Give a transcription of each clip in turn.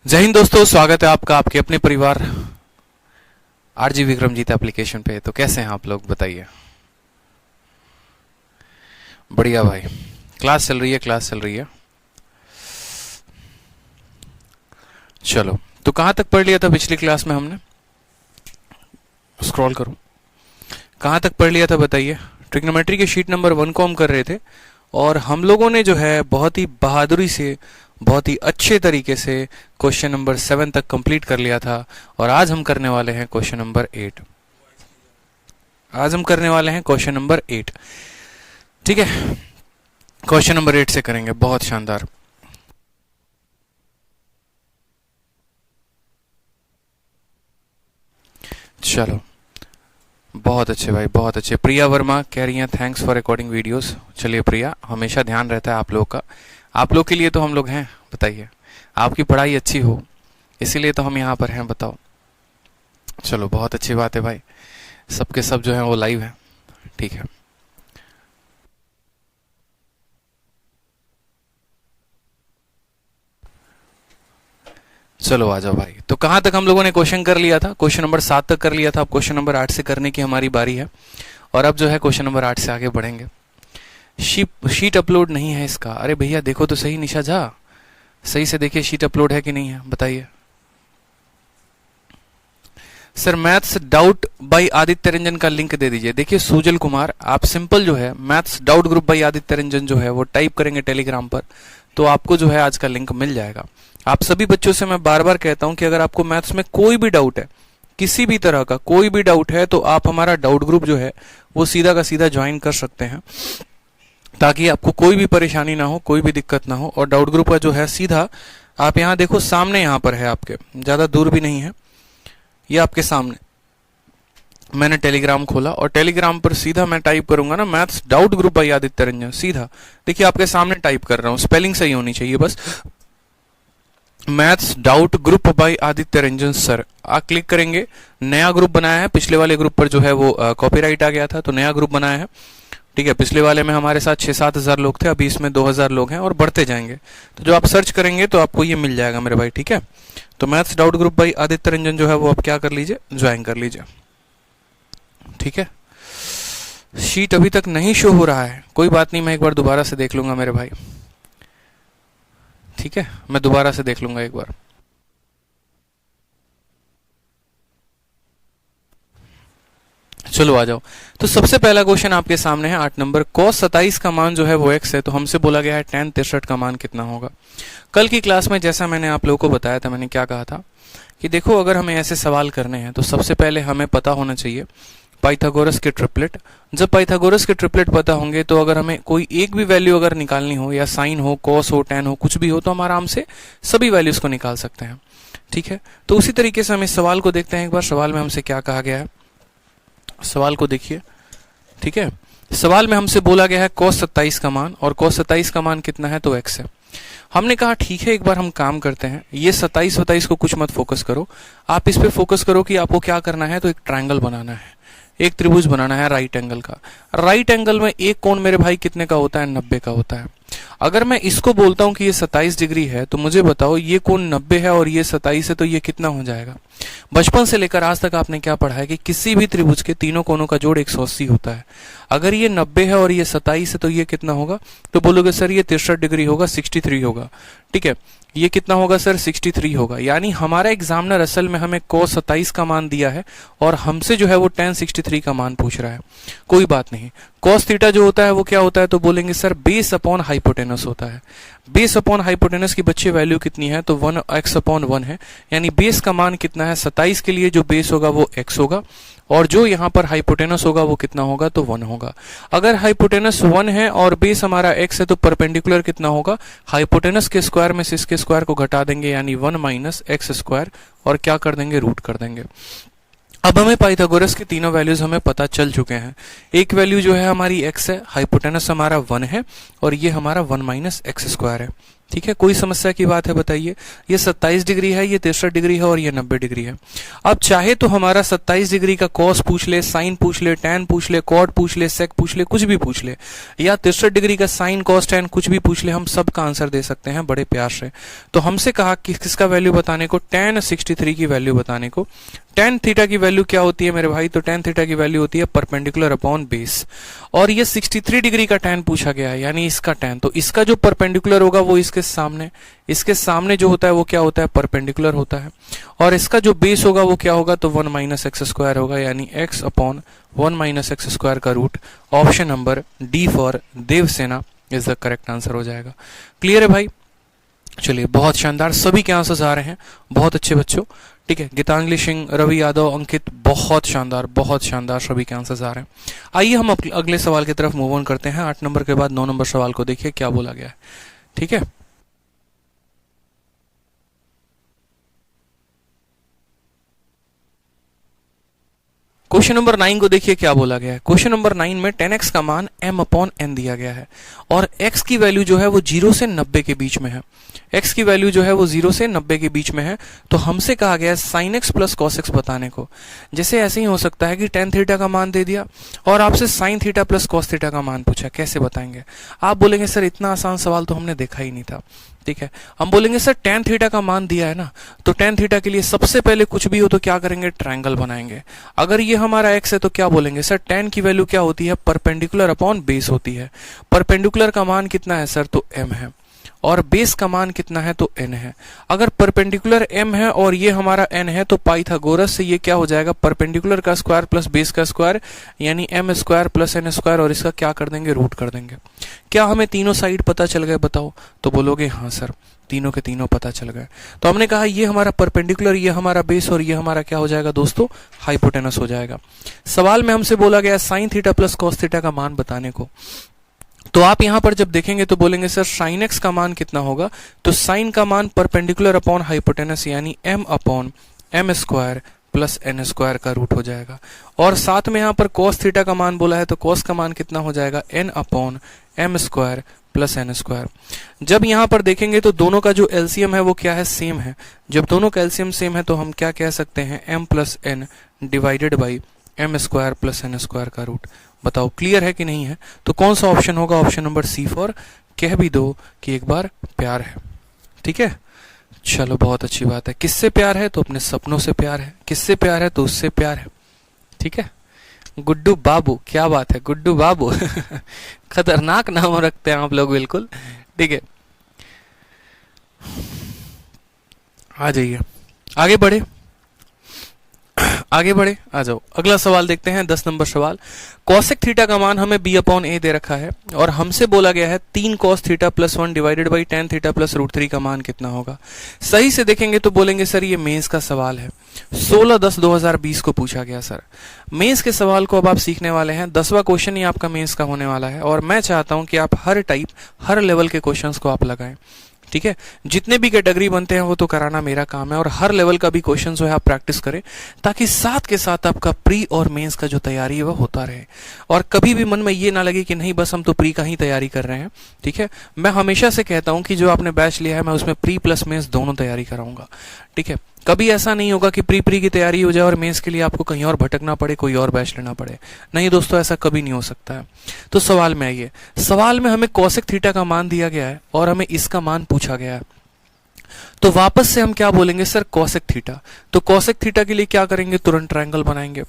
जय हिंद दोस्तों, स्वागत है आपका आपके अपने परिवार आरजी विक्रमजीत एप्लीकेशन पे। तो कैसे हैं आप लोग, बताइए। बढ़िया भाई, क्लास चल रही है। चलो, तो कहां तक पढ़ लिया था पिछली क्लास में हमने? स्क्रॉल करो, कहां तक पढ़ लिया था बताइए। ट्रिग्नोमेट्री के शीट नंबर 1 को हम कर रहे थे और हम लोगों ने जो है बहुत ही बहादुरी से, बहुत ही अच्छे तरीके से क्वेश्चन नंबर 7 तक कंप्लीट कर लिया था। और आज हम करने वाले हैं क्वेश्चन नंबर 8। ठीक है, क्वेश्चन नंबर 8 से करेंगे। बहुत शानदार। चलो, बहुत अच्छे भाई, बहुत अच्छे। प्रिया वर्मा कह रही हैं थैंक्स फॉर रिकॉर्डिंग वीडियोस। चलिए प्रिया, हमेशा ध्यान रहता है आप लोग का। आप लोग के लिए तो हम लोग हैं, बताइए। आपकी पढ़ाई अच्छी हो इसीलिए तो हम यहाँ पर हैं, बताओ। चलो, बहुत अच्छी बात है भाई। सबके सब जो है वो लाइव है, ठीक है। चलो आ जाओ भाई। तो कहां तक हम लोगों ने क्वेश्चन कर लिया था? क्वेश्चन नंबर 7 तक कर लिया था। अब क्वेश्चन नंबर 8 से करने की हमारी बारी है। और अब जो है क्वेश्चन नंबर 8 से आगे बढ़ेंगे। शीट अपलोड नहीं है इसका। अरे भैया देखो तो सही, निशा झा सही से देखिए, शीट अपलोड है कि नहीं है, बताइए। Sir maths doubt by Aditya Ranjan का लिंक दे दीजिए। देखिए सुजल कुमार, आप सिंपल जो है maths doubt group by Aditya Ranjan जो है वो टाइप करेंगे टेलीग्राम पर, तो आपको जो है आज का लिंक मिल जाएगा। आप सभी बच्चों से मैं बार बार कहता हूं कि अगर आपको मैथ्स में कोई भी डाउट है, किसी भी तरह का कोई भी डाउट है, तो आप हमारा डाउट ग्रुप जो है वो सीधा का सीधा ज्वाइन कर सकते हैं, ताकि आपको कोई भी परेशानी ना हो, कोई भी दिक्कत ना हो। और डाउट ग्रुप का जो है सीधा आप यहाँ देखो, सामने यहाँ पर है आपके, ज्यादा दूर भी नहीं है, ये आपके सामने। मैंने टेलीग्राम खोला और टेलीग्राम पर सीधा मैं टाइप करूंगा ना, maths doubt group by Aditya Ranjan, सीधा देखिए आपके सामने टाइप कर रहा हूं। स्पेलिंग सही होनी चाहिए बस। Maths doubt group by Aditya Ranjan sir, आप क्लिक करेंगे। नया ग्रुप बनाया है, पिछले वाले ग्रुप पर जो है वो कॉपीराइट आ गया था, तो नया ग्रुप बनाया है, ठीक है। पिछले वाले में हमारे साथ 6-7 हजार लोग थे, अभी इसमें 2000 लोग हैं और बढ़ते जाएंगे। तो जो आप सर्च करेंगे तो आपको ये मिल जाएगा मेरे भाई, ठीक है। तो maths doubt group by Aditya Ranjan जो है वो आप क्या कर लीजिए, ज्वाइन कर लीजिए, ठीक है। शीट अभी तक नहीं शो हो रहा है, कोई बात नहीं, मैं एक बार दोबारा से देख लूंगा मेरे भाई, ठीक है। मैं दोबारा से देख लूंगा एक बार। चलो आ जाओ। तो सबसे पहला क्वेश्चन आपके सामने है 8 नंबर। cos 27 का मान जो है वो x है, तो हमसे बोला गया है tan 63 का मान कितना होगा। कल की क्लास में जैसा मैंने आप लोगों को बताया था, मैंने क्या कहा था कि देखो अगर हमें ऐसे सवाल करने हैं तो सबसे पहले हमें पता होना चाहिए पाइथागोरस के ट्रिपलेट। जब पाइथागोरस के ट्रिपलेट पता होंगे तो अगर हमें कोई एक भी वैल्यू अगर निकालनी हो, या साइन हो, कॉस हो, tan हो, कुछ भी हो, तो हम आराम से सभी वैल्यूज को निकाल सकते हैं, ठीक है। तो उसी तरीके से हम इस सवाल को देखते हैं एक बार। सवाल में हमसे क्या कहा गया है, सवाल को देखिए, ठीक है। सवाल में हमसे बोला गया है cos 27 का मान, और cos 27 का मान कितना है, तो x है। हमने कहा ठीक है, एक बार हम काम करते हैं, ये 27 को कुछ मत फोकस करो, आप इस पे फोकस करो कि आपको क्या करना है। तो एक ट्रायंगल बनाना है, एक त्रिभुज बनाना है राइट एंगल का। राइट एंगल में एक कोण मेरे भाई कितने का होता है, 90 का होता है। अगर मैं इसको बोलता हूं कि ये 27 डिग्री है, तो मुझे बताओ ये कोण 90 है और ये 27 है, तो ये कितना हो जाएगा। बचपन से लेकर आज तक आपने क्या पढ़ा है कि किसी भी त्रिभुज के तीनों कोणों का जोड़ 180 होता है। अगर ये 90 है और ये 27 है, तो ये कितना होगा, तो बोलोगे सर ये 63 डिग्री होगा, 63 होगा, ठीक है। ये कितना होगा सर, 63 होगा। यानी हमारा एग्जामिनर असल में हमें cos 27 का मान दिया है और हमसे जो है वो tan 63 का मान पूछ रहा है। कोई बात नहीं, cos थीटा जो होता है वो क्या होता है, तो बोलेंगे सर बेस अपॉन हाइपोटेनस होता है। बेस अपॉन हाइपोटेनस की बच्चे वैल्यू कितनी है, तो 1x/1 है। यानी बेस का मान कितना है, 27 के लिए जो बेस होगा वो x होगा, और जो यहाँ पर हाइपोटेनस होगा वो कितना होगा, तो 1 होगा। अगर हाइपोटेनस 1 है और बेस हमारा x है, तो परपेंडिकुलर कितना होगा, हाइपोटेनस के स्क्वायर में से इसके स्क्वायर को घटा देंगे, यानी 1 माइनस x स्क्वायर, और क्या कर देंगे, रूट कर देंगे। अब हमें पाइथागोरस की तीनों वैल्यूज हमें पता चल चुके हैं। एक वैल्यू जो है हमारी x है, हाइपोटेनस हमारा 1 है, और ये हमारा 1 माइनस x स्क्वायर है, ठीक है, कोई समस्या की बात है बताइए। ये 27 डिग्री है, ये 63 डिग्री है और ये 90 डिग्री है। अब चाहे तो हमारा 27 डिग्री का कॉस पूछ ले, साइन पूछ ले, टैन पूछ ले, कॉट पूछ ले, सेक पूछ ले, कुछ भी पूछ ले, या 63 डिग्री का साइन कॉस टैन कुछ भी पूछ ले, हम सब का आंसर दे सकते हैं बड़े प्यार से। तो हमसे कहा कि किसका वैल्यू बताने को, tan 63 की वैल्यू बताने को। tan थीटा की वैल्यू क्या होती है मेरे भाई, तो tan थीटा की वैल्यू होती है परपेंडिकुलर अपॉन बेस, और ये 63 डिग्री का tan पूछा गया है, यानी इसका tan। तो इसका जो परपेंडिकुलर होगा वो इसके सामने जो होता है वो क्या होता है, परपेंडिकुलर होता है, और इसका जो बेस होगा वो क्या होगा, तो 1 माइनस एक्स स्क्वायर होगा, यानी x upon 1 minus x square का root. Option number D for Devsena is the correct answer हो जाएगा। क्लियर है भाई? चलिए, बहुत शानदार, सभी के आंसर्स आ रहे हैं, बहुत अच्छे बच्चों। ठीक है, गीतांजलि सिंह, रवि यादव, अंकित, बहुत शानदार सभी के आंसर्स आ रहे हैं। आइए हम अगले सवाल की तरफ मूव ऑन करते हैं। 8 नंबर के बाद 9 नंबर सवाल को देखिए क्या बोला गया है। ठीक है, क्वेश्चन नंबर 9 को देखिए क्या बोला गया है। क्वेश्चन नंबर 9 में 10x का मान m अपॉन n दिया गया है, और x की वैल्यू जो है वो 0 से 90 के बीच में है। x की वैल्यू जो है वो 0 से 90 के बीच में है। तो हमसे कहा गया है sin x plus cos x बताने को। जैसे ऐसे ही हो सकता है कि tan थीटा का मान दे दिया और आपसे sin theta plus cos theta का मान पूछा, कैसे बताएंगे? आप बोलेंगे सर इतना आसान सवाल तो हमने देखा ही नहीं था। ठीक है, हम बोलेंगे सर tan थीटा का मान दिया है ना, तो tan थीटा के लिए सबसे पहले कुछ भी हो तो क्या करेंगे, ट्रायंगल बनाएंगे। अगर ये हमारा x है तो क्या बोलेंगे सर, tan की वैल्यू क्या होती है, परपेंडिकुलर अपॉन बेस होती है। परपेंडिकुलर का मान कितना है सर, तो m है, और बेस का मान कितना है, तो n है। अगर परपेंडिकुलर m है और ये हमारा n है, तो पाइथागोरस से ये क्या हो जाएगा, परपेंडिकुलर का स्क्वायर प्लस बेस का स्क्वायर, यानी m square plus n square, और इसका क्या कर देंगे, रूट कर देंगे। क्या हमें तीनों साइड पता चल गए, बताओ? तो बोलोगे हाँ सर, तीनों के तीनों पता चल गए। तो हमने कहा ये हमारा परपेंडिकुलर, ये हमारा बेस, और ये हमारा क्या हो जाएगा दोस्तों, हाइपोटेनस हो जाएगा। सवाल में हमसे बोला गया sine theta plus cos theta का मान बताने को। तो आप यहां पर जब देखेंगे तो बोलेंगे सर साइन एक्स का मान कितना होगा, तो साइन का मान परपेंडिकुलर अपॉन हाइपोटेनस, यानी m upon m square plus n square का रूट हो जाएगा। और साथ में यहां पर cos थीटा का मान बोला है, तो cos का मान कितना हो जाएगा, n upon m square plus n square. जब यहां पर देखेंगे तो दोनों का जो एलसीएम है वो क्या है, सेम है। जब दोनों का एलसीएम सेम है तो हम क्या कह सकते हैं, m plus n divided by m square plus n square का रूट। बताओ क्लियर है कि नहीं है? तो कौन सा ऑप्शन होगा, ऑप्शन नंबर सी फॉर कह भी दो कि एक बार प्यार है। ठीक है, चलो बहुत अच्छी बात है। किससे प्यार है, तो अपने सपनों से प्यार है। किससे प्यार है, तो उससे प्यार है। ठीक है, गुड्डू बाबू, क्या बात है गुड्डू बाबू खतरनाक नाम रखते हैं आप लोग, बिल्कुल। ठीक है, आ जाइए, आगे बढ़े, आ जाओ। अगला सवाल देखते हैं, 10 नंबर सवाल। कॉसेक थीटा का मान हमें b अपॉन a दे रखा है, और हमसे बोला गया है 3 cos theta plus 1 divided by tan theta plus root 3 का मान कितना होगा। सही से देखेंगे तो बोलेंगे सर ये मेंस का सवाल है, 16/10/2020 को पूछा गया सर। मेंस के सवाल को अब आप सीखने वाले हैं, 10वां क्वेश्चन ही आपका मेंस का होने वाला है, और मैं चाहता हूं कि आप हर टाइप, हर लेवल के क्वेश्चंस को आप लगाएं। ठीक है, जितने भी कैटेगरी बनते हैं वो तो कराना मेरा काम है, और हर लेवल का भी क्वेश्चन जो है आप प्रैक्टिस करें, ताकि साथ के साथ आपका प्री और मेंस का जो तैयारी है वो होता रहे, और कभी भी मन में ये ना लगे कि नहीं बस हम तो प्री का ही तैयारी कर रहे हैं। ठीक है, मैं हमेशा से कहता हूं कि जो आपने बैच लिया है मैं उसमें प्री प्लस मेंस दोनों तैयारी कराऊंगा। ठीक है, कभी ऐसा नहीं होगा कि प्री की तैयारी हो जाए और मेंस के लिए आपको कहीं और भटकना पड़े, कोई और बैच लेना पड़े। नहीं दोस्तों, ऐसा कभी नहीं हो सकता है। तो सवाल में आइए, सवाल में हमें कॉसेक थीटा का मान दिया गया है और हमें इसका मान पूछा गया है। तो वापस से हम क्या बोलेंगे सर, कॉसेक थीटा। तो कॉसेक थीटा के लिए क्या करेंगे, तुरंत ट्रायंगल बनाएंगे।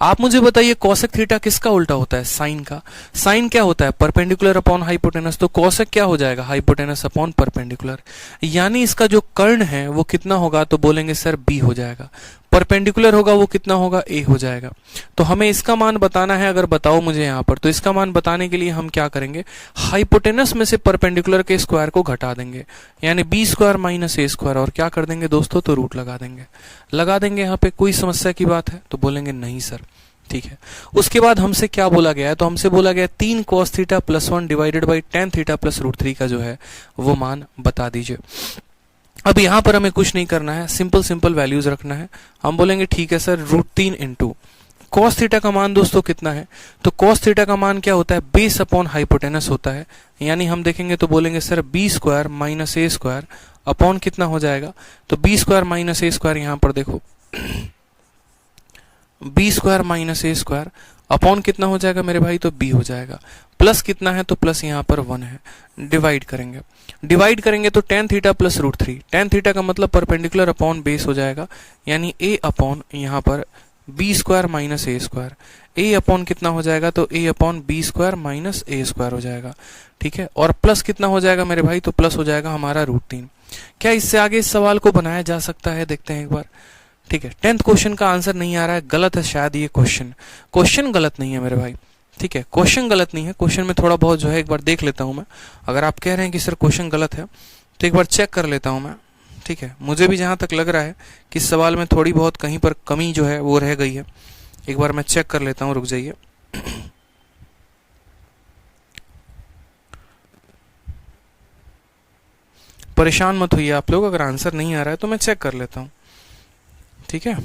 आप मुझे बताइए कॉसेक थीटा किसका उल्टा होता है, साइन का। साइन क्या होता है, परपेंडिकुलर अपॉन हाइपोटेनस। तो कॉसेक क्या हो जाएगा, हाइपोटेनस अपॉन परपेंडिकुलर, यानी इसका जो कर्ण है वो कितना होगा, तो बोलेंगे सर b हो जाएगा। परपेंडिकुलर होगा वो कितना होगा, a हो जाएगा। तो हमें इसका मान बताना है, अगर बताओ मुझे यहाँ पर, तो इसका मान बताने के लिए हम क्या करेंगे, हाइपोटेनस में से परपेंडिकुलर के स्क्वायर को घटा देंगे, यानी b square minus a square, और क्या कर देंगे दोस्तों, तो रूट लगा देंगे यहाँ पे। कोई समस्या की बात है, तो बोलेंगे नहीं सर। ठीक है, उसके बाद हमसे क्या बोला गया है, तो हमसे बोला गया 3 cos theta plus 1 divided by tan theta plus root 3 का जो है वो मान बता दीजिए। अब यहां पर हमें कुछ नहीं करना है, सिंपल वैल्यूज रखना है। हम बोलेंगे ठीक है sir, root 3 into cos theta का मान दोस्तों कितना है, तो cos थीटा का मान क्या होता है, बेस अपॉन हाइपोटेनस होता है। यानी हम देखेंगे तो बोलेंगे sir B square minus A square upon कितना हो जाएगा, तो B square minus A square, यहाँ पर देखो B square minus A square upon कितना हो जाएगा मेरे भाई, तो बी हो जाएगा, प्लस कितना है, तो प्लस यहाँ पर 1 है। डिवाइड करेंगे तो tan theta plus √3, tan theta का मतलब परपेंडिकुलर अपॉन बेस हो जाएगा, यानी a अपॉन यहाँ पर B square minus A square, A upon कितना हो जाएगा, तो a upon B square minus A square हो जाएगा। ठीक है, और प्लस कितना हो जाएगा मेरे भाई, तो प्लस हो जाएगा हमारा √3। क्या इससे आगे इस सवाल को बनाया जा सकता है, देखते हैं एक बार। ठीक है, 10th क्वेश्चन का आंसर नहीं आ रहा है, गलत है शायद ये क्वेश्चन गलत नहीं है मेरे भाई। ठीक है, क्वेश्चन गलत नहीं है, क्वेश्चन में थोड़ा बहुत जो है एक बार देख लेता हूं मैं। अगर आप कह रहे हैं कि सर क्वेश्चन गलत है तो एक बार चेक कर लेता हूं मैं। ठीक है, मुझे भी जहां तक लग रहा है कि इस सवाल में थोड़ी बहुत कहीं पर कमी जो है वो रह गई है, एक बार मैं चेक कर लेता हूं, रुक जाइए। परेशान मत होइए आप लोग, अगर आंसर नहीं आ रहा है तो मैं चेक कर लेता हूं। ठीक है,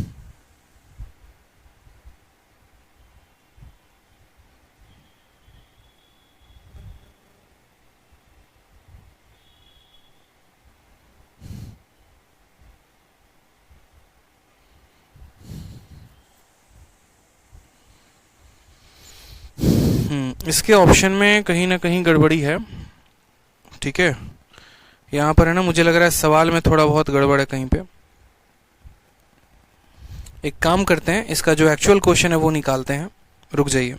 इसके ऑप्शन में कहीं ना कहीं गड़बड़ी है। ठीक है, यहाँ पर है ना, मुझे लग रहा है सवाल में थोड़ा बहुत गड़बड़ है कहीं पे। एक काम करते हैं, इसका जो एक्चुअल क्वेश्चन है वो निकालते हैं, रुक जाइए,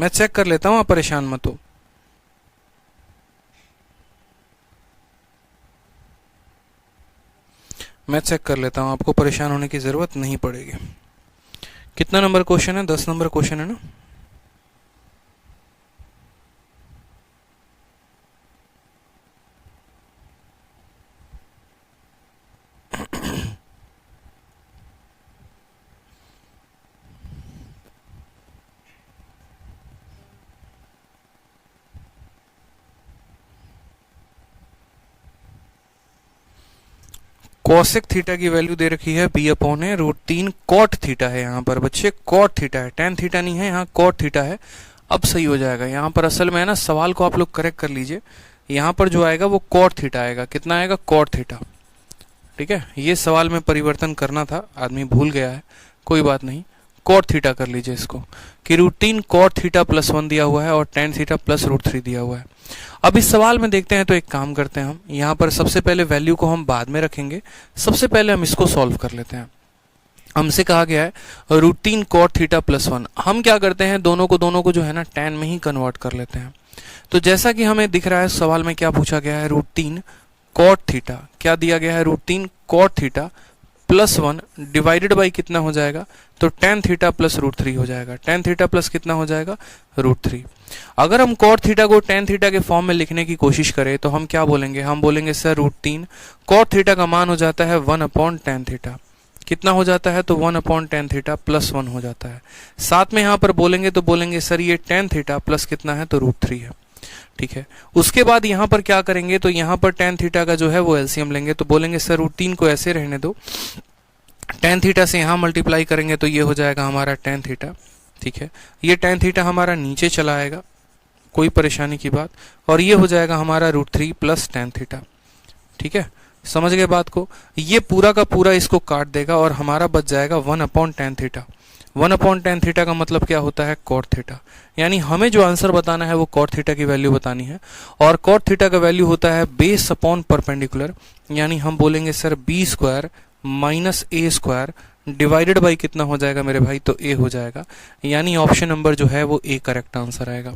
मैं चेक कर लेता हूं, आप परेशान मत हो। मैं चेक कर लेता हूं, आपको परेशान होने की जरूरत नहीं पड़ेगी। कितना नंबर क्वेश्चन है, 10 नंबर क्वेश्चन है ना। कॉसेक थीटा की वैल्यू दे रखी है बी अपॉन है √3 कॉट थीटा है, यहाँ पर बच्चे कॉट थीटा है, tan थीटा नहीं है, यहाँ कॉट थीटा है। अब सही हो जाएगा, यहाँ पर असल में है ना, सवाल को आप लोग करेक्ट कर लीजिए, यहाँ पर जो आएगा वो कॉट थीटा आएगा, कितना आएगा, कॉट थीटा। ठीक है, ये सवाल में परिवर्तन करना था, आदमी भूल गया है, कोई बात नहीं, कॉट थीटा कर लीजिए इसको, कि √3 कॉट थीटा प्लस 1 दिया हुआ है और tan थीटा प्लस √3 दिया हुआ है। अब इस सवाल में देखते हैं, तो एक काम करते हैं हम, यहाँ पर सबसे पहले वैल्यू को हम बाद में रखेंगे, सबसे पहले हम इसको सॉल्व कर लेते हैं। हमसे कहा गया है √3 कॉट थीटा प्लस 1, हम क्या करते हैं, दोनों को जो है ना tan में ही कन्वर्ट कर लेते हैं। तो जैसा कि हमें दिख रहा है सवाल में क्या पूछा गया है, √3 कॉट थीटा, क्या दिया गया है, √3 cot theta plus 1 divided by कितना हो जाएगा, तो tan थीटा प्लस √3 हो जाएगा, tan थीटा प्लस कितना हो जाएगा, √3। अगर हम cot थीटा को tan थीटा के फॉर्म में लिखने की कोशिश करें तो हम क्या बोलेंगे, हम बोलेंगे सर √3 cot थीटा का मान हो जाता है 1 अपॉन tan थीटा, कितना हो जाता है, तो 1 अपॉन tan थीटा प्लस 1 हो जाता है। साथ में यहाँ पर बोलेंगे तो बोलेंगे सर ये tan थीटा प्लस कितना है, तो √3 है। ठीक है, उसके बाद यहाँ पर क्या करेंगे, तो यहाँ पर tan थीटा का जो है वो एलसीएम लेंगे, तो बोलेंगे सर √3 को ऐसे रहने दो, tan थीटा से यहाँ मल्टीप्लाई करेंगे तो ये हो जाएगा हमारा tan थीटा। ठीक है, ये tan थीटा हमारा नीचे चला आएगा, कोई परेशानी की बात, और ये हो जाएगा हमारा √3 प्लस tan थीटा। ठीक है, समझ गए बात को, ये पूरा का पूरा इसको काट देगा और हमारा बच जाएगा 1 upon tan theta. 1 upon tan theta का मतलब क्या होता है, cot थीटा, यानी हमें जो आंसर बताना है वो cot थीटा की वैल्यू बतानी है, और cot थीटा का वैल्यू होता है बेस अपॉन परपेंडिकुलर, यानी हम बोलेंगे sir B square minus A square divided by कितना हो जाएगा मेरे भाई, तो ए हो जाएगा, यानी ऑप्शन नंबर जो है वो ए करेक्ट आंसर आएगा।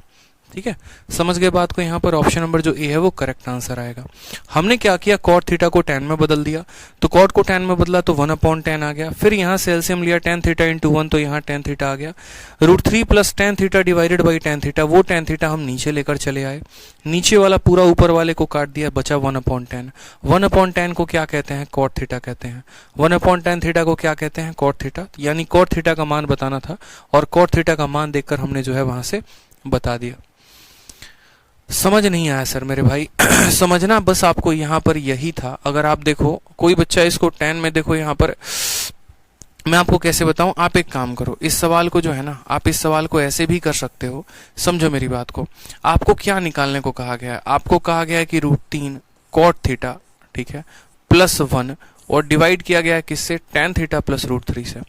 ठीक है, समझ गए बात को, यहाँ पर ऑप्शन नंबर जो ए है वो करेक्ट आंसर आएगा। हमने क्या किया, cot थीटा को tan में बदल दिया, तो cot को tan में बदला तो 1 अपॉन tan आ गया, फिर यहाँ से एलसीएम लिया tan थीटा इंटू 1, तो यहाँ tan थीटा आ गया, √3 plus tan theta divided by tan theta, वो tan थीटा हम नीचे लेकर चले आए, नीचे वाला पूरा ऊपर वाले को काट दिया, बचा 1 अपॉन tan। 1 अपॉन tan को क्या कहते हैं, cot थीटा कहते हैं, 1 अपॉन tan थीटा को क्या कहते हैं, cot थीटा, यानी cot थीटा का मान बताना था, और cot थीटा का मान देखकर हमने जो है वहां से बता दिया। समझ नहीं आया सर मेरे भाई, समझना बस आपको यहाँ पर यही था। अगर आप देखो कोई बच्चा इसको tan में देखो यहाँ पर मैं आपको कैसे बताऊं, आप एक काम करो, इस सवाल को जो है ना, आप इस सवाल को ऐसे भी कर सकते हो। समझो मेरी बात को, आपको क्या निकालने को कहा गया है, आपको कहा गया है कि √3 cot थीटा, ठीक है, +1, और डिवाइड किया गया है किससे, tan थीटा प्लस √3 से,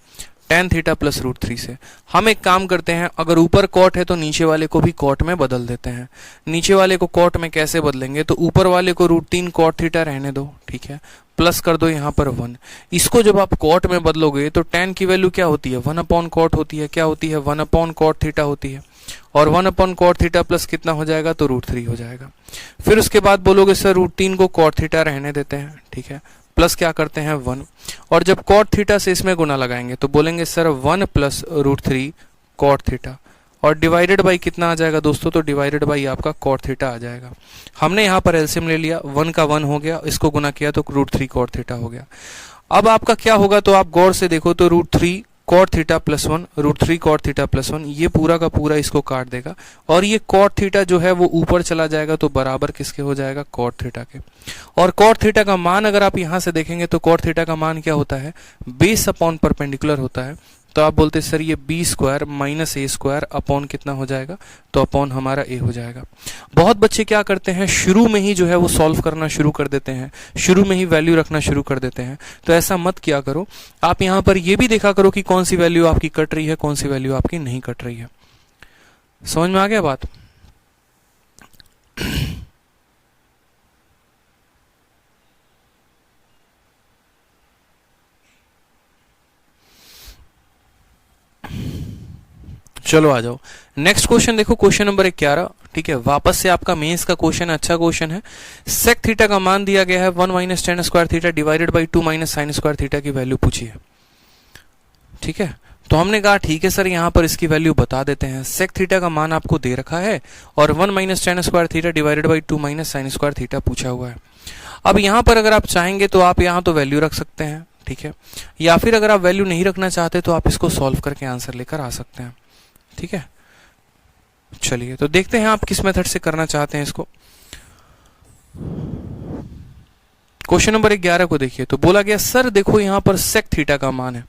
tan थीटा प्लस √3 से। हम एक काम करते हैं, अगर ऊपर कॉट है तो नीचे वाले को भी कॉट में बदल देते हैं। नीचे वाले को कॉट में कैसे बदलेंगे, तो ऊपर वाले को √3 cot थीटा रहने दो, ठीक है, प्लस कर दो यहाँ पर 1। इसको जब आप कॉट में बदलोगे तो tan की वैल्यू क्या होती है, 1/cot होती है, क्या होती है, 1/cot थीटा होती है, और 1/cot थीटा प्लस कितना हो जाएगा, तो √3 हो जाएगा। फिर उसके बाद बोलोगे सर √3 को cot थीटा रहने देते हैं, ठीक है, प्लस क्या करते हैं 1, और जब cot थीटा से इसमें गुना लगाएंगे तो बोलेंगे सर 1 + √3 cot थीटा, और डिवाइडेड बाई कितना आ जाएगा दोस्तों, तो डिवाइडेड बाई आपका cot थीटा आ जाएगा। हमने यहाँ पर एलसीएम ले लिया, 1 का 1 हो गया, इसको गुना किया तो √3 cot थीटा हो गया। अब आपका क्या होगा, तो आप गौर से देखो तो √3 cot theta plus 1, √3 cot theta plus 1, ये पूरा का पूरा इसको काट देगा, और ये cot थीटा जो है वो ऊपर चला जाएगा, तो बराबर किसके हो जाएगा, cot थीटा के। और cot थीटा का मान अगर आप यहां से देखेंगे तो cot थीटा का मान क्या होता है, बेस अपॉन परपेंडिकुलर होता है। तो आप बोलते सर ये b² - a² अपॉन कितना हो जाएगा, तो अपॉन हमारा a हो जाएगा। बहुत बच्चे क्या करते हैं, शुरू में ही जो है वो सॉल्व करना शुरू कर देते हैं, शुरू में ही वैल्यू रखना शुरू कर देते हैं। तो ऐसा मत किया करो, आप यहाँ पर ये भी देखा करो कि कौन सी वैल्यू आपकी कट रही है, कौन सी वैल्यू आपकी नहीं कट रही है। समझ में आ गया बात? चलो आ जाओ, नेक्स्ट क्वेश्चन देखो, क्वेश्चन नंबर 11, ठीक है, वापस से आपका मेंस का क्वेश्चन, अच्छा क्वेश्चन है। सेक थीटा का मान दिया गया है 1 - tan² theta divided by 2 - sin² theta की वैल्यू पूछी है, ठीक है। तो हमने कहा ठीक है सर, यहां पर इसकी वैल्यू बता देते हैं। सेक थीटा का मान आपको दे रखा है, और 1 - tan² theta divided by 2 - sin² theta पूछा हुआ है। अब यहां पर अगर आप चाहेंगे तो आप यहां तो वैल्यू रख सकते हैं, ठीक है, या फिर अगर आप वैल्यू नहीं रखना चाहते तो आप इसको सॉल्व करके आंसर लेकर आ सकते हैं, ठीक है। चलिए तो देखते हैं आप किस मेथड से करना चाहते हैं इसको। क्वेश्चन नंबर 11 को देखिए, तो बोला गया सर देखो यहां पर सेक थीटा का मान है,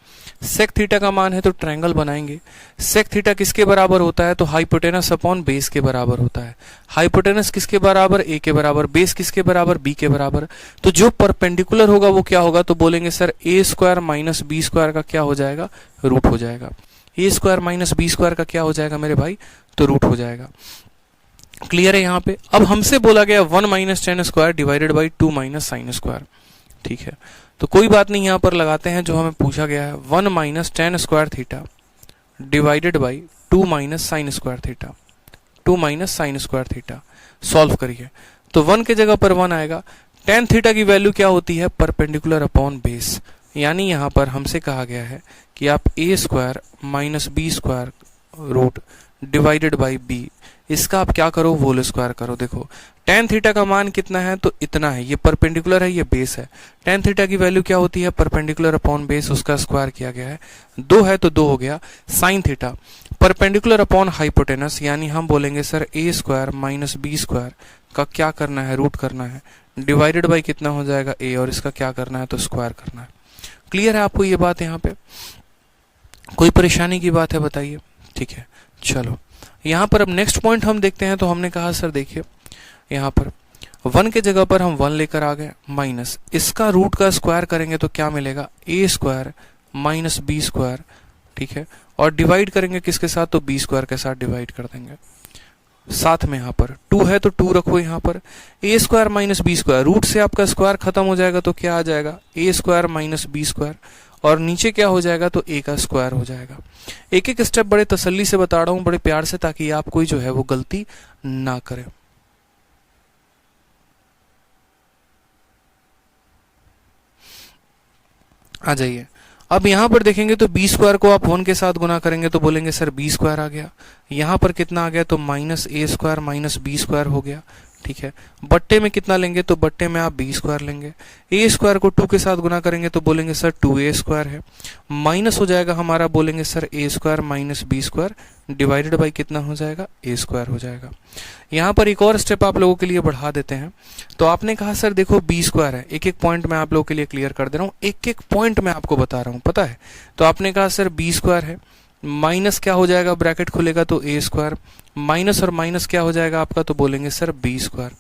सेक थीटा का मान है तो ट्रायंगल बनाएंगे। सेक थीटा किसके बराबर होता है, तो हाइपोटेनस अपॉन बेस के बराबर होता है। हाइपोटेनस किसके बराबर, a के बराबर, बेस किसके बराबर, b के बराबर। तो जो परपेंडिकुलर होगा वो क्या होगा, तो बोलेंगे सर a² - b² का क्या हो जाएगा, रूट हो जाएगा। a² - b² का क्या हो जाएगा मेरे भाई, तो रूट हो जाएगा। क्लियर है यहाँ पे। अब हमसे बोला गया 1 - tan² डिवाइडेड बाई 2 - sin², ठीक है। तो कोई बात नहीं, यहाँ पर लगाते हैं जो हमें पूछा गया है, 1 - tan² theta divided by 2 - sin² theta, 2 - sin² theta. Solve करिए तो 1 के जगह पर 1 आएगा। tan थीटा की वैल्यू क्या होती है, परपेंडिकुलर अपॉन बेस, यानी यहाँ पर हमसे कहा गया है कि आप a² - b² root divided by b, इसका आप क्या करो, होल स्क्वायर करो। देखो tan थीटा का मान कितना है, तो इतना है, ये परपेंडिकुलर है, ये बेस है। tan थीटा की वैल्यू क्या होती है, परपेंडिकुलर अपॉन बेस, उसका स्क्वायर किया गया है, 2 है तो 2 हो गया। sin theta perpendicular upon hypotenuse, यानी हम बोलेंगे सर a² - b² का क्या करना है, रूट करना है, डिवाइडेड बाई कितना हो जाएगा a, और इसका क्या करना है, तो स्क्वायर करना है। क्लियर है आपको ये बात, यहाँ पे कोई परेशानी की बात है बताइए, ठीक है। चलो यहाँ पर अब नेक्स्ट पॉइंट हम देखते हैं। तो हमने कहा सर देखिए यहाँ पर 1 के जगह पर हम 1 लेकर आ गए, माइनस इसका रूट का स्क्वायर करेंगे तो क्या मिलेगा, a² - b², ठीक है, और डिवाइड करेंगे किसके साथ, तो b² के साथ डिवाइड कर देंगे। साथ में यहाँ पर 2 है तो 2 रखो, यहाँ पर a² - b², रूट से आपका स्क्वायर खत्म हो जाएगा तो क्या आ जाएगा, a² - b², और नीचे क्या हो जाएगा, तो a का स्क्वायर हो जाएगा। एक एक स्टेप बड़े तसल्ली से बता रहा हूं, बड़े प्यार से, ताकि आप कोई जो है वो गलती ना करें। आ जाइए, अब यहां पर देखेंगे तो b² को आप 1 के साथ गुना करेंगे तो बोलेंगे सर b² आ गया। यहां पर कितना आ गया, तो -a² - b² हो गया, ठीक है। बट्टे में कितना लेंगे, तो बट्टे में आप बी स्क्वायर लेंगे। ए स्क्वायर को 2 के साथ गुना करेंगे तो बोलेंगे सर 2a स्क्वायर है, माइनस हो जाएगा हमारा, बोलेंगे sir a square minus B square divided by कितना हो जाएगा, a स्क्वायर हो जाएगा। यहाँ पर एक और स्टेप आप लोगों के लिए बढ़ा देते हैं। तो आपने कहा सर देखो बी स्क्वायर है, एक एक पॉइंट मैं आप लोगों के लिए क्लियर कर दे रहा हूँ, एक एक पॉइंट मैं आपको बता रहा हूँ, पता है। तो आपने कहा सर बी स्क्वायर है, माइनस क्या हो जाएगा, ब्रैकेट खुलेगा तो a स्क्वायर, माइनस और माइनस क्या हो जाएगा आपका, तो बोलेंगे सर बी स्क्वायर,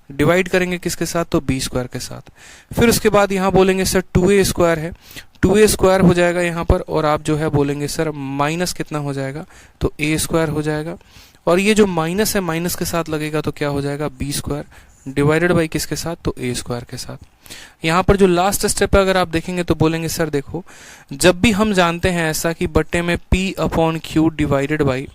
डिवाइड करेंगे किसके साथ, तो बी स्क्वायर के साथ। फिर उसके बाद यहाँ बोलेंगे सर 2a स्क्वायर है, 2a स्क्वायर हो जाएगा यहाँ पर, और आप जो है बोलेंगे सर माइनस कितना हो जाएगा, तो a स्क्वायर हो जाएगा। और ये जो माइनस है माइनस के साथ लगेगा तो क्या हो जाएगा, बी स्क्वायर डिवाइडेड बाई किसके साथ, तो a स्क्वायर के साथ। यहाँ पर जो लास्ट स्टेप है अगर आप देखेंगे तो बोलेंगे सर देखो, जब भी हम जानते हैं ऐसा कि बट्टे में p upon Q divided by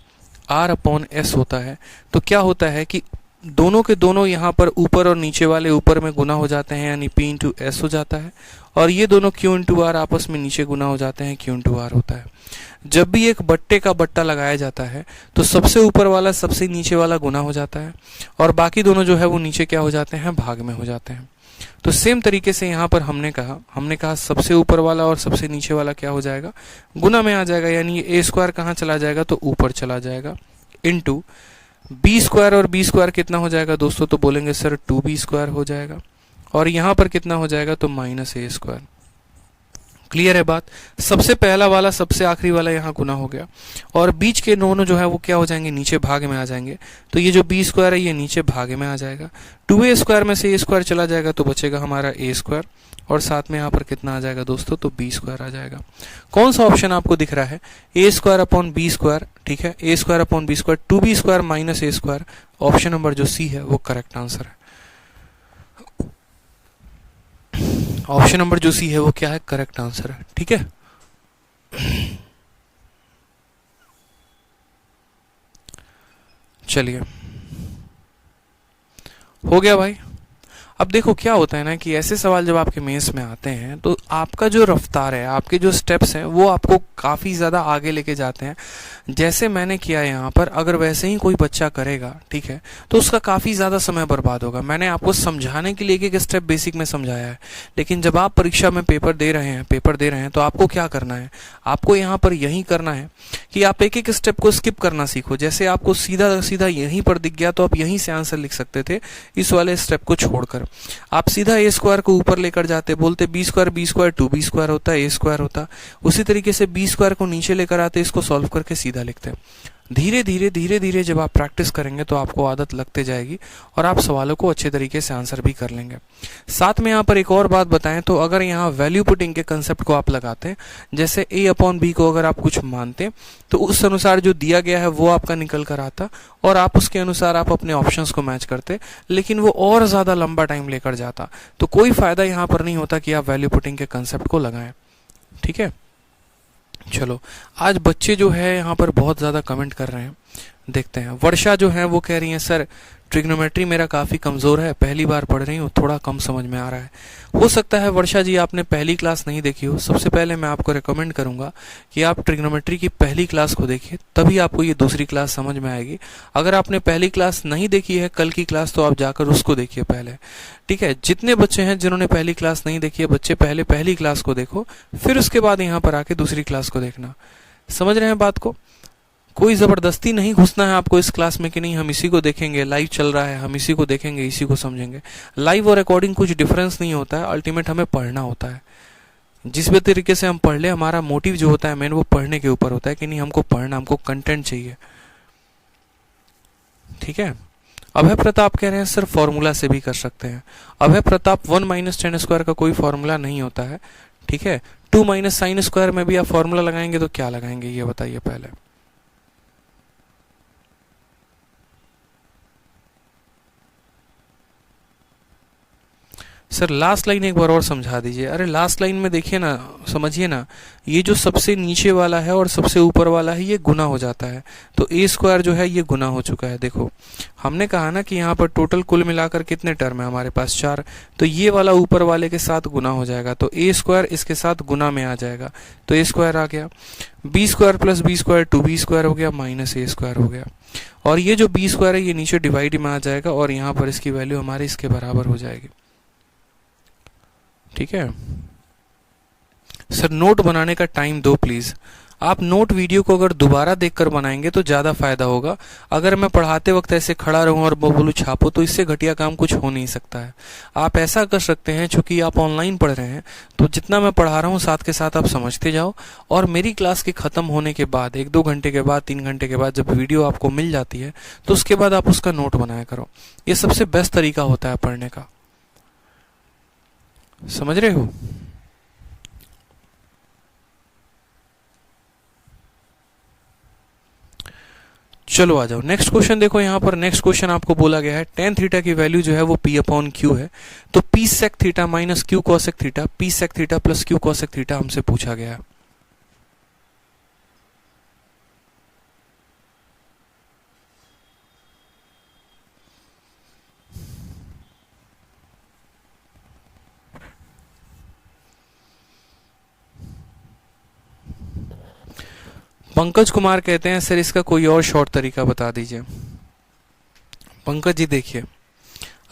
r upon s होता है, तो क्या होता है कि दोनों के दोनों यहाँ पर ऊपर और नीचे वाले ऊपर में गुना हो जाते हैं, यानी p इंटू एस हो जाता है, और ये दोनों q इंटू आर आपस में नीचे गुना हो जाते हैं, q इंटू आर होता है। जब भी एक बट्टे का बट्टा लगाया जाता है तो सबसे ऊपर वाला सबसे नीचे वाला गुना हो जाता है, और बाकी दोनों जो है वो नीचे क्या हो जाते हैं, भाग में हो जाते हैं। तो सेम तरीके से यहाँ पर हमने कहा सबसे ऊपर वाला और सबसे नीचे वाला क्या हो जाएगा, गुना में आ जाएगा, यानी ये a स्क्वायर कहाँ चला जाएगा, तो ऊपर चला जाएगा, इनटू बी स्क्वायर, और बी स्क्वायर कितना हो जाएगा दोस्तों, तो बोलेंगे सर 2b स्क्वायर हो जाएगा, और यहाँ पर कितना हो जाएगा, तो माइनस a स्क्वायर। क्लियर है बात। सबसे पहला वाला सबसे आखिरी वाला यहाँ गुना हो गया, और बीच के दोनों जो है वो क्या हो जाएंगे, नीचे भाग में आ जाएंगे। तो ये जो बी स्क्वायर है ये नीचे भाग में आ जाएगा, 2a स्क्वायर में से a स्क्वायर चला जाएगा तो बचेगा हमारा a स्क्वायर, और साथ में यहाँ पर कितना आ जाएगा दोस्तों, तो बी स्क्वायर आ जाएगा। कौन सा ऑप्शन आपको दिख रहा है, a square upon B square, ठीक है, a square upon B square, 2b square minus a square. Option number जो सी है वो करेक्ट आंसर है। ऑप्शन नंबर जो सी है वो क्या है, करेक्ट आंसर है, ठीक है। चलिए हो गया भाई। अब देखो क्या होता है ना कि ऐसे सवाल जब आपके मेंस में आते हैं तो आपका जो रफ्तार है, आपके जो स्टेप्स हैं वो आपको काफ़ी ज़्यादा आगे लेके जाते हैं। जैसे मैंने किया यहाँ पर, अगर वैसे ही कोई बच्चा करेगा, ठीक है, तो उसका काफ़ी ज़्यादा समय बर्बाद होगा। मैंने आपको समझाने के लिए एक एक स्टेप बेसिक में समझाया है, लेकिन जब आप परीक्षा में पेपर दे रहे हैं तो आपको क्या करना है, आपको यहाँ पर यही करना है कि आप एक एक स्टेप को स्किप करना सीखो। जैसे आपको सीधा सीधा यहीं पर दिख गया तो आप यहीं से आंसर लिख सकते थे, इस वाले स्टेप को छोड़कर। आप सीधा a स्क्वायर को ऊपर लेकर जाते, बोलते बी स्क्वायर 2b स्क्वायर होता है, a स्क्वायर होता। उसी तरीके से बी स्क्वायर को नीचे लेकर आते, इसको सॉल्व करके सीधा लिखते। धीरे धीरे जब आप प्रैक्टिस करेंगे तो आपको आदत लगते जाएगी और आप सवालों को अच्छे तरीके से आंसर भी कर लेंगे। साथ में यहाँ पर एक और बात बताएं तो अगर यहाँ वैल्यू पुटिंग के कंसेप्ट को आप लगाते हैं, जैसे a अपॉन बी को अगर आप कुछ मानते तो उस अनुसार जो दिया गया है वो आपका निकल कर आता और आप उसके अनुसार आप अपने ऑप्शंस को मैच करते, लेकिन वो और ज़्यादा लंबा टाइम लेकर जाता। तो कोई फ़ायदा यहाँ पर नहीं होता कि आप वैल्यू पुटिंग के कंसेप्ट को लगाएं, ठीक है। चलो आज बच्चे जो है यहाँ पर बहुत ज़्यादा कमेंट कर रहे हैं, देखते हैं। वर्षा जो है वो कह रही है सर ट्रिग्नोमेट्री मेरा काफ़ी कमज़ोर है, पहली बार पढ़ रही हूँ, थोड़ा कम समझ में आ रहा है। हो सकता है वर्षा जी आपने पहली क्लास नहीं देखी हो। सबसे पहले मैं आपको रेकमेंड करूँगा कि आप ट्रिग्नोमेट्री की पहली क्लास को देखिए, तभी आपको ये दूसरी क्लास समझ में आएगी। अगर आपने पहली क्लास नहीं देखी है कल की क्लास, तो आप जाकर उसको देखिए पहले, ठीक है। जितने बच्चे हैं जिन्होंने पहली क्लास नहीं देखी है, बच्चे पहले पहली क्लास को देखो, फिर उसके बाद यहाँ पर आके दूसरी क्लास को देखना। समझ रहे हैं बात को? कोई ज़बरदस्ती नहीं घुसना है आपको इस क्लास में कि नहीं हम इसी को देखेंगे, लाइव चल रहा है हम इसी को देखेंगे, इसी को समझेंगे। लाइव और रिकॉर्डिंग कुछ डिफरेंस नहीं होता है, अल्टीमेट हमें पढ़ना होता है। जिस भी तरीके से हम पढ़ ले, हमारा मोटिव जो होता है मेन वो पढ़ने के ऊपर होता है कि नहीं हमको पढ़ना, हमको कंटेंट चाहिए, ठीक है। अभय प्रताप कह रहे हैं सर फॉर्मूला से भी कर सकते हैं। अभय प्रताप 1 माइनस टेन स्क्वायर का कोई फॉर्मूला नहीं होता है, ठीक है। 2 माइनस साइन स्क्वायर में भी आप फॉर्मूला लगाएंगे तो क्या लगाएंगे ये बताइए पहले। सर लास्ट लाइन एक बार और समझा दीजिए। अरे लास्ट लाइन में देखिए ना, समझिए ना, ये जो सबसे नीचे वाला है और सबसे ऊपर वाला है ये गुना हो जाता है, तो ए स्क्वायर जो है ये गुना हो चुका है। देखो हमने कहा ना कि यहाँ पर टोटल कुल मिलाकर कितने टर्म है हमारे पास, 4, तो ये वाला ऊपर वाले के साथ गुना हो जाएगा, तो ए स्क्वायर इसके साथ गुना में आ जाएगा, तो ए स्क्वायर आ गया। B square plus B square 2b square हो गया माइनस ए स्क्वायर हो गया, और ये जो बी स्क्वायर है ये नीचे डिवाइड में आ जाएगा और यहाँ पर इसकी वैल्यू हमारे इसके बराबर हो जाएगी। ठीक है सर, नोट बनाने का टाइम दो प्लीज। आप नोट वीडियो को अगर दोबारा देखकर बनाएंगे तो ज्यादा फायदा होगा। अगर मैं पढ़ाते वक्त ऐसे खड़ा रहूं और बोलूं छापो, तो इससे घटिया काम कुछ हो नहीं सकता है। आप ऐसा कर सकते हैं, चूंकि आप ऑनलाइन पढ़ रहे हैं तो जितना मैं पढ़ा रहा हूं साथ के साथ आप समझते जाओ, और मेरी क्लास के खत्म होने के बाद 1-2 घंटे के बाद 3 घंटे के बाद जब वीडियो आपको मिल जाती है तो उसके बाद आप उसका नोट बनाया करो। ये सबसे बेस्ट तरीका होता है पढ़ने का, समझ रहे हो। चलो आ जाओ नेक्स्ट क्वेश्चन। देखो यहाँ पर नेक्स्ट क्वेश्चन आपको बोला गया है tan थीटा की वैल्यू जो है वो p अपॉन क्यू है, तो p sec theta minus q cosec theta, p sec theta plus q cosec theta हमसे पूछा गया है। पंकज कुमार कहते हैं सर इसका कोई और शॉर्ट तरीका बता दीजिए। पंकज जी देखिए,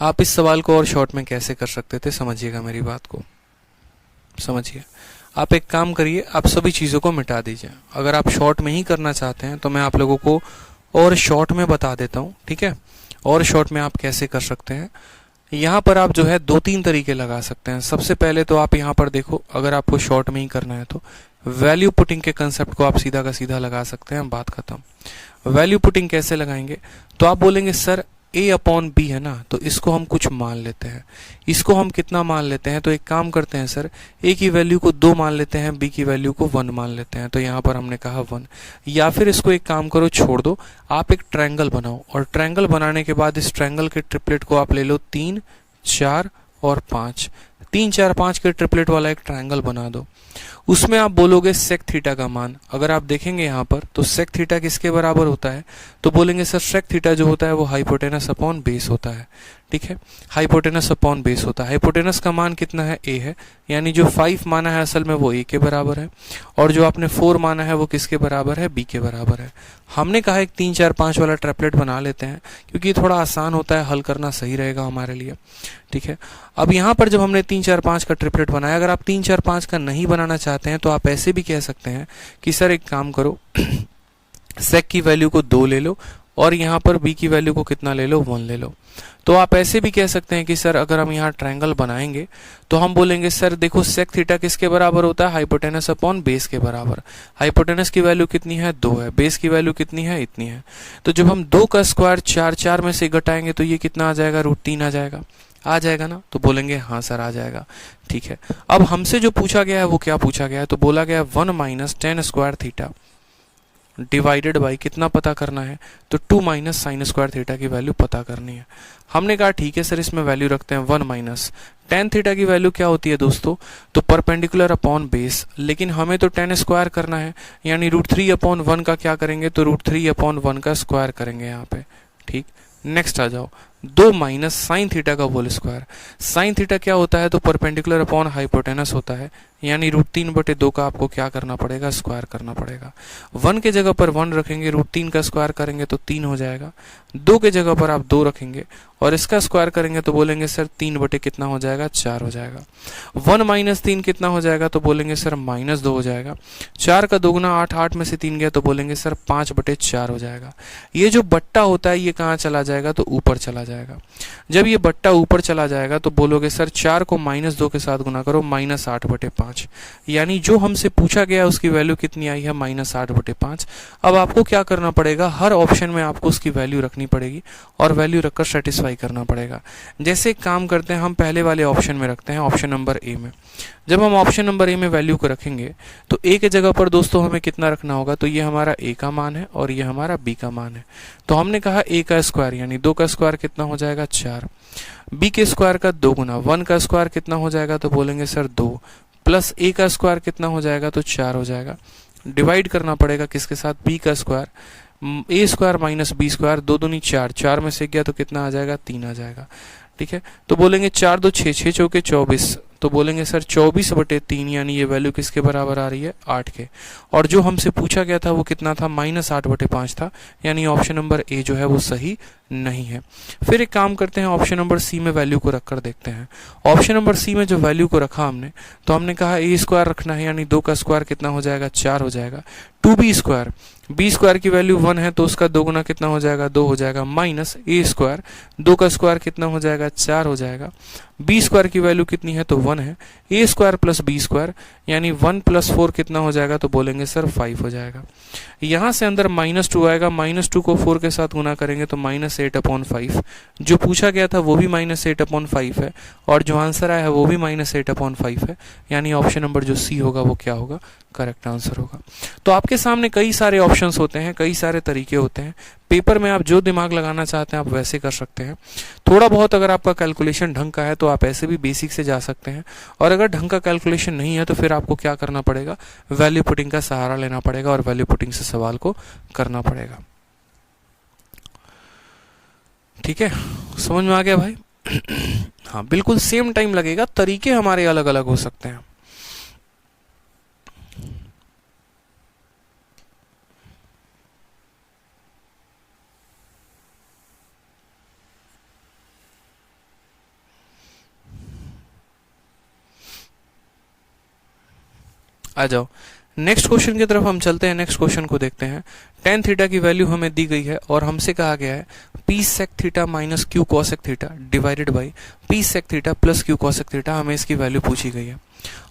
आप इस सवाल को और शॉर्ट में कैसे कर सकते थे, समझिएगा मेरी बात को, समझिए। आप एक काम करिए, आप सभी चीजों को मिटा दीजिए। अगर आप शॉर्ट में ही करना चाहते हैं तो मैं आप लोगों को और शॉर्ट में बता देता हूं, ठीक है। और शॉर्ट में आप कैसे कर सकते हैं, यहाँ पर आप जो है 2-3 तरीके लगा सकते हैं। सबसे पहले तो आप यहाँ पर देखो, अगर आपको शॉर्ट में ही करना है तो वैल्यू पुटिंग के कंसेप्ट को आप सीधा का सीधा लगा सकते हैं, बात खत्म। वैल्यू पुटिंग कैसे लगाएंगे, तो आप बोलेंगे सर a अपॉन बी है ना, तो इसको हम कुछ मान लेते हैं। इसको हम कितना मान लेते हैं, तो एक काम करते हैं सर, a की वैल्यू को 2 मान लेते हैं, b की वैल्यू को 1 मान लेते हैं, तो यहाँ पर हमने कहा 1। या फिर इसको एक काम करो, छोड़ दो, आप एक ट्रायंगल बनाओ, और ट्रायंगल बनाने के बाद इस ट्रायंगल के ट्रिपलेट को आप ले लो 3, 4 और 5। 3, 4, 5 के ट्रिपलेट वाला एक ट्रायंगल बना दो। उसमें आप बोलोगे सेक थीटा का मान, अगर आप देखेंगे यहाँ पर तो सेक थीटा किसके बराबर होता है, तो बोलेंगे सर सेक थीटा जो होता है वो हाइपोटेनस अपॉन बेस होता है। ठीक है, हाइपोटेनस अपॉन बेस होता है। हाइपोटेनस का मान कितना है, a है, यानी जो 5 माना है असल में वो a के बराबर है, और जो आपने 4 माना है वो किसके बराबर है, b के बराबर है। हमने कहा एक 3, 4, 5 वाला ट्रिपलेट बना लेते हैं, क्योंकि थोड़ा आसान होता है, हल करना सही रहेगा हमारे लिए। ठीक है, अब यहाँ पर जब हमने 3, 4, 5 का ट्रिपलेट बनाया, अगर आप 3, 4, 5 का नहीं बनाना चाहते हैं तो आप ऐसे भी कह सकते हैं कि सर एक काम करो, सेक की वैल्यू को 2 ले लो, और यहाँ पर b की वैल्यू को कितना ले लो, 1 ले लो। तो आप ऐसे भी कह सकते हैं कि सर अगर हम यहाँ ट्रायंगल बनाएंगे तो हम बोलेंगे सर देखो सेक थीटा किसके बराबर होता है, हाइपोटेनस अपॉन बेस के बराबर। हाइपोटेनस की वैल्यू कितनी है, 2 है, बेस की वैल्यू कितनी है, इतनी है। तो जब हम 2 का स्क्वायर 4, 4 में से घटाएंगे तो ये कितना आ जाएगा, √3 आ जाएगा। आ जाएगा ना, तो बोलेंगे हाँ सर आ जाएगा। ठीक है, अब हमसे जो पूछा गया है वो क्या पूछा गया है, तो बोला गया 1 minus tan square theta divided by कितना पता करना है, तो 2 माइनस साइन स्क्वायर थीटा की वैल्यू पता करनी है। हमने कहा ठीक है सर इसमें वैल्यू रखते हैं 1 माइनस tan थीटा की वैल्यू क्या होती है दोस्तों, तो परपेंडिकुलर अपॉन बेस, लेकिन हमें तो tan स्क्वायर करना है, यानी √3 अपॉन 1 का क्या करेंगे, तो √3 अपॉन 1 का स्क्वायर करेंगे यहाँ पे। ठीक, नेक्स्ट आ जाओ, 2 माइनस साइन थीटा का होल स्क्वायर। साइन थीटा क्या होता है, तो परपेंडिकुलर अपॉन हाइपोटेनस होता है, यानी √3/2 का आपको क्या करना पड़ेगा, स्क्वायर करना पड़ेगा। 1 के जगह पर 1 रखेंगे, √3 का स्क्वायर करेंगे तो 3 हो जाएगा। 2 के जगह पर आप 2 रखेंगे और इसका स्क्वायर करेंगे तो बोलेंगे सर 3 कितना हो जाएगा, 4 हो जाएगा। 1 माइनस 3 कितना हो जाएगा, तो बोलेंगे सर -2 हो जाएगा। 4 का दोगुना 8, 8 में से 3 गया तो बोलेंगे सर 5/4 हो जाएगा। ये जो बट्टा होता है ये कहाँ चला जाएगा, तो ऊपर चला जाएगा। जब ये बट्टा ऊपर चला जाएगा तो बोलोगे सर 4 को -2 के साथ गुना करो, -8/5, यानी जो हमसे पूछा गया उसकी वैल्यू कितनी आई है, -8/5। अब आपको क्या करना पड़ेगा, हर ऑप्शन में आपको उसकी वैल्यू रखनी पड़ेगी और वैल्यू रखकर सेटिस्फाई करना पड़ेगा। जैसे एक काम करते हैं, हम पहले वाले ऑप्शन में रखते हैं, ऑप्शन नंबर ए में। जब हम ऑप्शन नंबर ए में वैल्यू को रखेंगे तो ए के जगह पर दोस्तों हमें कितना रखना होगा, तो ये हमारा ए का मान है और ये हमारा बी का मान है। तो हमने कहा ए का स्क्वायर यानी 2 का स्क्वायर कितना कितना हो जाएगा 4, b के स्क्वायर का 2 गुना 1 का स्क्वायर कितना हो जाएगा तो बोलेंगे सर 2, प्लस a का स्क्वायर कितना हो जाएगा तो 4 हो जाएगा। डिवाइड करना पड़ेगा किसके साथ, b का square, a square minus b square, 2 दूनी 4, 4 में से गया तो कितना आ जाएगा 3 आ जाएगा। ठीक है, तो बोलेंगे 4 2 6, 6 चौके 24, तो बोलेंगे सर 24/3 यानी ये वैल्यू किसके बराबर आ रही है 8 के। और जो हमसे पूछा गया था वो कितना था -8/5 था, यानी ऑप्शन नंबर ए जो है वो सही नहीं है। फिर एक काम करते हैं, ऑप्शन नंबर सी में वैल्यू को रखकर देखते हैं। ऑप्शन नंबर सी में जो वैल्यू को रखा हमने, तो हमने कहा ए स्क्वायर रखना है, यानी 2 का स्क्वायर कितना हो जाएगा 4 हो जाएगा। 2b स्क्वायर, b स्क्वायर की वैल्यू 1 है तो उसका 2 गुना कितना हो जाएगा 2 हो जाएगा, माइनस a स्क्वायर, 2 का स्क्वायर कितना हो जाएगा 4 हो जाएगा। b स्क्वायर की वैल्यू कितनी है तो 1 है, a square plus b square यानी 1 + 4 कितना हो जाएगा तो बोलेंगे सर 5 हो जाएगा। यहां से अंदर -2 आएगा, -2 को 4 के साथ गुना करेंगे तो -8/5, जो पूछा गया था वो भी -8/5 है और जो आंसर आया है वो भी -8/5 है, यानी ऑप्शन नंबर जो सी होगा वो क्या होगा, करेक्ट आंसर होगा। तो आपके सामने कई सारे ऑप्शंस होते हैं, कई सारे तरीके होते हैं, पेपर में आप जो दिमाग लगाना चाहते हैं आप वैसे कर सकते हैं। थोड़ा बहुत अगर आपका कैलकुलेशन ढंग का है तो आप ऐसे भी बेसिक से जा सकते हैं, और अगर ढंग का कैलकुलेशन नहीं है तो फिर आपको क्या करना पड़ेगा, वैल्यू पुटिंग का सहारा लेना पड़ेगा और वैल्यू पुटिंग से सवाल को करना पड़ेगा। ठीक है, समझ में आ गया भाई? हाँ, बिल्कुल सेम टाइम लगेगा, तरीके हमारे अलग अलग हो सकते हैं। आ जाओ नेक्स्ट क्वेश्चन की तरफ हम चलते हैं। नेक्स्ट क्वेश्चन को देखते हैं। tan थीटा की वैल्यू हमें दी गई है और हमसे कहा गया है p sec theta minus q cosec theta divided by p sec theta plus q cosec theta, हमें इसकी वैल्यू पूछी गई है।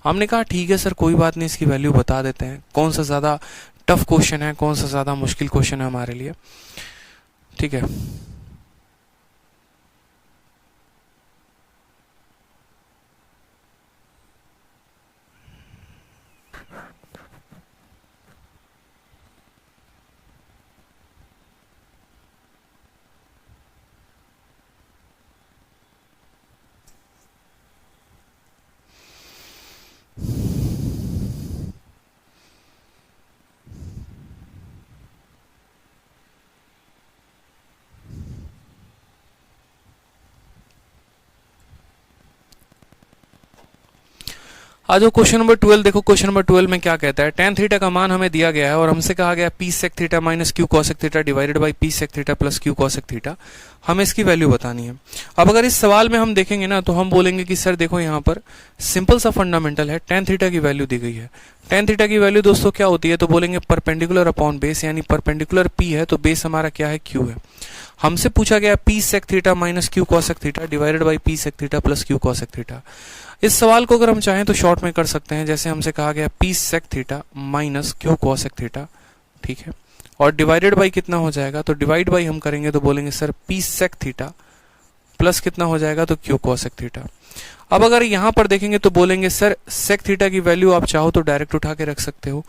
हमने कहा ठीक है सर कोई बात नहीं, इसकी वैल्यू बता देते हैं। कौन सा ज्यादा टफ क्वेश्चन है, कौन सा ज्यादा मुश्किल क्वेश्चन है हमारे लिए। ठीक है, आ जाओ क्वेश्चन नंबर 12 देखो। क्वेश्चन नंबर 12 में क्या कहता है, tan थीटा का मान हमें दिया गया है और हमसे कहा गया p sec theta minus q cosec theta divided by p sec theta plus q cosec theta, हमें इसकी वैल्यू बतानी है। अब अगर इस सवाल में हम देखेंगे ना तो हम बोलेंगे कि सर देखो यहाँ पर सिंपल सा फंडामेंटल है, tan थीटा की वैल्यू दी गई है। tan थीटा की वैल्यू दोस्तों क्या होती है, तो बोलेंगे परपेंडिकुलर अपॉन बेस, यानी परपेंडिकुलर p है तो बेस हमारा क्या है q है। हमसे पूछा गया p sec theta minus q cosec theta divided by p sec theta plus q cosec theta. इस सवाल को अगर हम चाहें तो शॉर्ट में कर सकते हैं, जैसे हमसे कहा गया p sec theta minus q cosec theta, ठीक है, और डिवाइडेड बाई कितना हो जाएगा, तो डिवाइड बाई हम करेंगे तो बोलेंगे sir p sec theta plus कितना हो जाएगा तो q cosec थीटा। अब अगर यहां पर देखेंगे तो बोलेंगे सर sec थीटा की वैल्यू आप चाहो तो डायरेक्ट उठा के रख सकते हो,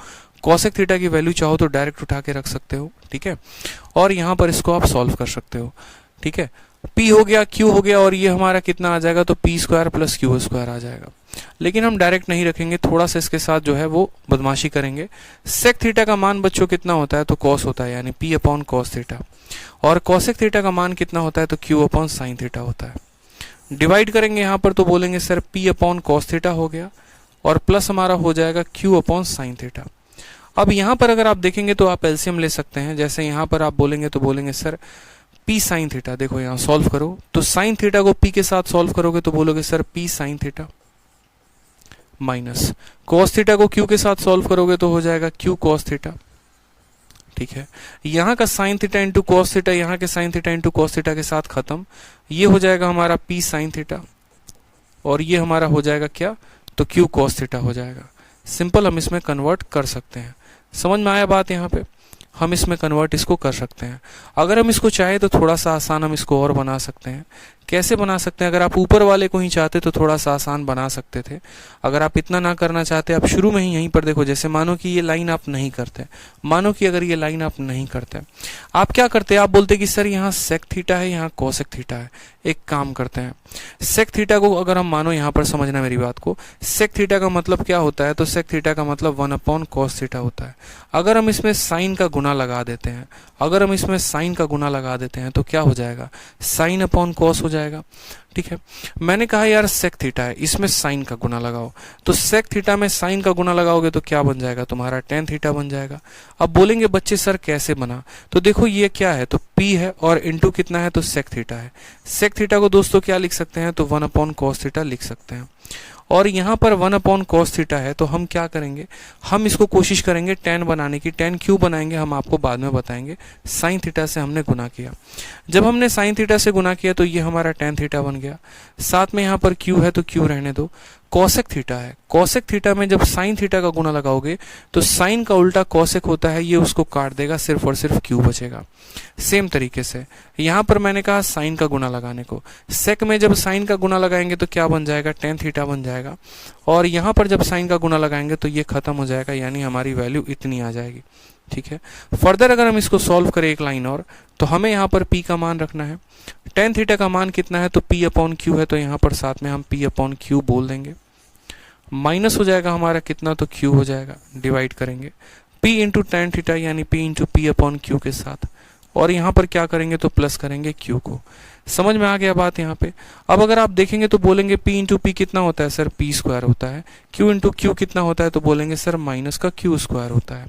cosec थीटा की वैल्यू चाहो तो डायरेक्ट उठा के रख सकते हो, ठीक है, और यहां पर इसको आप सॉल्व कर सकते हो। ठीक है, p हो गया, q हो गया और ये हमारा कितना आ जाएगा तो p square plus q square आ जाएगा। लेकिन हम डायरेक्ट नहीं रखेंगे, थोड़ा सा इसके साथ जो है वो बदमाशी करेंगे। sec थीटा का मान बच्चों कितना होता है तो cos होता है, यानी p अपॉन cos थीटा, और cosec थीटा का मान कितना होता है तो q अपॉन sin थीटा होता है। डिवाइड करेंगे यहाँ पर तो बोलेंगे sir p upon cos theta हो गया और प्लस हमारा हो जाएगा q अपॉन sin थीटा। अब यहाँ पर अगर आप देखेंगे तो आप एलसीएम ले सकते हैं, जैसे यहाँ पर आप बोलेंगे तो बोलेंगे सर p sin थीटा, देखो यहाँ सॉल्व करो तो sin थीटा को p के साथ सॉल्व करोगे तो बोलोगे sir p sin theta minus cos theta को q के साथ सॉल्व करोगे तो हो जाएगा q cos थीटा। ठीक है, यहाँ का sin theta into cos theta, यहाँ के sin theta into cos theta के साथ खत्म, ये हो जाएगा हमारा p sin थीटा और ये हमारा हो जाएगा क्या तो q cos थीटा हो जाएगा। सिंपल हम इसमें कन्वर्ट कर सकते हैं। समझ में आया बात, यहाँ पे हम इसमें कन्वर्ट इसको कर सकते हैं। अगर हम इसको चाहे तो थोड़ा सा आसान हम इसको और बना सकते हैं। कैसे बना सकते हैं? अगर आप ऊपर वाले को ही चाहते तो थोड़ा सा आसान बना सकते थे। अगर आप इतना ना करना चाहते, आप शुरू में ही यहीं पर देखो, जैसे मानो कि ये लाइन आप नहीं करते, मानो कि अगर ये लाइन आप नहीं करते, आप क्या करते? आप बोलते कि सर यहाँ सेक थीटा है, यहाँ कोसेक थीटा है। एक काम करते हैं, सेक थीटा को अगर हम मानो, यहाँ पर समझना मेरी बात को, सेक थीटा का मतलब क्या होता है? तो सेक थीटा का मतलब 1/cos थीटा होता है। अगर हम इसमें साइन का गुना लगा देते हैं, अगर हम इसमें साइन का गुना लगा देते हैं तो क्या हो जाएगा? साइन अपॉन कॉस हो जाएगा। ठीक है, मैंने कहा यार सेक थीटा है, इसमें साइन का गुना लगाओ, तो सेक थीटा में साइन का गुना लगाओगे तो क्या बन जाएगा? तुम्हारा टेन थीटा बन जाएगा। अब बोलेंगे बच्चे सर कैसे बना? तो देखो ये क्या है, तो p है और इंटू कितना है? तो सेक थीटा है। सेक थीटा को दोस्तों क्या लिख सकते हैं? तो 1/cos थीटा लिख सकते हैं। और यहाँ पर 1/cos थीटा है, तो हम क्या करेंगे? हम इसको कोशिश करेंगे tan बनाने की। tan क्यों बनाएंगे हम आपको बाद में बताएंगे। साइन थीटा से हमने गुना किया, जब हमने साइन थीटा से गुना किया तो ये हमारा tan थीटा बन गया। साथ में यहाँ पर q है तो q रहने दो। कॉसेक थीटा है, कॉसेक थीटा में जब साइन थीटा का गुना लगाओगे तो साइन का उल्टा कॉसेक होता है, ये उसको काट देगा, सिर्फ और सिर्फ q बचेगा। सेम तरीके से यहाँ पर मैंने कहा साइन का गुना लगाने को, सेक में जब साइन का गुना लगाएंगे तो क्या बन जाएगा? tan थीटा बन जाएगा। और यहाँ पर जब साइन का गुना लगाएंगे तो ये खत्म हो जाएगा, यानी हमारी वैल्यू इतनी आ जाएगी। ठीक है, फर्दर अगर हम इसको सॉल्व करें एक लाइन और, तो हमें यहाँ पर p का मान रखना है। tan थीटा का मान कितना है? तो p/q है, तो यहाँ पर साथ में हम p/q बोल देंगे। माइनस हो जाएगा हमारा कितना? तो q हो जाएगा। डिवाइड करेंगे p इंटू tan थीटा यानी p इंटू p/q के साथ, और यहाँ पर क्या करेंगे? तो प्लस करेंगे q को। समझ में आ गया बात यहाँ पे? अब अगर आप देखेंगे तो बोलेंगे p इंटू पी कितना होता है? सर p स्क्वायर होता है। q इंटू q कितना होता है? तो बोलेंगे सर माइनस का q स्क्वायर होता है।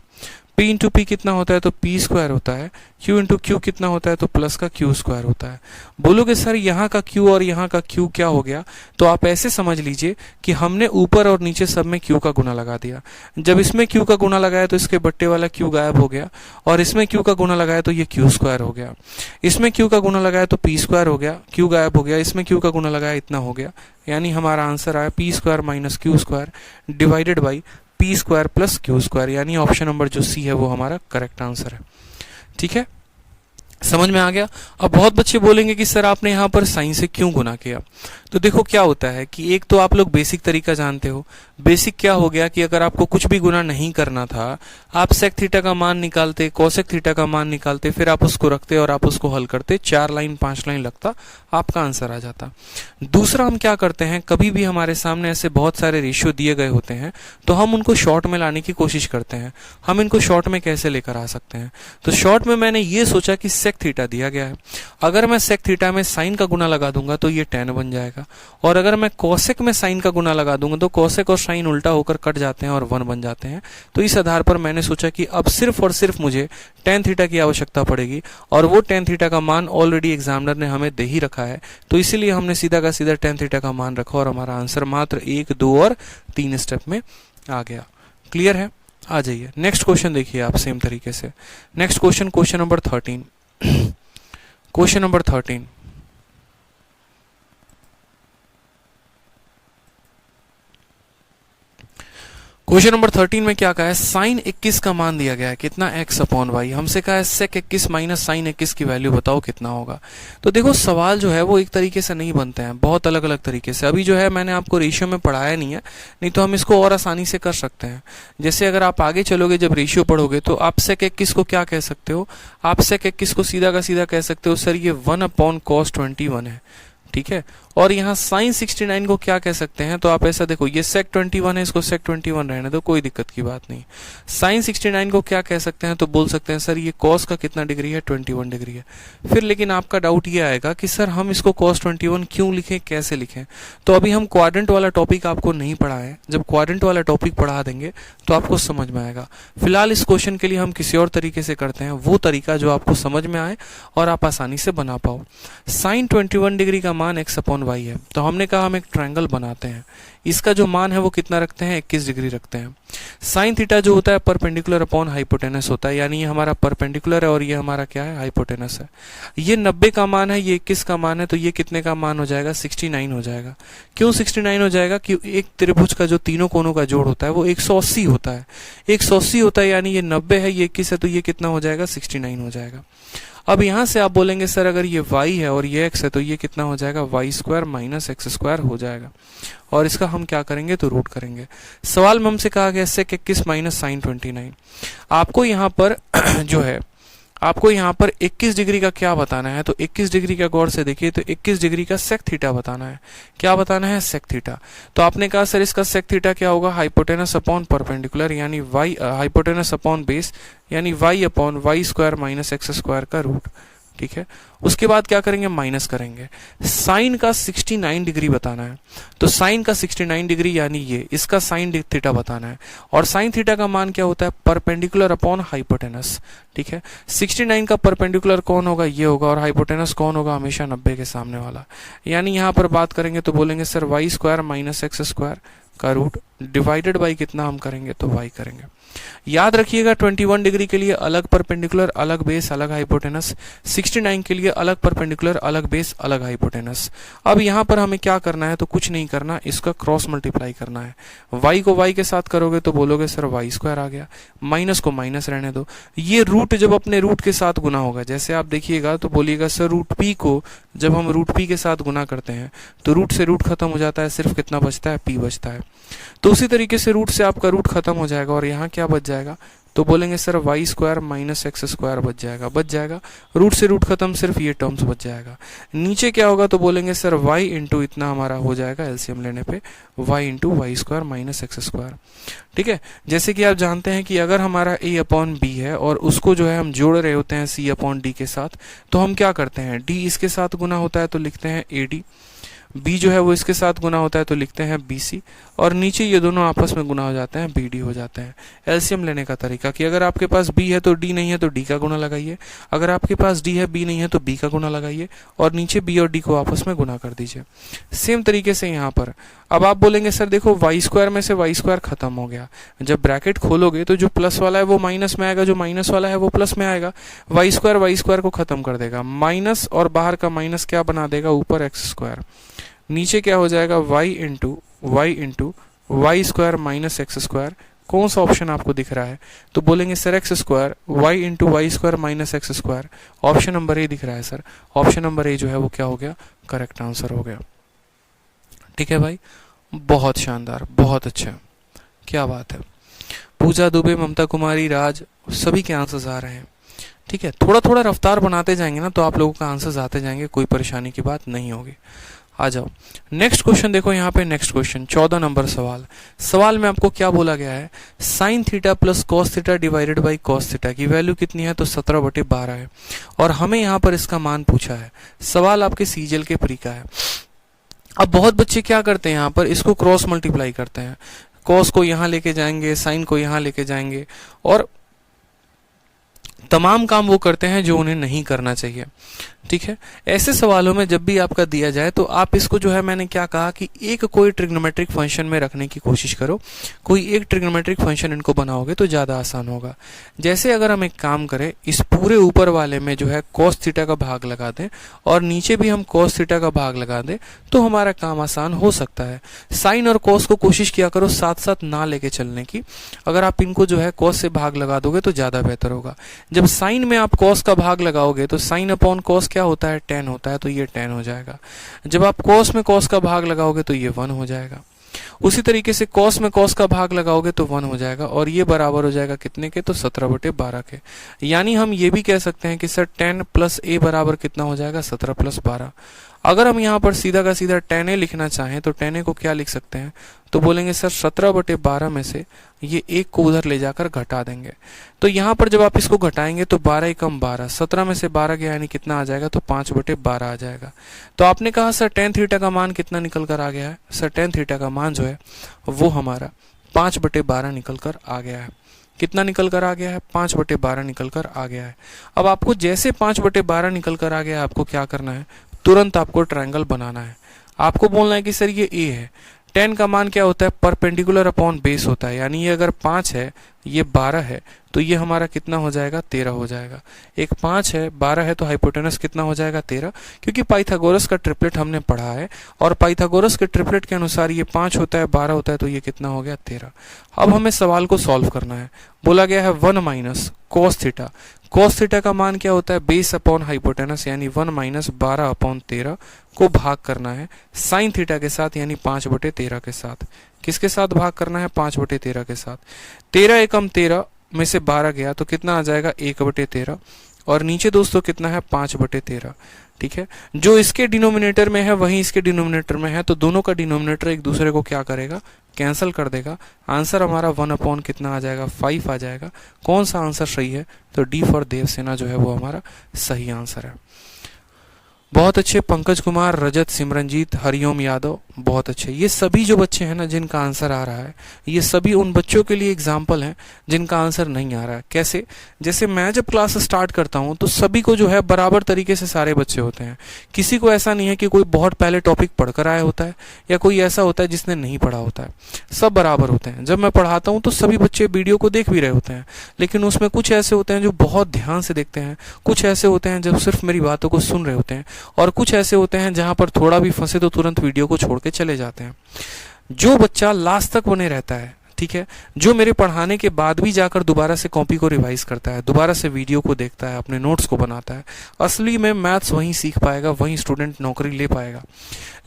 p इंटू पी कितना होता है? तो p स्क्वायर होता है। q इंटू q कितना होता है? तो प्लस का q स्क्वायर होता है। बोलोगे सर यहाँ का q और यहाँ का q क्या हो गया? तो आप ऐसे समझ लीजिए कि हमने ऊपर और नीचे सब में q का गुना लगा दिया। जब इसमें q का गुना लगाया तो इसके बट्टे वाला q गायब हो गया, और इसमें q का गुना लगाया तो ये q स्क्वायर हो गया। इसमें q का गुना लगाया तो p स्क्वायर हो गया, q गायब हो गया। इसमें q का गुना लगाया, इतना हो गया, यानी हमारा आंसर आया p square minus q square divided by p square plus q square, यानी ऑप्शन नंबर जो सी है वो हमारा करेक्ट आंसर है। ठीक है, समझ में आ गया? अब बहुत बच्चे बोलेंगे कि सर आपने यहाँ पर साइन से क्यों गुना किया? तो देखो क्या होता है कि एक तो आप लोग बेसिक तरीका जानते हो। बेसिक क्या हो गया कि अगर आपको कुछ भी गुना नहीं करना था, आप सेक थीटा का मान निकालते, कोसेक थीटा का मान निकालते, फिर आप उसको रखते और आप उसको हल करते, 4 लाइन 5 लाइन लगता, आपका आंसर आ जाता। दूसरा हम क्या करते हैं, कभी भी हमारे सामने ऐसे बहुत सारे रेशियो दिए गए होते हैं तो हम उनको शॉर्ट में लाने की कोशिश करते हैं। हम इनको शॉर्ट में कैसे लेकर आ सकते हैं? तो शॉर्ट में मैंने ये सोचा कि सेक थीटा दिया गया है, अगर मैं सेक थीटा में साइन का गुना लगा दूंगा तो ये tan बन जाएगा, और अगर मैं कोसेक में साइन का गुना लगा दूंगा तो कोसेक और साइन उल्टा होकर कट जाते हैं और 1 बन जाते हैं। तो इस आधार पर मैंने सोचा कि अब सिर्फ और सिर्फ मुझे tan थीटा की आवश्यकता पड़ेगी, और वो tan थीटा का मान ऑलरेडी एग्जामिनर ने हमें दे ही रखा है, तो इसीलिए हमने सीधा का सीधा tan थीटा का मान रखा और हमारा आंसर मात्र 1, 2 और 3 स्टेप में आ गया। क्लियर है? आ जाइए नेक्स्ट क्वेश्चन देखिए आप सेम तरीके से। Next question, question number 13। Question number 13, question number 13 में क्या कहा है? साइन 21 का मान दिया गया है, कितना? x/y। हमसे कहा है सेक 21 माइनस साइन 21 की वैल्यू बताओ कितना होगा। तो देखो सवाल जो है वो एक तरीके से नहीं बनते हैं, बहुत अलग अलग तरीके से। अभी जो है मैंने आपको रेशियो में पढ़ाया नहीं है, नहीं तो हम इसको और आसानी से कर सकते हैं। जैसे अगर आप आगे चलोगे, जब रेशियो पढ़ोगे तो आप सेक 21 को क्या कह सकते हो? आप सेक 21 को सीधा का सीधा कह सकते हो सर ये 1/cos 21 है। ठीक है, और यहाँ साइन 69 को क्या कह सकते हैं? तो आप ऐसा देखो, ये सेक 21 है, इसको सेक 21 रहने दो, कोई दिक्कत की बात नहीं। साइन 69 को क्या कह सकते हैं? तो बोल सकते हैं सर ये कॉस का कितना डिग्री है? 21 डिग्री है। फिर लेकिन आपका डाउट ये आएगा कि सर हम इसको कॉस 21 क्यों लिखें, कैसे लिखें? तो अभी हम क्वाड्रेंट वाला टॉपिक आपको नहीं पढ़ाए, जब क्वाड्रेंट वाला टॉपिक पढ़ा देंगे तो आपको समझ में आएगा। फिलहाल इस क्वेश्चन के लिए हम किसी और तरीके से करते हैं, वो तरीका जो आपको समझ में आए और आप आसानी से बना पाओ। साइन 21 डिग्री का मान x/y है, तो हमने कहा हम एक ट्रायंगल बनाते हैं, इसका जो मान है वो कितना रखते हैं? 21 डिग्री रखते हैं। साइन थीटा जो होता है परपेंडिकुलर अपॉन हाइपोटेनस होता है, यानी ये हमारा परपेंडिकुलर है और ये हमारा क्या है? हाइपोटेनस है। ये 90 का मान है, ये 21 का मान है, तो ये कितने का मान हो जाएगा? 69 हो जाएगा। क्यों 69 हो जाएगा? कि एक त्रिभुज का जो तीनों कोनों का जोड़ होता है वो 180 होता है, 180 होता है, यानी ये 90 है, ये 21 है, तो ये कितना हो जाएगा? 69 हो जाएगा। अब यहाँ से आप बोलेंगे सर अगर ये y है और ये x है तो ये कितना हो जाएगा, Y square minus x square हो जाएगा। और इसका हम क्या करेंगे, तो रूट करेंगे। सवाल में हमसे कहा गया सेक 21 माइनस साइन 29। आपको यहाँ पर जो है, आपको यहाँ पर 21 डिग्री का क्या बताना है, तो 21 डिग्री का गौर से देखिए, तो 21 डिग्री का सेक थीटा बताना है। क्या बताना है, सेक थीटा। तो आपने कहा सर इसका सेक थीटा क्या होगा, हाइपोटेनस अपॉन परपेंडिकुलर, यानी वाई हाइपोटेनस अपॉन बेस, यानी Y upon Y square minus x square का रूट। ठीक है, उसके बाद क्या करेंगे, माइनस करेंगे। साइन का 69 डिग्री बताना है, तो साइन का 69 डिग्री यानी ये, इसका साइन थीटा बताना है। और साइन थीटा का मान क्या होता है, परपेंडिकुलर अपॉन हाइपोटेनस। ठीक है, 69 का परपेंडिकुलर कौन होगा, ये होगा, और हाइपोटेनस कौन होगा, हमेशा 90 के सामने वाला। यानी यहां पर बात करेंगे तो बोलेंगे sir Y square minus x square का रूट डिवाइडेड बाई कितना हम करेंगे, तो y करेंगे। याद रखिएगा 21 डिग्री के लिए अलग परपेंडिकुलर, अलग बेस, अलग हाइपोटेनस। 69 के लिए अलग परपेंडिकुलर, अलग बेस, अलग हाइपोटेनस। अब यहाँ पर हमें क्या करना है, तो कुछ नहीं करना, इसका क्रॉस मल्टीप्लाई करना है। y को y के साथ करोगे तो बोलोगे सर वाई स्क्वायर आ गया, माइनस को माइनस रहने दो। ये रूट जब अपने रूट के साथ गुना होगा, जैसे आप देखिएगा तो बोलिएगा सर रूट p को जब हम रूट p के साथ गुना करते हैं तो रूट से रूट खत्म हो जाता है, सिर्फ कितना बचता है, p बचता है। तो उसी तरीके से रूट से आपका रूट खत्म हो जाएगा और यहाँ क्या बच जाएगा, तो बोलेंगे sir Y square minus x square बच जाएगा। रूट से रूट खत्म, सिर्फ ये टर्म्स बच जाएगा। नीचे क्या होगा, तो बोलेंगे सर वाई इंटू इतना हमारा हो जाएगा एलसीएम लेने पे, Y into Y square minus x square. ठीक है, जैसे कि आप जानते हैं कि अगर हमारा a अपॉन बी है और उसको जो है हम जोड़ रहे होते हैं c अपॉन डी के साथ, तो हम क्या करते हैं, d इसके साथ गुना होता है तो लिखते हैं ad, b जो है वो इसके साथ गुना होता है तो लिखते हैं bc, और नीचे ये दोनों आपस में गुना हो जाते हैं, bd हो जाते हैं। एलसीएम लेने का तरीका कि अगर आपके पास b है तो d नहीं है तो d का गुना लगाइए, अगर आपके पास d है b नहीं है तो b का गुना लगाइए, और नीचे b और d को आपस में गुना कर दीजिए। सेम तरीके से यहाँ पर अब आप बोलेंगे सर देखो वाई स्क्वायर में से वाई स्क्वायर खत्म हो गया, जब ब्रैकेट खोलोगे तो जो प्लस वाला है वो माइनस में आएगा, जो माइनस वाला है वो प्लस में आएगा। वाई स्क्वायर को खत्म कर देगा, माइनस और बाहर का माइनस क्या बना देगा, ऊपर एक्स स्क्वायर। नीचे क्या हो जाएगा, Y into Y square minus x square. कौन सा ऑप्शन आपको दिख रहा है, तो बोलेंगे sir X square, Y into Y square minus x square. Option number A दिख रहा है सर, ऑप्शन नंबर ए जो है वो क्या हो गया, करेक्ट आंसर हो गया। ठीक है भाई, बहुत शानदार, बहुत अच्छा, क्या बात है। पूजा दुबे, ममता कुमारी, राज, सभी के आंसर्स आ रहे हैं। ठीक है, थोड़ा थोड़ा रफ्तार बनाते जाएंगे ना तो आप लोगों का आंसर्स आते जाएंगे, कोई परेशानी की बात नहीं होगी। आ जाओ नेक्स्ट क्वेश्चन देखो यहाँ पे, नेक्स्ट क्वेश्चन 14 नंबर सवाल में आपको क्या बोला गया है, sine theta plus cos theta divided by cos theta की वैल्यू कितनी है, तो 17/12 है, और हमें यहाँ पर इसका मान पूछा है। सवाल आपके सीजीएल के प्री का है। अब बहुत बच्चे क्या करते हैं, यहाँ पर इसको क्रॉस मल्टीप्लाई करते हैं, कॉस को यहाँ लेके जाएंगे, साइन को यहाँ लेके जाएंगे, और तमाम काम वो करते हैं जो उन्हें नहीं करना चाहिए। ठीक है, ऐसे सवालों में जब भी आपका दिया जाए तो आप इसको जो है, मैंने क्या कहा कि एक कोई ट्रिग्नोमेट्रिक फंक्शन में रखने की कोशिश करो, कोई एक ट्रिग्नोमेट्रिक फंक्शन इनको बनाओगे तो ज्यादा आसान होगा। जैसे अगर हम एक काम करें, इस पूरे ऊपर वाले में जो है कॉस थीटा का भाग लगा दें और नीचे भी हम कॉस थीटा का भाग लगा दें तो हमारा काम आसान हो सकता है। साइन और कॉस को कोशिश किया करो साथ साथ ना लेके चलने की, अगर आप इनको जो है कॉस से भाग लगा दोगे तो ज्यादा बेहतर होगा। जब साइन में आप कॉस का भाग लगाओगे तो साइन अपॉन कॉस क्या होता है, tan होता है, तो ये tan हो जाएगा। जब आप cos में cos का भाग लगाओगे तो ये 1 हो जाएगा। उसी तरीके से cos में cos का भाग लगाओगे तो 1 हो जाएगा, और ये बराबर हो जाएगा कितने के, तो 17/12 के। यानी हम ये भी कह सकते हैं कि सर tan प्लस a बराबर कितना हो जाएगा, 17 + 12। अगर हम यहाँ पर सीधा का सीधा tan a लिखना चाहें तो tan a को क्या लिख सकते हैं, तो बोलेंगे सर 17/12 में से ये एक को उधर ले जाकर घटा देंगे। तो यहाँ पर जब आप इसको घटाएंगे तो 12 कम 12, 17 में से 12 गया यानी कितना आ जाएगा, तो 5/12 आ जाएगा। तो आपने कहा सर tan थीटा का मान कितना निकल कर आ गया है, सर tan थीटा का मान जो है वो हमारा 5/12 निकल कर आ गया है। कितना निकल कर आ गया है, 5/12 निकल कर आ गया है। अब आपको जैसे 5/12 निकल कर आ गया है, आपको क्या करना है, तुरंत आपको ट्रायंगल बनाना है। आपको बोलना है कि सर ये a है, tan का मान क्या होता है, परपेंडिकुलर अपॉन बेस होता है, यानी ये अगर 5 है, ये 12 है तो ये हमारा कितना हो जाएगा, 13 हो जाएगा। एक 5 है, 12 है तो हाइपोटेनस कितना हो जाएगा, 13, क्योंकि पाइथागोरस का ट्रिपलेट हमने पढ़ा है और पाइथागोरस के ट्रिपलेट के अनुसार ये 5 होता है, 12 होता है, तो ये कितना हो गया, 13। अब हमें सवाल को सॉल्व करना है। बोला गया है 1 minus cos theta. Cos theta का मान क्या होता है, बेस अपॉन हाइपोटेनस, यानी 1 माइनस 12 अपॉन 13 को भाग करना है साइन थीटा के साथ, यानी 5/13 के साथ। किसके साथ भाग करना है, 5/13 के साथ। 13 एकम 13 में से 12 गया तो कितना आ जाएगा, 1/13, और नीचे दोस्तों कितना है, 5/13। ठीक है, जो इसके डिनोमिनेटर में है वही इसके डिनोमिनेटर में है, तो दोनों का डिनोमिनेटर एक दूसरे को क्या करेगा, कैंसिल कर देगा। आंसर हमारा 1 अपॉन कितना आ जाएगा, 5 आ जाएगा। कौन सा आंसर सही है, तो डी फॉर देवसेना जो है वो हमारा सही आंसर है। बहुत अच्छे पंकज कुमार, रजत, सिमरनजीत, हरिओम यादव, बहुत अच्छे। ये सभी जो बच्चे हैं ना जिनका आंसर आ रहा है, ये सभी उन बच्चों के लिए एग्जाम्पल हैं जिनका आंसर नहीं आ रहा है। कैसे, जैसे मैं जब क्लास स्टार्ट करता हूं तो सभी को जो है बराबर तरीके से सारे बच्चे होते हैं। किसी को ऐसा नहीं है कि कोई बहुत पहले टॉपिक पढ़कर आया होता है या कोई ऐसा होता है जिसने नहीं पढ़ा होता है, सब बराबर होते हैं। जब मैं पढ़ाता हूँ तो सभी बच्चे वीडियो को देख भी रहे होते हैं, लेकिन उसमें कुछ ऐसे होते हैं जो बहुत ध्यान से देखते हैं, कुछ ऐसे होते हैं जो सिर्फ मेरी बातों को सुन रहे होते हैं, और कुछ ऐसे होते हैं जहां पर थोड़ा भी फंसे तो तुरंत वीडियो को छोड़ के चले जाते हैं। जो बच्चा लास्ट तक बने रहता है, ठीक है, जो मेरे पढ़ाने के बाद भी जाकर दोबारा से कॉपी को रिवाइज करता है, दोबारा से वीडियो को देखता है, अपने नोट्स को बनाता है, असली में मैथ्स वहीं सीख पाएगा, वहीं स्टूडेंट नौकरी ले पाएगा।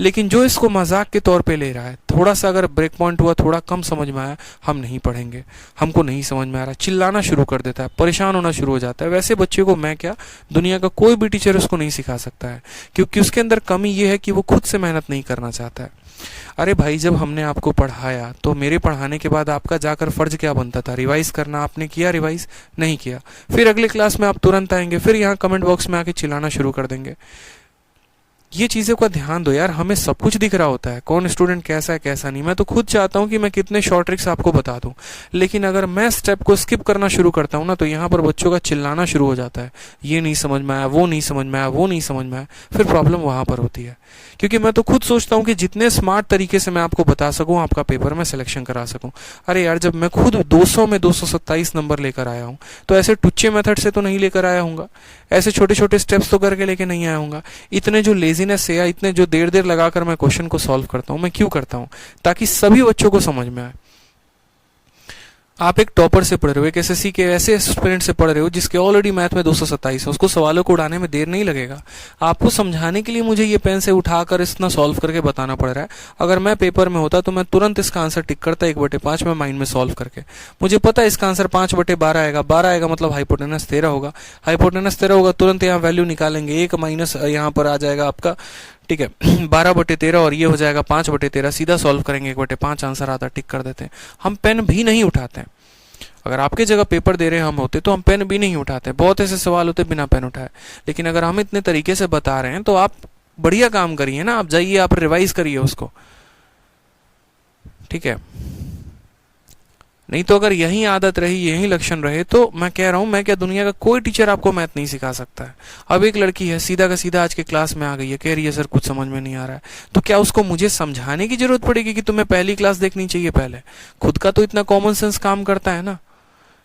लेकिन जो इसको मजाक के तौर पे ले रहा है, थोड़ा सा अगर ब्रेक पॉइंट हुआ, थोड़ा कम समझ में आया, हम नहीं पढ़ेंगे, हमको नहीं समझ में आ रहा, चिल्लाना शुरू कर देता है, परेशान होना शुरू हो जाता है, वैसे बच्चे को मैं क्या, दुनिया का कोई भी टीचर उसको नहीं सिखा सकता है, क्योंकि उसके अंदर कमी ये है कि वो खुद से मेहनत नहीं करना चाहता है। अरे भाई, जब हमने आपको पढ़ाया तो मेरे पढ़ाने के बाद आपका जाकर फर्ज क्या बनता था, रिवाइज करना। आपने किया रिवाइज? नहीं किया। फिर अगले क्लास में आप तुरंत आएंगे, फिर यहाँ कमेंट बॉक्स में आके चिल्लाना शुरू कर देंगे। ये चीज़ों का ध्यान दो यार, हमें सब कुछ दिख रहा होता है, कौन स्टूडेंट कैसा है कैसा नहीं। मैं तो खुद चाहता हूँ कि मैं कितने शॉर्ट ट्रिक्स आपको बता दूं, लेकिन अगर मैं स्टेप को स्किप करना शुरू करता हूँ ना, तो यहाँ पर बच्चों का चिल्लाना शुरू हो जाता है, ये नहीं समझ में आया, वो नहीं समझ में आया, वो नहीं समझ में आया, फिर प्रॉब्लम वहाँ पर होती है। क्योंकि मैं तो खुद सोचता हूँ कि जितने स्मार्ट तरीके से मैं आपको बता सकूँ, आपका पेपर में सिलेक्शन करा सकूँ। अरे यार, जब मैं खुद 200 में 227 नंबर लेकर आया हूँ, तो ऐसे टुच्चे मेथड से तो नहीं लेकर आया हूँगा, ऐसे छोटे छोटे स्टेप्स तो करके लेके नहीं आया हूँगा। इतने जो लेजीनेस से या इतने जो देर लगाकर मैं क्वेश्चन को सॉल्व करता हूँ, मैं क्यों करता हूँ? ताकि सभी बच्चों को समझ में आए। आप एक टॉपर से पढ़ रहे हो, एक एसएससी के ऐसे एस्पिरेंट से पढ़ रहे हो जिसके ऑलरेडी मैथ में 227 है, उसको सवालों को उड़ाने में देर नहीं लगेगा। आपको समझाने के लिए मुझे ये पेन से उठाकर इतना सॉल्व करके बताना पड़ रहा है। अगर मैं पेपर में होता तो मैं तुरंत इसका आंसर टिक करता 1/5 में माइंड में सॉल्व करके। मुझे पता है इसका आंसर 5/12 आएगा, 12 आएगा मतलब हाइपोटेनस 13 होगा, हाइपोटेनस 13 होगा, तुरंत यहाँ वैल्यू निकालेंगे, 1 माइनस यहाँ पर आ जाएगा आपका, ठीक है, 12/13 और ये हो जाएगा 5/13, सीधा सॉल्व करेंगे, 1/5 आंसर आता, टिक कर देते हैं। हम पेन भी नहीं उठाते हैं। अगर आपके जगह पेपर दे रहे हम होते तो हम पेन भी नहीं उठाते। बहुत ऐसे सवाल होते बिना पेन उठाए, लेकिन अगर हम इतने तरीके से बता रहे हैं तो आप बढ़िया काम करिए ना, आप जाइए, आप रिवाइज करिए उसको, ठीक है। नहीं तो अगर यही आदत रही, यही लक्षण रहे, तो मैं कह रहा हूं, मैं क्या, दुनिया का कोई टीचर आपको मैथ नहीं सिखा सकता है। अब एक लड़की है, सीधा का सीधा आज के क्लास में आ गई है, कह रही है सर कुछ समझ में नहीं आ रहा है, तो क्या उसको मुझे समझाने की जरूरत पड़ेगी कि तुम्हें पहली क्लास देखनी चाहिए? पहले खुद का तो इतना कॉमन सेंस काम करता है ना,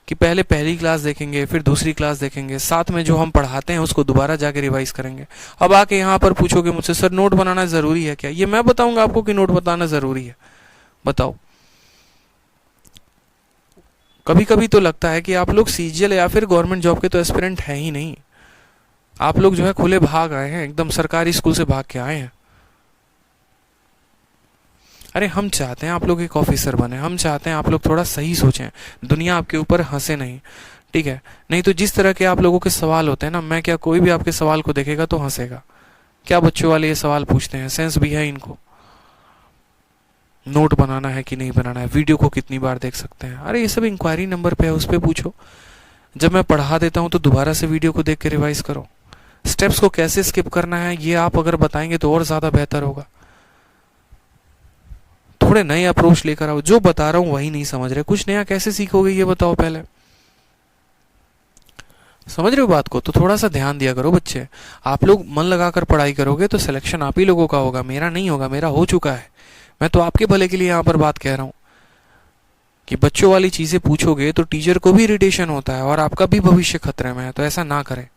कि पहले पहली क्लास देखेंगे, फिर दूसरी क्लास देखेंगे, साथ में जो हम पढ़ाते हैं उसको दोबारा जाके रिवाइज करेंगे। अब आके यहाँ पर पूछोगे मुझसे सर नोट बनाना जरूरी है क्या? ये मैं बताऊंगा आपको कि नोट बताना जरूरी है? बताओ। कभी कभी तो लगता है कि आप लोग सीजीएल या फिर गवर्नमेंट जॉब के तो एस्पिरेंट हैं ही नहीं, आप लोग जो है खुले भाग आए हैं, एकदम सरकारी स्कूल से भाग के आए हैं। अरे हम चाहते हैं आप लोग एक ऑफिसर बने, हम चाहते हैं आप लोग थोड़ा सही सोचें, दुनिया आपके ऊपर हंसे नहीं, ठीक है। नहीं तो जिस तरह के आप लोगों के सवाल होते हैं ना, मैं क्या, कोई भी आपके सवाल को देखेगा तो हंसेगा। क्या बच्चों वाले ये सवाल पूछते हैं, सेंस भी है इनको? नोट बनाना है कि नहीं बनाना है, वीडियो को कितनी बार देख सकते हैं, अरे ये सब इंक्वायरी नंबर पे है, उस पर पूछो। जब मैं पढ़ा देता हूं तो दोबारा से वीडियो को देख के रिवाइज करो। स्टेप्स को कैसे स्किप करना है ये आप अगर बताएंगे तो और ज्यादा बेहतर होगा। थोड़े नए अप्रोच लेकर आओ, जो बता रहा हूं वही नहीं समझ रहे, कुछ नया कैसे सीखोगे ये बताओ पहले। समझ रहे हो बात को? तो थोड़ा सा ध्यान दिया करो बच्चे। आप लोग मन लगाकर पढ़ाई करोगे तो सिलेक्शन आप ही लोगों का होगा, मेरा नहीं होगा, मेरा हो चुका है। मैं तो आपके भले के लिए यहाँ पर बात कह रहा हूँ, कि बच्चों वाली चीजें पूछोगे तो टीचर को भी इरिटेशन होता है और आपका भी भविष्य खतरे में है, तो ऐसा ना करें।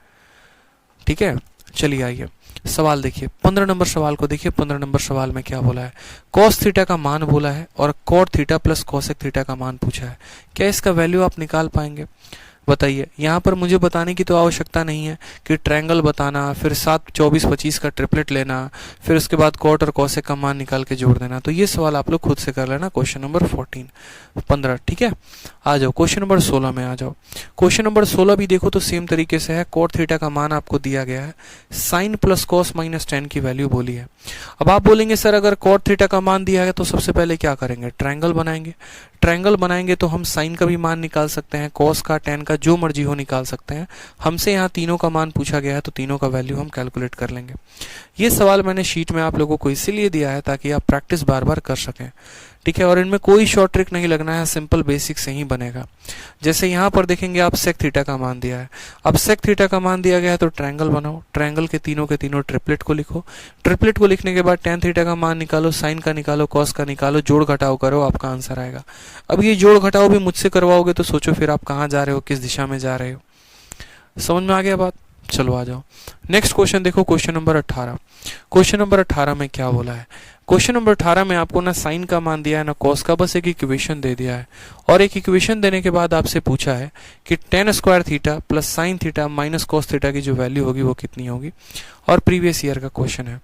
ठीक है, चलिए आइए सवाल देखिए। 15 नंबर सवाल को देखिए। 15 नंबर सवाल में क्या बोला है, cos थीटा का मान बोला है और cot theta plus cosec theta का मान पूछा है। क्या इसका वैल्यू आप निकाल पाएंगे? बताइए। यहाँ पर मुझे बताने की तो आवश्यकता नहीं है कि ट्रायंगल बताना, फिर 7 24 25 का ट्रिपलेट लेना, फिर उसके बाद कॉट और कॉसेक का मान निकाल के जोड़ देना। तो ये सवाल आप लोग खुद से कर लेना। Question number 15। ठीक है, आ जाओ क्वेश्चन नंबर 16 में आ जाओ। क्वेश्चन नंबर 16 भी देखो तो सेम तरीके से है। कॉट थीटा का मान आपको दिया गया है, sine plus cos minus tan की वैल्यू बोली है। अब आप बोलेंगे सर अगर कॉट थीटा का मान दिया है तो सबसे पहले क्या करेंगे, ट्रायंगल बनाएंगे। ट्रायंगल बनाएंगे तो हम साइन का भी मान निकाल सकते हैं, कॉस का, टेन का, जो मर्जी हो निकाल सकते हैं। हमसे यहाँ तीनों का मान पूछा गया है तो तीनों का वैल्यू हम कैलकुलेट कर लेंगे। ये सवाल मैंने शीट में आप लोगों को इसीलिए दिया है ताकि आप प्रैक्टिस बार बार कर सकें। ठीक है, और इनमें कोई शॉर्ट ट्रिक नहीं लगना है, सिंपल बेसिक से ही बनेगा। जैसे यहाँ पर देखेंगे आप सेक थीटा का मान दिया है। अब सेक थीटा का मान दिया गया है तो ट्रायंगल बनाओ, ट्रायंगल के तीनों ट्रिपलेट को लिखो। ट्रिपलेट को लिखने के बाद टेन थीटा का मान निकालो, साइन का निकालो, कॉस का निकालो, जोड़ घटाव करो, आपका आंसर आएगा। अब ये जोड़ घटाव भी मुझसे करवाओगे तो सोचो फिर आप कहाँ जा रहे हो, किस दिशा में जा रहे हो। समझ में आ गया बात? चलो आ जाओ नेक्स्ट क्वेश्चन देखो। Question number 18। क्वेश्चन नंबर 18 में क्या बोला है, क्वेश्चन नंबर 18 में आपको ना साइन का मान दिया है ना कॉस का, बस एक इक्वेशन दे दिया है। और एक इक्वेशन देने के बाद आपसे पूछा है कि ten square theta plus sine theta minus cos theta की जो वैल्यू होगी वो कितनी होगी, और प्रीवियस ईयर का क्वेश्चन है।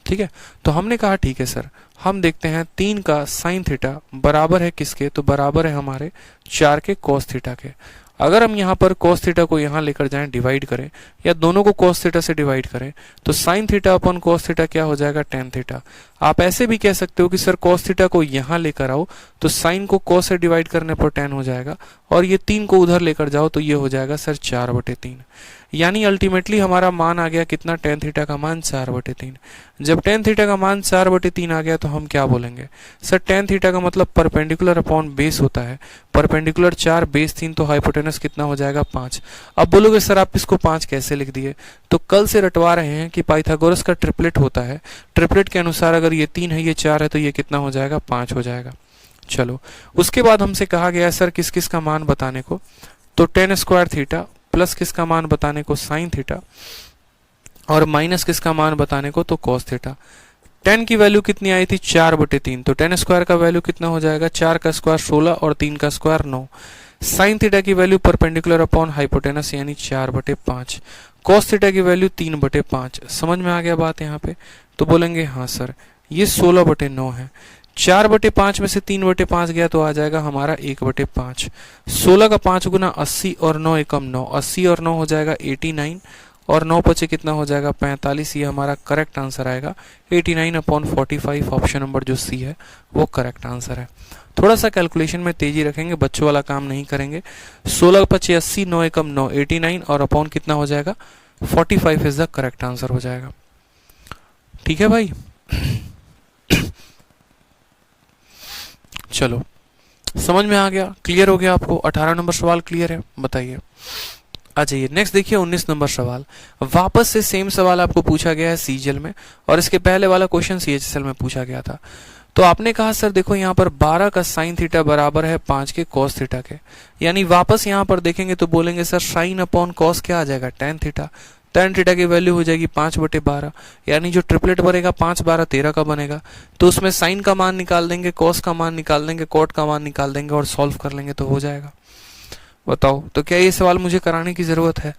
ठीक है, तो हमने कहा ठीक है सर, हम देखते हैं 3 का साइन थीटा बराबर है किसके, तो बराबर है हमारे 4 के कॉस थीटा के। अगर हम यहाँ पर cos थीटा को यहाँ लेकर जाएं, डिवाइड करें, या दोनों को cos थीटा से डिवाइड करें, तो sin theta upon cos theta क्या हो जाएगा, tan थीटा। आप ऐसे भी कह सकते हो कि सर cos थीटा को यहाँ लेकर आओ तो sin को cos से डिवाइड करने पर tan हो जाएगा, और ये 3 को उधर लेकर जाओ तो ये हो जाएगा सर 4/3। यानी अल्टीमेटली हमारा मान आ गया कितना, tan थीटा का मान 4/3। जब tan थीटा का मान 4/3 आ गया तो हम क्या बोलेंगे, सर tan थीटा का मतलब परपेंडिकुलर अपॉन बेस होता है। परपेंडिकुलर 4, बेस 3, तो हाइपोटेनस कितना हो जाएगा 5। अब बोलोगे सर आप इसको 5 कैसे लिख दिए, तो कल से रटवा रहे हैं कि पाइथागोरस का ट्रिपलेट होता है। ट्रिपलेट के अनुसार अगर ये 3 है, ये 4 है, तो ये कितना हो जाएगा, 5 हो जाएगा। चलो उसके बाद हमसे कहा गया है सर किस किस का मान बताने को, तो टेन स्क्वायर थीटा प्लस किसका मान बताने को, साइन थीटा, और माइनस किसका मान बताने को, तो कॉस थीटा। 10 की वैल्यू कितनी आई थी, 4/3, तो 10 स्क्वायर का वैल्यू कितना हो जाएगा, 4 का स्क्वायर 16 और 3 का स्क्वायर 9। साइन थीटा की वैल्यू परपेंडिकुलर अपॉन हाइपोटेनस यानी 4/5। कॉस थीटा की वैल्यू 3/5। समझ में आ गया बात यहाँ पे? तो बोलेंगे हाँ सर ये 16/9 है। 4/5 में से 3/5 गया तो आ जाएगा हमारा 1/5। 16 का 5 गुना 80 और 9 एकम 9, 80 और 9 हो जाएगा 89, और 9 बचे कितना हो जाएगा 45। ये हमारा करेक्ट आंसर आएगा। 89/45 ऑप्शन नंबर जो सी है वो करेक्ट आंसर है। थोड़ा सा कैलकुलेशन में तेजी रखेंगे, बच्चों वाला काम नहीं करेंगे। 16 5 80, 9 एकम 9, 89, और अपॉन कितना हो जाएगा 45 इज द करेक्ट आंसर हो जाएगा। ठीक है भाई चलो समझ में आ गया, क्लियर हो गया आपको? 18 नंबर सवाल क्लियर है? बताइए। आ जाइए नेक्स्ट देखिए 19 नंबर सवाल। वापस से सेम सवाल आपको पूछा गया है सीजीएल में, और इसके पहले वाला क्वेश्चन सीएचएसएल में पूछा गया था। तो आपने कहा सर देखो यहाँ पर 12 का साइन थीटा बराबर है 5 के कॉस थीटा के। यानी वापस यहाँ पर देखेंगे तो बोलेंगे सर साइन अपॉन कॉस क्या आ जाएगा, tan थीटा। tan थीटा की वैल्यू हो जाएगी 5/12, यानी जो ट्रिपलेट बनेगा 5 12 13 का बनेगा। तो उसमें साइन का मान निकाल देंगे, कॉस का मान निकाल देंगे, कॉट का मान निकाल देंगे, और सॉल्व कर लेंगे तो हो जाएगा। बताओ तो क्या ये सवाल मुझे कराने की जरूरत है?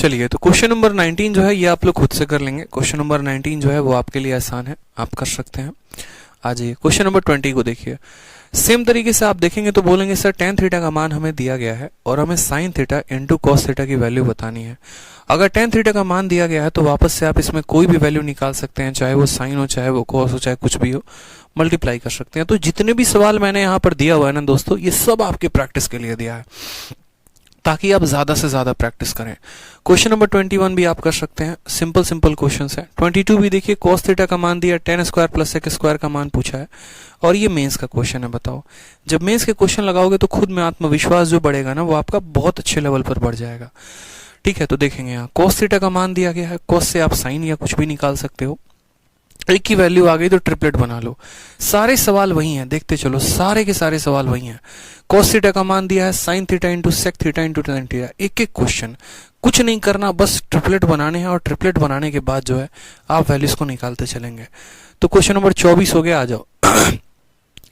चलिए, तो क्वेश्चन नंबर 19 जो है ये आप लोग खुद से कर लेंगे। क्वेश्चन नंबर 19 जो है वो आपके लिए आसान है, आप कर सकते हैं। आ जाइए क्वेश्चन नंबर 20 को देखिए। सेम तरीके से आप देखेंगे तो बोलेंगे सर tan थीटा का मान हमें दिया गया है और हमें sin theta into cos theta की वैल्यू बतानी है। अगर tan थीटा का मान दिया गया है तो वापस से आप इसमें कोई भी वैल्यू निकाल सकते हैं, चाहे वो sin हो, चाहे वो cos हो, चाहे कुछ भी हो, मल्टीप्लाई कर सकते हैं। तो जितने भी सवाल मैंने यहाँ पर दिया हुआ है ना दोस्तों, ये सब आपके प्रैक्टिस के लिए दिया है, ताकि आप ज्यादा से ज्यादा प्रैक्टिस करें। क्वेश्चन नंबर 21 भी आप कर सकते हैं, सिंपल सिंपल क्वेश्चंस है। 22 भी देखिए, cos थीटा का मान दिया, tan square plus sec square का मान पूछा है और ये मेंस का क्वेश्चन है। बताओ, जब मेंस के क्वेश्चन लगाओगे तो खुद में आत्मविश्वास जो बढ़ेगा ना, वो आपका बहुत अच्छे लेवल पर बढ़ जाएगा। ठीक है, तो देखेंगे यहाँ cos थीटा का मान दिया गया है, cos से आप sin या कुछ भी निकाल सकते हो। एक की वैल्यू आ गई तो ट्रिपलेट बना लो। सारे सवाल वही हैं, देखते चलो, सारे के सारे सवाल वही हैं। cos थीटा का मान दिया है, sin theta into sec theta into tan theta, एक एक क्वेश्चन, कुछ नहीं करना, बस ट्रिपलेट बनाने हैं और ट्रिपलेट बनाने के बाद जो है आप वैल्यूज को निकालते चलेंगे। तो क्वेश्चन नंबर 24 हो गया, आ जाओ।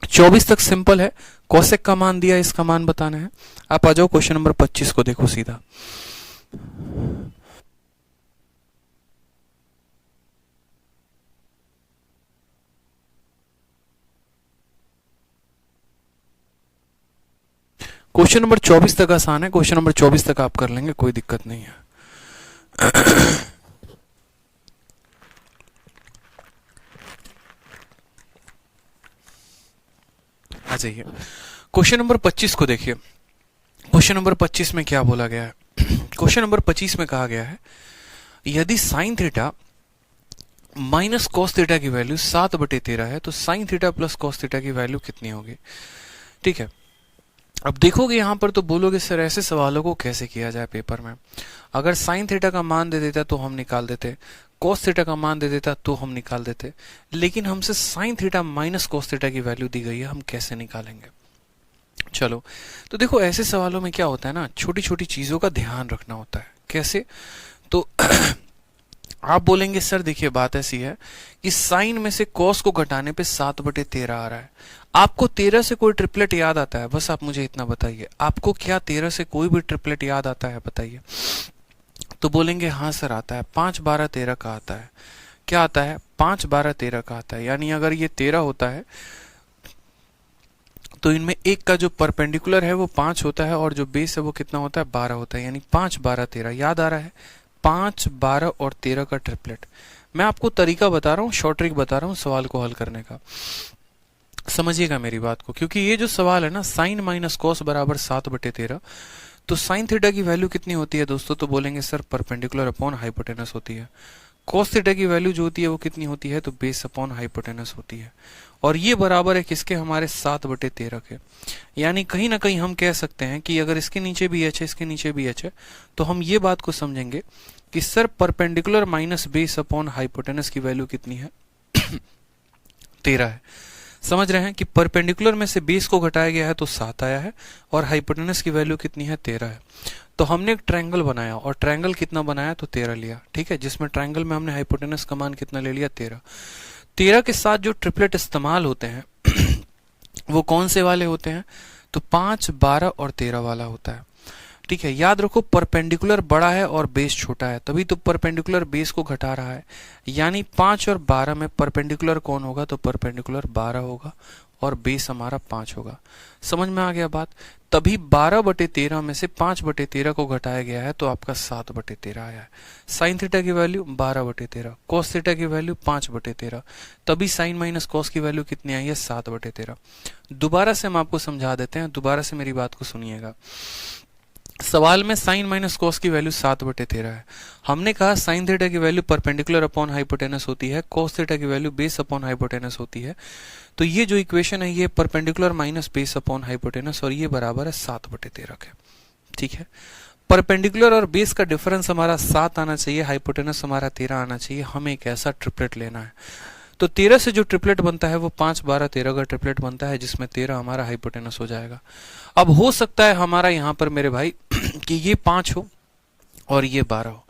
24 तक सिंपल है, cosec का मान दिया, इसका मान बताना है। आप आ जाओ क्वेश्चन नंबर 25 को देखो सीधा। क्वेश्चन नंबर 24 तक आसान है, क्वेश्चन नंबर 24 तक आप कर लेंगे, कोई दिक्कत नहीं है। आ जाइए क्वेश्चन नंबर 25 को देखिए। क्वेश्चन नंबर 25 में क्या बोला गया है? क्वेश्चन नंबर 25 में कहा गया है, यदि sine theta minus cos theta की वैल्यू 7/13 है तो sine theta plus cos theta की वैल्यू कितनी होगी? ठीक है, अब देखोगे यहां पर तो बोलोगे सर ऐसे सवालों को कैसे किया जाए पेपर में। अगर साइन थीटा का मान दे देता तो हम निकाल देते, कॉस थीटा का मान दे देता तो हम निकाल देते, लेकिन हमसे sine theta minus cos theta की वैल्यू दी गई है, हम कैसे निकालेंगे? चलो, तो देखो ऐसे सवालों में क्या होता है ना, छोटी छोटी चीजों का ध्यान रखना होता है। कैसे? तो आप बोलेंगे सर देखिए बात ऐसी है कि साइन में से कॉस को घटाने पे 7/13 आ रहा है। आपको 13 से कोई ट्रिपलेट याद आता है? बस आप मुझे इतना बताइए, आपको क्या 13 से कोई भी ट्रिपलेट याद आता है? बताइए। तो बोलेंगे हाँ सर आता है, 5, 12, 13 का आता है। क्या आता है? 5, 12, 13 का आता है। यानी अगर ये 13 होता है तो इनमें एक का जो परपेंडिकुलर है वो 5 होता है और जो बेस है वो कितना होता है? 12 होता है। यानी 5, 12, 13 याद आ रहा है? 5, 12 और 13 का ट्रिपलेट। मैं आपको तरीका बता रहा हूँ, शॉर्ट ट्रिक बता रहा हूँ सवाल को हल करने का, समझिएगा मेरी बात को। क्योंकि ये जो सवाल है ना, साइन माइनस कॉस बराबर 7/13, तो साइन थीटा की वैल्यू कितनी होती है दोस्तों? तो बोलेंगे सर परपेंडिकुलर अपॉन हाइपोटेनस होती है। कॉस थीटा की वैल्यू जो होती है वो कितनी होती है? तो बेस अपॉन हाइपोटेनस होती है। और ये बराबर है किसके? हमारे 7/13 के। यानी कहीं ना कहीं हम कह सकते हैं कि अगर इसके नीचे भी h है, इसके नीचे भी h है, तो हम ये बात को समझेंगे कि sir perpendicular minus base upon hypotenuse की वैल्यू कितनी है? 13 है। समझ रहे हैं कि परपेंडिकुलर में से बेस को घटाया गया है तो 7 आया है और हाइपोटेनस की वैल्यू कितनी है? 13 है। तो हमने एक ट्रायंगल बनाया और ट्रायंगल कितना बनाया? तो 13 लिया। ठीक है, जिसमें ट्रायंगल में हमने हाइपोटेनस का मान कितना ले लिया? 13। 13 के साथ जो ट्रिपलेट इस्तेमाल होते हैं वो कौन से वाले होते हैं? तो 5, 12 और 13 वाला होता है। ठीक है, याद रखो परपेंडिकुलर बड़ा है और बेस छोटा है, तभी तो परपेंडिकुलर बेस को घटा रहा है। यानी 5 और 12 में परपेंडिकुलर कौन होगा? तो परपेंडिकुलर 12 होगा और बेस हमारा 5 होगा। समझ में आ गया बात? तभी 12/13 में से 5/13 को घटाया गया है तो आपका 7/13 आया है। साइन थीटा की वैल्यू 12/13, कॉस थीटा की वैल्यू 5/13, तभी साइन माइनस कॉस की वैल्यू कितनी आई है? 7/13। दोबारा से हम आपको समझा देते हैं, दोबारा से मेरी बात को सुनिएगा। सवाल में साइन माइनस कॉस की वैल्यू 7/13 है। हमने कहा साइन थीटा की वैल्यू परपेंडिकुलर अपॉन हाइपोटेनस होती है, कॉस थीटा की वैल्यू बेस अपॉन हाइपोटेनस होती है। तो ये जो इक्वेशन है ये perpendicular minus base upon hypotenuse और ये बराबर है 7/13 के। ठीक है, परपेंडिकुलर और बेस का डिफरेंस हमारा 7 आना चाहिए, हाइपोटेनस हमारा 13 आना चाहिए। हमें एक ऐसा ट्रिपलेट लेना है। तो 13 से जो ट्रिपलेट बनता है वो 5, 12, 13 का ट्रिपलेट बनता है, जिसमें 13 हमारा हाइपोटेनस हो जाएगा। अब हो सकता है हमारा यहाँ पर मेरे भाई कि ये 5 हो और ये 12 हो।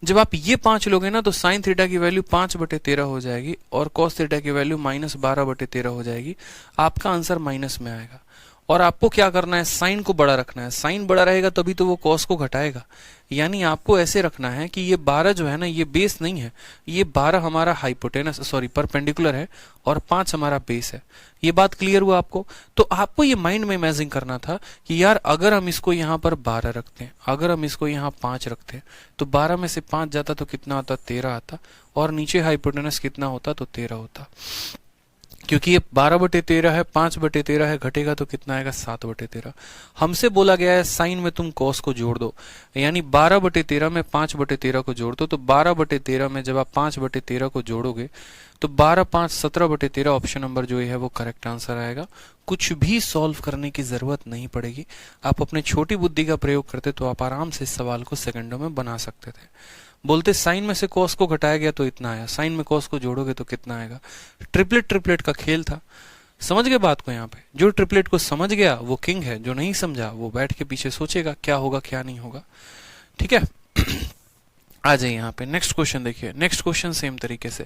जब आप ये 5 लोगे ना तो साइन थीटा की वैल्यू 5/13 हो जाएगी और कॉस थीटा की वैल्यू -12/13 हो जाएगी। आपका आंसर माइनस में आएगा और आपको क्या करना है, साइन को बड़ा रखना है। साइन बड़ा रहेगा तभी तो वो कॉस को घटाएगा। यानी आपको ऐसे रखना है कि ये 12 जो है ना, ये बेस नहीं है, ये 12 हमारा हाइपोटेनस सॉरी परपेंडिकुलर है और 5 हमारा बेस है। ये बात क्लियर हुआ आपको? तो आपको ये माइंड में इमेजिन करना था कि यार अगर हम इसको यहाँ पर 12 रखते हैं, अगर हम इसको यहाँ 5 रखते हैं, तो 12 में से 5 जाता तो कितना आता, 13 आता, और नीचे हाइपोटेनस कितना होता, तो 13 होता। क्योंकि ये 12/13 है, 5/13 है, घटेगा तो कितना आएगा, 7/13। हमसे बोला गया है साइन में तुम कॉस को जोड़ दो, यानी 12/13 में 5/13 को जोड़ दो। तो 12/13 में जब आप 5/13 को जोड़ोगे तो 12 5 17/13 ऑप्शन नंबर जो है वो करेक्ट आंसर आएगा। कुछ भी सॉल्व करने की जरूरत नहीं पड़ेगी। आप अपने छोटी बुद्धि का प्रयोग करते तो आप आराम से इस सवाल को सेकंडों में बना सकते थे। बोलते साइन में से कॉस को घटाया गया तो इतना आया, साइन में कॉस को जोड़ोगे तो कितना आएगा। ट्रिपलेट का खेल था। समझ गए बात को? यहाँ पे जो ट्रिपलेट को समझ गया वो किंग है, जो नहीं समझा वो बैठ के पीछे सोचेगा क्या होगा क्या नहीं होगा। ठीक है। आ जाइए यहाँ पे नेक्स्ट क्वेश्चन देखिए। नेक्स्ट क्वेश्चन सेम तरीके से,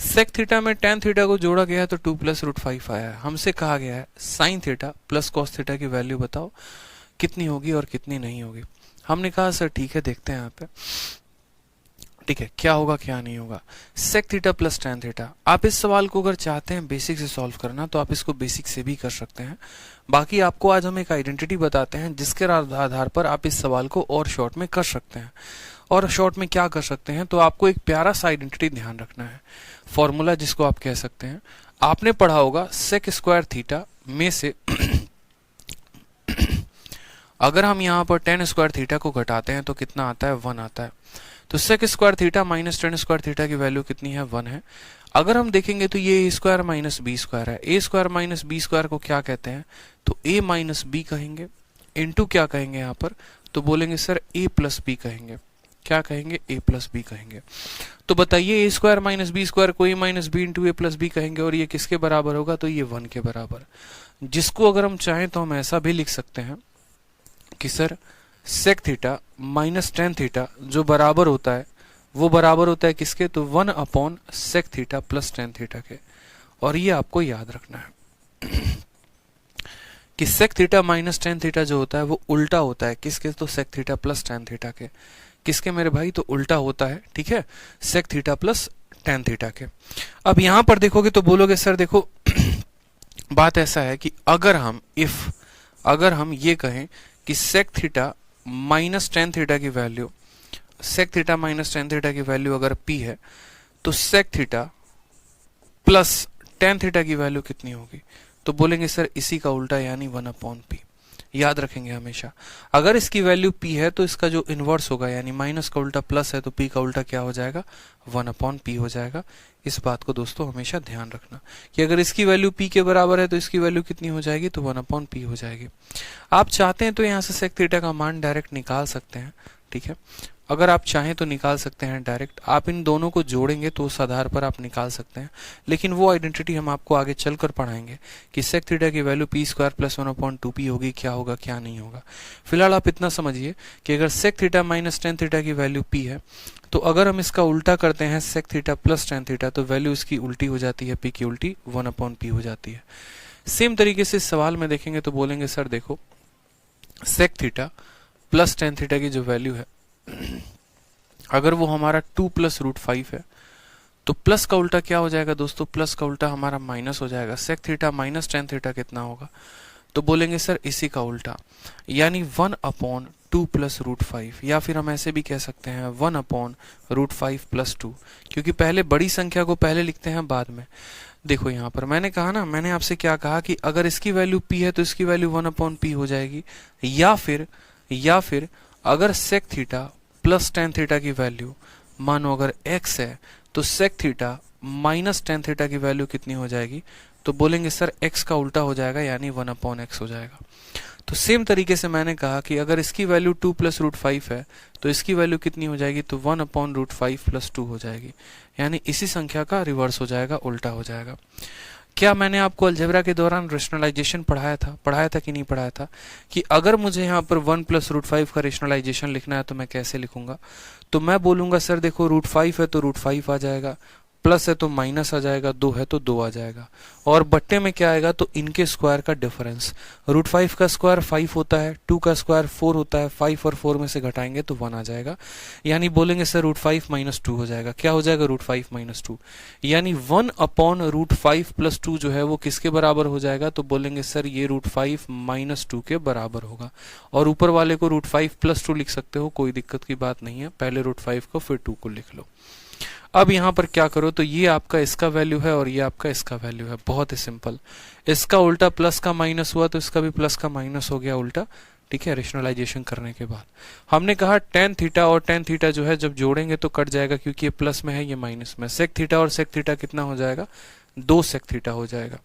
सेक थीटा में टेन थीटा को जोड़ा गया है तो 2 + √5 आया है। हमसे कहा गया है sine theta plus cos theta की वैल्यू बताओ कितनी होगी और कितनी नहीं होगी। हमने कहा सर ठीक है, देखते हैं यहाँ पे। ठीक है, क्या होगा क्या नहीं होगा। Sec theta plus tan theta, आप इस सवाल को अगर चाहते हैं बेसिक से सॉल्व करना तो आप इसको बेसिक से भी कर सकते हैं। बाकी आपको आज हम एक आइडेंटिटी बताते हैं जिसके आधार पर आप इस सवाल को और शॉर्ट में कर सकते हैं। और शॉर्ट में क्या कर सकते हैं, तो आपको एक प्यारा सा आइडेंटिटी ध्यान रखना है, फॉर्मूला जिसको आप कह सकते हैं। आपने पढ़ा होगा सेक स्क्वायर थीटा में से अगर हम यहाँ पर टेन स्क्वायर थीटा को घटाते हैं तो कितना आता है, 1 आता है। तो sec square theta minus tan square theta की वैल्यू कितनी है, 1 है। अगर हम देखेंगे तो ये A square minus B square है। A square minus B square को क्या कहते हैं, तो ए माइनस बी कहेंगे, इनटू क्या कहेंगे यहाँ पर, तो बोलेंगे सर ए प्लस बी कहेंगे। क्या कहेंगे, ए प्लस बी कहेंगे। तो बताइए ए स्क्वायर माइनस बी स्क्वायर को ए माइनस बी इंटू ए प्लस बी कहेंगे और ये किसके बराबर होगा, तो ये 1 के बराबर। जिसको अगर हम चाहें तो हम ऐसा भी लिख सकते हैं कि sir sec theta minus tan theta जो बराबर होता है वो बराबर होता है किसके, तो 1 upon sec theta plus tan theta के। और ये आपको याद रखना है कि sec theta minus tan theta जो होता है वो उल्टा होता है किसके, तो sec theta plus tan theta के। किसके मेरे भाई, तो उल्टा होता है। ठीक है, sec theta plus tan theta के। अब यहां पर देखोगे तो बोलोगे सर देखो बात ऐसा है कि अगर हम ये कहें कि sec theta minus tan theta की value, sec theta minus tan theta की वैल्यू अगर p है तो sec theta plus tan theta की वैल्यू कितनी होगी, तो बोलेंगे सर इसी का उल्टा यानी 1 अपॉन p। याद रखेंगे हमेशा, अगर इसकी वैल्यू p है तो इसका जो इनवर्स होगा यानी माइनस का उल्टा प्लस है तो p का उल्टा क्या हो जाएगा, 1 अपॉन p हो जाएगा। इस बात को दोस्तों हमेशा ध्यान रखना कि अगर इसकी वैल्यू p के बराबर है तो इसकी वैल्यू कितनी हो जाएगी, तो 1 अपॉन p हो जाएगी। आप चाहते हैं तो यहाँ से सेक थीटा का मान डायरेक्ट निकाल सकते हैं। ठीक है, अगर आप चाहें तो निकाल सकते हैं डायरेक्ट। आप इन दोनों को जोड़ेंगे तो उस आधार पर आप निकाल सकते हैं, लेकिन वो आइडेंटिटी हम आपको आगे चलकर पढ़ाएंगे कि सेक थीटा की value p square plus 1 upon 2p होगी, क्या होगा क्या नहीं होगा। फिलहाल आप इतना समझिए कि अगर sec theta minus tan theta की वैल्यू p है तो अगर हम इसका उल्टा करते हैं sec theta plus tan theta तो वैल्यू इसकी उल्टी हो जाती है, p की उल्टी 1 अपॉन p हो जाती है। सेम तरीके से इस सवाल में देखेंगे तो बोलेंगे सर देखो sec theta plus tan theta की जो वैल्यू है अगर वो हमारा 2 + √5 है तो प्लस का उल्टा क्या हो जाएगा दोस्तों, प्लस का उल्टा हमारा माइनस हो जाएगा। Sec theta minus tan theta कितना होगा, तो बोलेंगे सर इसी का उल्टा यानी 1 अपॉन 2 + √5, या फिर हम ऐसे भी कह सकते हैं 1 अपॉन √5 + 2, क्योंकि पहले बड़ी संख्या को पहले लिखते हैं बाद में। देखो यहाँ पर मैंने कहा ना, मैंने आपसे क्या कहा कि अगर इसकी वैल्यू p है तो इसकी वैल्यू 1 अपॉन p हो जाएगी, या फिर अगर sec theta plus tan theta की वैल्यू मानो अगर x है तो sec theta minus tan theta की वैल्यू कितनी हो जाएगी, तो बोलेंगे सर x का उल्टा हो जाएगा यानी 1 अपॉन x हो जाएगा। तो सेम तरीके से मैंने कहा कि अगर इसकी वैल्यू 2 + √5 है तो इसकी वैल्यू कितनी हो जाएगी, तो 1 अपॉन √5 + 2 हो जाएगी, यानी इसी संख्या का रिवर्स हो जाएगा, उल्टा हो जाएगा। क्या मैंने आपको अलजेब्रा के दौरान रेशनलाइजेशन पढ़ाया था कि नहीं पढ़ाया था, कि अगर मुझे यहाँ पर 1 + √5 का रेशनलाइजेशन लिखना है तो मैं कैसे लिखूंगा, तो मैं बोलूंगा सर देखो √5 है तो √5 आ जाएगा, प्लस है तो माइनस आ जाएगा, 2 है तो 2 आ जाएगा, और बट्टे में क्या आएगा तो इनके स्क्वायर का डिफरेंस। √5 का स्क्वायर 5 होता है, 2 का स्क्वायर 4 होता है, 5 और 4 में से घटाएंगे तो 1 आ जाएगा, यानी बोलेंगे सर √5 - 2 हो जाएगा। क्या हो जाएगा √5 - 2, यानी 1/√5 + 2 जो है वो किसके बराबर हो जाएगा, तो बोलेंगे सर ये √5 - 2 के बराबर होगा। और ऊपर वाले को √5 + 2 लिख सकते हो, कोई दिक्कत की बात नहीं है, पहले √5 को फिर 2 को लिख लो। अब यहां पर क्या करो, तो ये आपका इसका वैल्यू है और ये आपका इसका वैल्यू है, बहुत ही सिंपल। इसका उल्टा प्लस का माइनस हुआ तो इसका भी प्लस का माइनस हो गया उल्टा, ठीक है, रेशनलाइजेशन करने के बाद। हमने कहा tan थीटा और tan थीटा जो है जब जोड़ेंगे तो कट जाएगा, क्योंकि ये प्लस में है ये माइनस में। sec थीटा और sec थीटा कितना हो जाएगा, 2 sec थीटा हो जाएगा,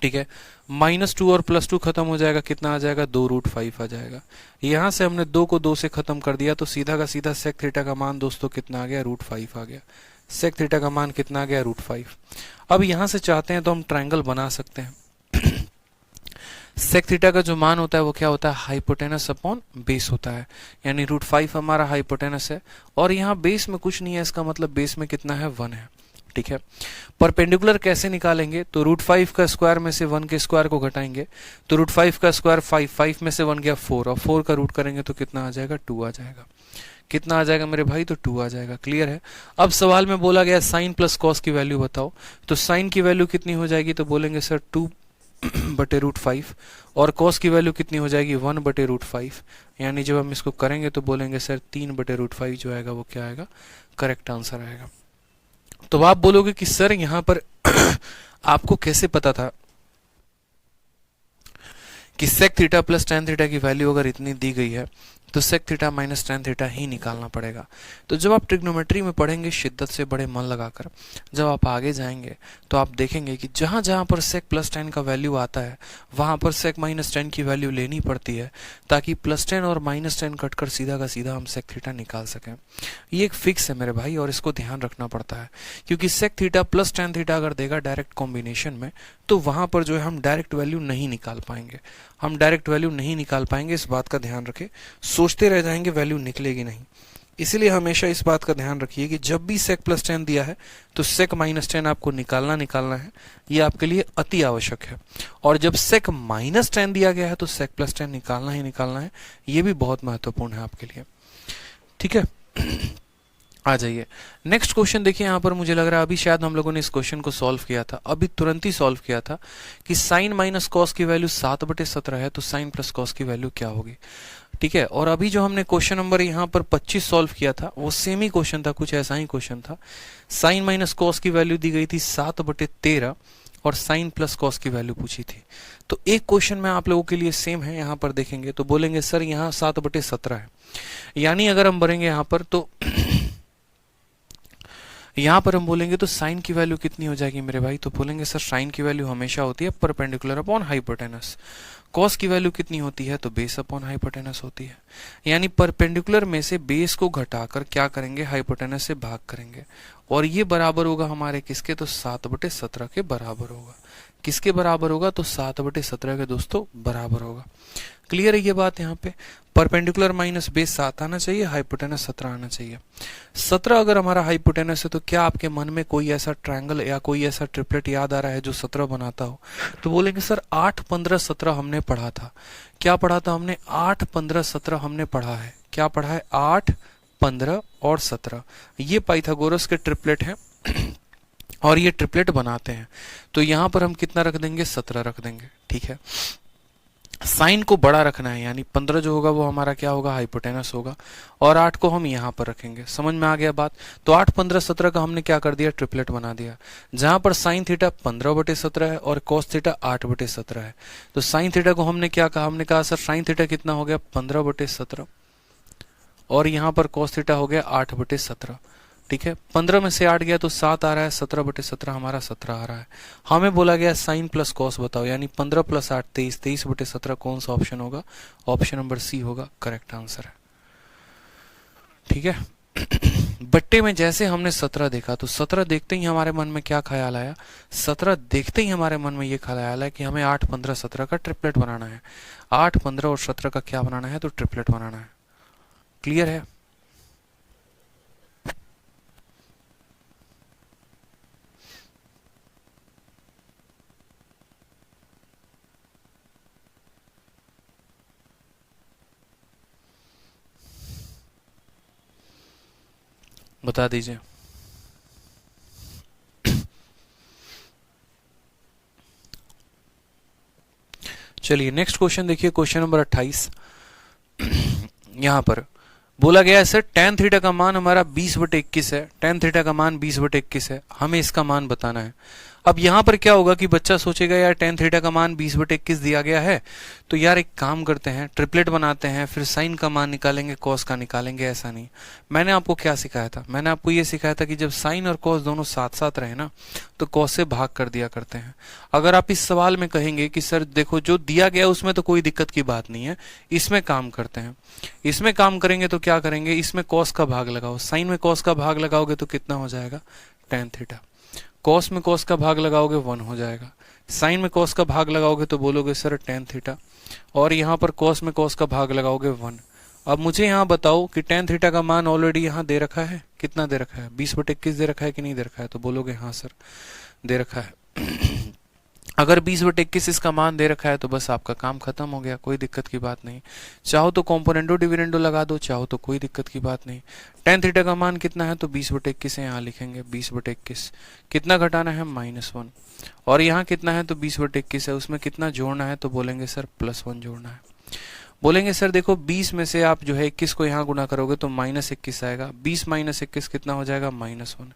ठीक है। -2 और +2 खत्म हो जाएगा, कितना आ जाएगा, 2√5 आ जाएगा। यहां से हमने 2 को 2 से खत्म कर दिया तो सीधा का सीधा sec थीटा का मान दोस्तों कितना आ गया, √5 आ गया। sec थीटा का मान कितना आ गया, √5। अब यहां से चाहते हैं तो हम ट्रायंगल बना सकते हैं। sec थीटा का जो मान होता है वो क्या होता है, हाइपोटेनस अपॉन बेस होता है, यानी √5 हमारा हाइपोटेनस है और यहाँ बेस में कुछ नहीं है, इसका मतलब बेस में कितना है, 1 है, ठीक है। परपेंडिकुलर कैसे निकालेंगे, तो √5 का स्क्वायर में से 1 के स्क्वायर को घटाएंगे तो √5 का स्क्वायर 5, 5 में से 1 गया 4, और 4 का रूट करेंगे तो कितना आ जाएगा, 2 आ जाएगा। कितना आ जाएगा मेरे भाई, तो 2 आ जाएगा। क्लियर है। अब सवाल में बोला गया साइन प्लस कॉस की वैल्यू बताओ, तो साइन की वैल्यू कितनी हो जाएगी, तो बोलेंगे सर 2/√5, और कॉस की वैल्यू कितनी हो जाएगी, 1/√5, यानी जब हम इसको करेंगे तो बोलेंगे सर 3/√5 जो आएगा वो क्या आएगा, करेक्ट आंसर आएगा। तो आप बोलोगे कि सर यहां पर आपको कैसे पता था कि sec theta plus tan theta की वैल्यू अगर इतनी दी गई है तो sec theta minus tan theta ही निकालना पड़ेगा। तो जब आप ट्रिग्नोमेट्री में पढ़ेंगे शिद्दत से बड़े मन लगाकर, जब आप आगे जाएंगे तो आप देखेंगे कि जहां जहां पर sec प्लस tan का वैल्यू आता है वहां पर sec माइनस tan की वैल्यू लेनी पड़ती है, ताकि प्लस tan और माइनस tan कटकर सीधा का सीधा हम sec थीटा निकाल सकें। ये एक फिक्स है मेरे भाई और इसको ध्यान रखना पड़ता है, क्योंकि sec theta plus tan theta अगर देगा डायरेक्ट कॉम्बिनेशन में तो वहां पर जो है हम डायरेक्ट वैल्यू नहीं निकाल पाएंगे, हम डायरेक्ट वैल्यू नहीं निकाल पाएंगे, इस बात का ध्यान रखें। सोचते रह जाएंगे वैल्यू निकलेगी नहीं, इसलिए हमेशा इस बात का ध्यान रखिए कि जब भी sec प्लस tan दिया है तो sec माइनस tan आपको निकालना है, ये आपके लिए अति आवश्यक है। और जब sec माइनस tan दिया गया है तो sec प्लस tan निकालना है, ये भी बहुत महत्वपूर्ण है आपके लिए, ठीक है। आ जाइए नेक्स्ट क्वेश्चन देखिए, यहाँ पर मुझे लग रहा है अभी शायद हम लोगों ने इस क्वेश्चन को सॉल्व किया था, अभी तुरंत ही सॉल्व किया था कि साइन माइनस कॉस की वैल्यू 7/17 है तो साइन प्लस कॉस की वैल्यू क्या होगी, ठीक है। और अभी जो हमने क्वेश्चन नंबर यहाँ पर 25 सॉल्व किया था वो सेम ही क्वेश्चन था, कुछ ऐसा ही क्वेश्चन था। साइन माइनस कॉस की वैल्यू दी गई थी 7/13 और साइन प्लस कॉस की वैल्यू पूछी थी। तो एक क्वेश्चन में आप लोगों के लिए सेम है, यहाँ पर देखेंगे तो बोलेंगे सर यहाँ 7/17 है, यानी अगर हम भरेंगे यहाँ पर तो यहां पर हम बोलेंगे तो साइन की वैल्यू कितनी हो जाएगी मेरे भाई, तो बोलेंगे सर साइन की वैल्यू हमेशा होती है परपेंडिकुलर अपॉन हाइपोटेनस। कॉस की वैल्यू कितनी होती है, तो बेस अपॉन हाइपोटेनस होती है, यानी परपेंडिकुलर में से बेस को घटाकर क्या करेंगे, हाइपोटेनस से भाग करेंगे, और ये बराबर होगा हमारे किसके, तो 7/17 के बराबर होगा। किसके बराबर होगा, तो 7/17 के दोस्तों बराबर होगा। क्लियर है ये बात, यहाँ पे परपेंडिकुलर माइनस बेस 7 आना चाहिए, हाइपोटेनस 17 आना चाहिए। 17 अगर हमारा हाइपोटेनस है तो क्या आपके मन में कोई ऐसा ट्रायंगल या कोई ऐसा ट्रिपलेट याद आ रहा है जो 17 बनाता हो, तो बोलेंगे सर 8, 15, 17 हमने पढ़ा था। क्या पढ़ा था हमने, 8, 15, 17 हमने पढ़ा है। क्या पढ़ा है, 8, 15 और 17, ये पाइथागोरस के ट्रिपलेट हैं और ये ट्रिपलेट बनाते हैं। तो यहां पर हम कितना रख देंगे, 17 रख देंगे, ठीक है। साइन को बड़ा रखना है, यानी 15 जो होगा वो हमारा क्या होगा, हाइपोटेनस होगा, और 8 को हम यहां पर रखेंगे। समझ में आ गया बात। तो 8, 15, 17 का हमने क्या कर दिया, ट्रिपलेट बना दिया, जहां पर साइन थीटा 15/17 है और कॉस थीटा 8/17 है। तो साइन थीटा को हमने क्या कहा, हमने कहा सर साइन थीटा कितना हो गया, 15/17, और यहां पर कॉस थीटा हो गया 8/17, ठीक है। 15 में से 8 गया तो 7 आ रहा है, 17/17 हमारा 17 आ रहा है। हमें बोला गया साइन प्लस कॉस बताओ, यानी 15 + 8 23, 23/17 कौन सा ऑप्शन होगा, ऑप्शन नंबर सी होगा, करेक्ट आंसर है, ठीक है। बट्टे में जैसे हमने 17 देखा तो 17 देखते ही हमारे मन में क्या ख्याल आया, 17 देखते ही हमारे मन में ये ख्याल आया कि हमें 8, 15, 17 का ट्रिपलेट बनाना है। 8, 15 और 17 का क्या बनाना है, तो ट्रिपलेट बनाना है। क्लियर है। बता दीजिए। चलिए नेक्स्ट क्वेश्चन देखिए, क्वेश्चन नंबर 28। यहां पर बोला गया है सर tan थीटा का मान हमारा 20/21 है, tan थीटा का मान 20/21 है, हमें इसका मान बताना है। अब यहां पर क्या होगा कि बच्चा सोचेगा यार tan थीटा का मान 20/21 दिया गया है, तो यार एक काम करते हैं, ट्रिपलेट बनाते हैं, फिर साइन का मान निकालेंगे, कॉस का निकालेंगे। ऐसा नहीं, मैंने आपको क्या सिखाया था, मैंने आपको ये सिखाया था कि जब साइन और कॉस दोनों साथ साथ रहे ना, तो कॉस से भाग कर दिया करते हैं। अगर आप इस सवाल में कहेंगे कि सर देखो जो दिया गया उसमें तो कोई दिक्कत की बात नहीं है, इसमें काम करते हैं, इसमें काम करेंगे तो क्या करेंगे, इसमें कॉस का भाग लगाओ, साइन में कॉस का भाग लगाओगे तो कितना हो जाएगा, tan थीटा। कॉस में कॉस का भाग लगाओगे 1 हो जाएगा, साइन में कॉस का भाग लगाओगे तो बोलोगे सर tan थीटा, और यहाँ पर कॉस में कॉस का भाग लगाओगे 1। अब मुझे यहाँ बताओ कि tan थीटा का मान ऑलरेडी यहाँ दे रखा है, कितना दे रखा है, 20/21 दे रखा है कि नहीं दे रखा है, तो बोलोगे हाँ सर दे रखा है। अगर 20/21 इसका मान दे रखा है तो बस आपका काम खत्म हो गया, कोई दिक्कत की बात नहीं। चाहो तो कॉम्पोनेंटो डिविडेंडो लगा दो, चाहो तो कोई दिक्कत की बात नहीं। tan थीटा का मान कितना है तो 20/21 है, यहाँ लिखेंगे 20/21। कितना घटाना है, -1। और यहाँ कितना है तो 20/21 है, उसमें कितना जोड़ना है तो बोलेंगे सर +1 जोड़ना है। बोलेंगे सर देखो 20 में से आप जो है 21 को यहाँ गुना करोगे तो -21 आएगा, 20 - 21 कितना हो जाएगा, -1।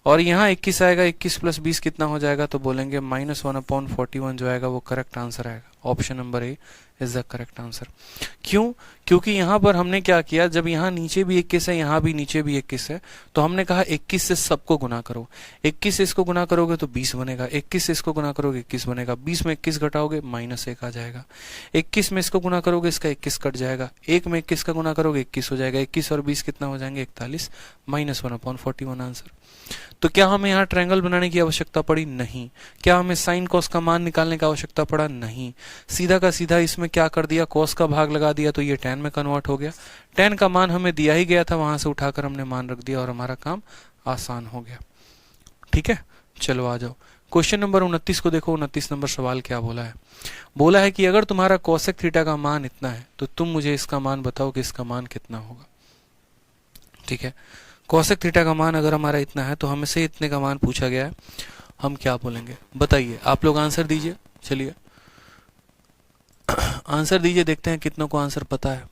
और यहाँ 21 आएगा, 21 + 20 कितना हो जाएगा, तो बोलेंगे -1/41 जो आएगा वो करेक्ट आंसर आएगा। Option number A is the correct answer. क्यों? क्योंकि यहाँ पर हमने क्या किया, जब यहाँ नीचे भी 21 है, यहाँ भी नीचे भी 21 है, तो हमने कहा 21 से सबको गुना करो। 21 से इसको गुना करोगे तो 20 बनेगा, 21 से इसको गुना करोगे 21 बनेगा, 20 में 21 घटाओगे -1 आ जाएगा, 21 में इसको गुना करोगे इसका 21 कट जाएगा, 1 में 21 का गुना करोगे 21 हो जाएगा, 21 और 20 कितना हो जाएंगे, 41, -1/41 आंसर। तो क्या हमें यहाँ ट्रायंगल बनाने की आवश्यकता पड़ी? नहीं। क्या हमें साइन कॉस का मान निकालने की आवश्यकता पड़ा? नहीं। सीधा का सीधा इसमें क्या कर दिया, कॉस का भाग लगा दिया तो ये tan में कन्वर्ट हो गया। tan का मान हमें दिया ही गया था, वहां से उठाकर हमने मान रख दिया और हमारा काम आसान हो गया। ठीक है, चलो आ जाओ क्वेश्चन नंबर 29 को देखो। 29 नंबर सवाल क्या बोला है, बोला है कि अगर तुम्हारा कोसेक थीटा का मान इतना है तो तुम मुझे इसका मान बताओ कि इसका मान कितना होगा। ठीक है, कोसेक थीटा का मान अगर हमारा इतना है तो हमसे इतने का मान पूछा गया है, हम क्या बोलेंगे बताइए, आप लोग आंसर दीजिए। चलिए आंसर दीजिए, देखते हैं कितनों को आंसर पता है।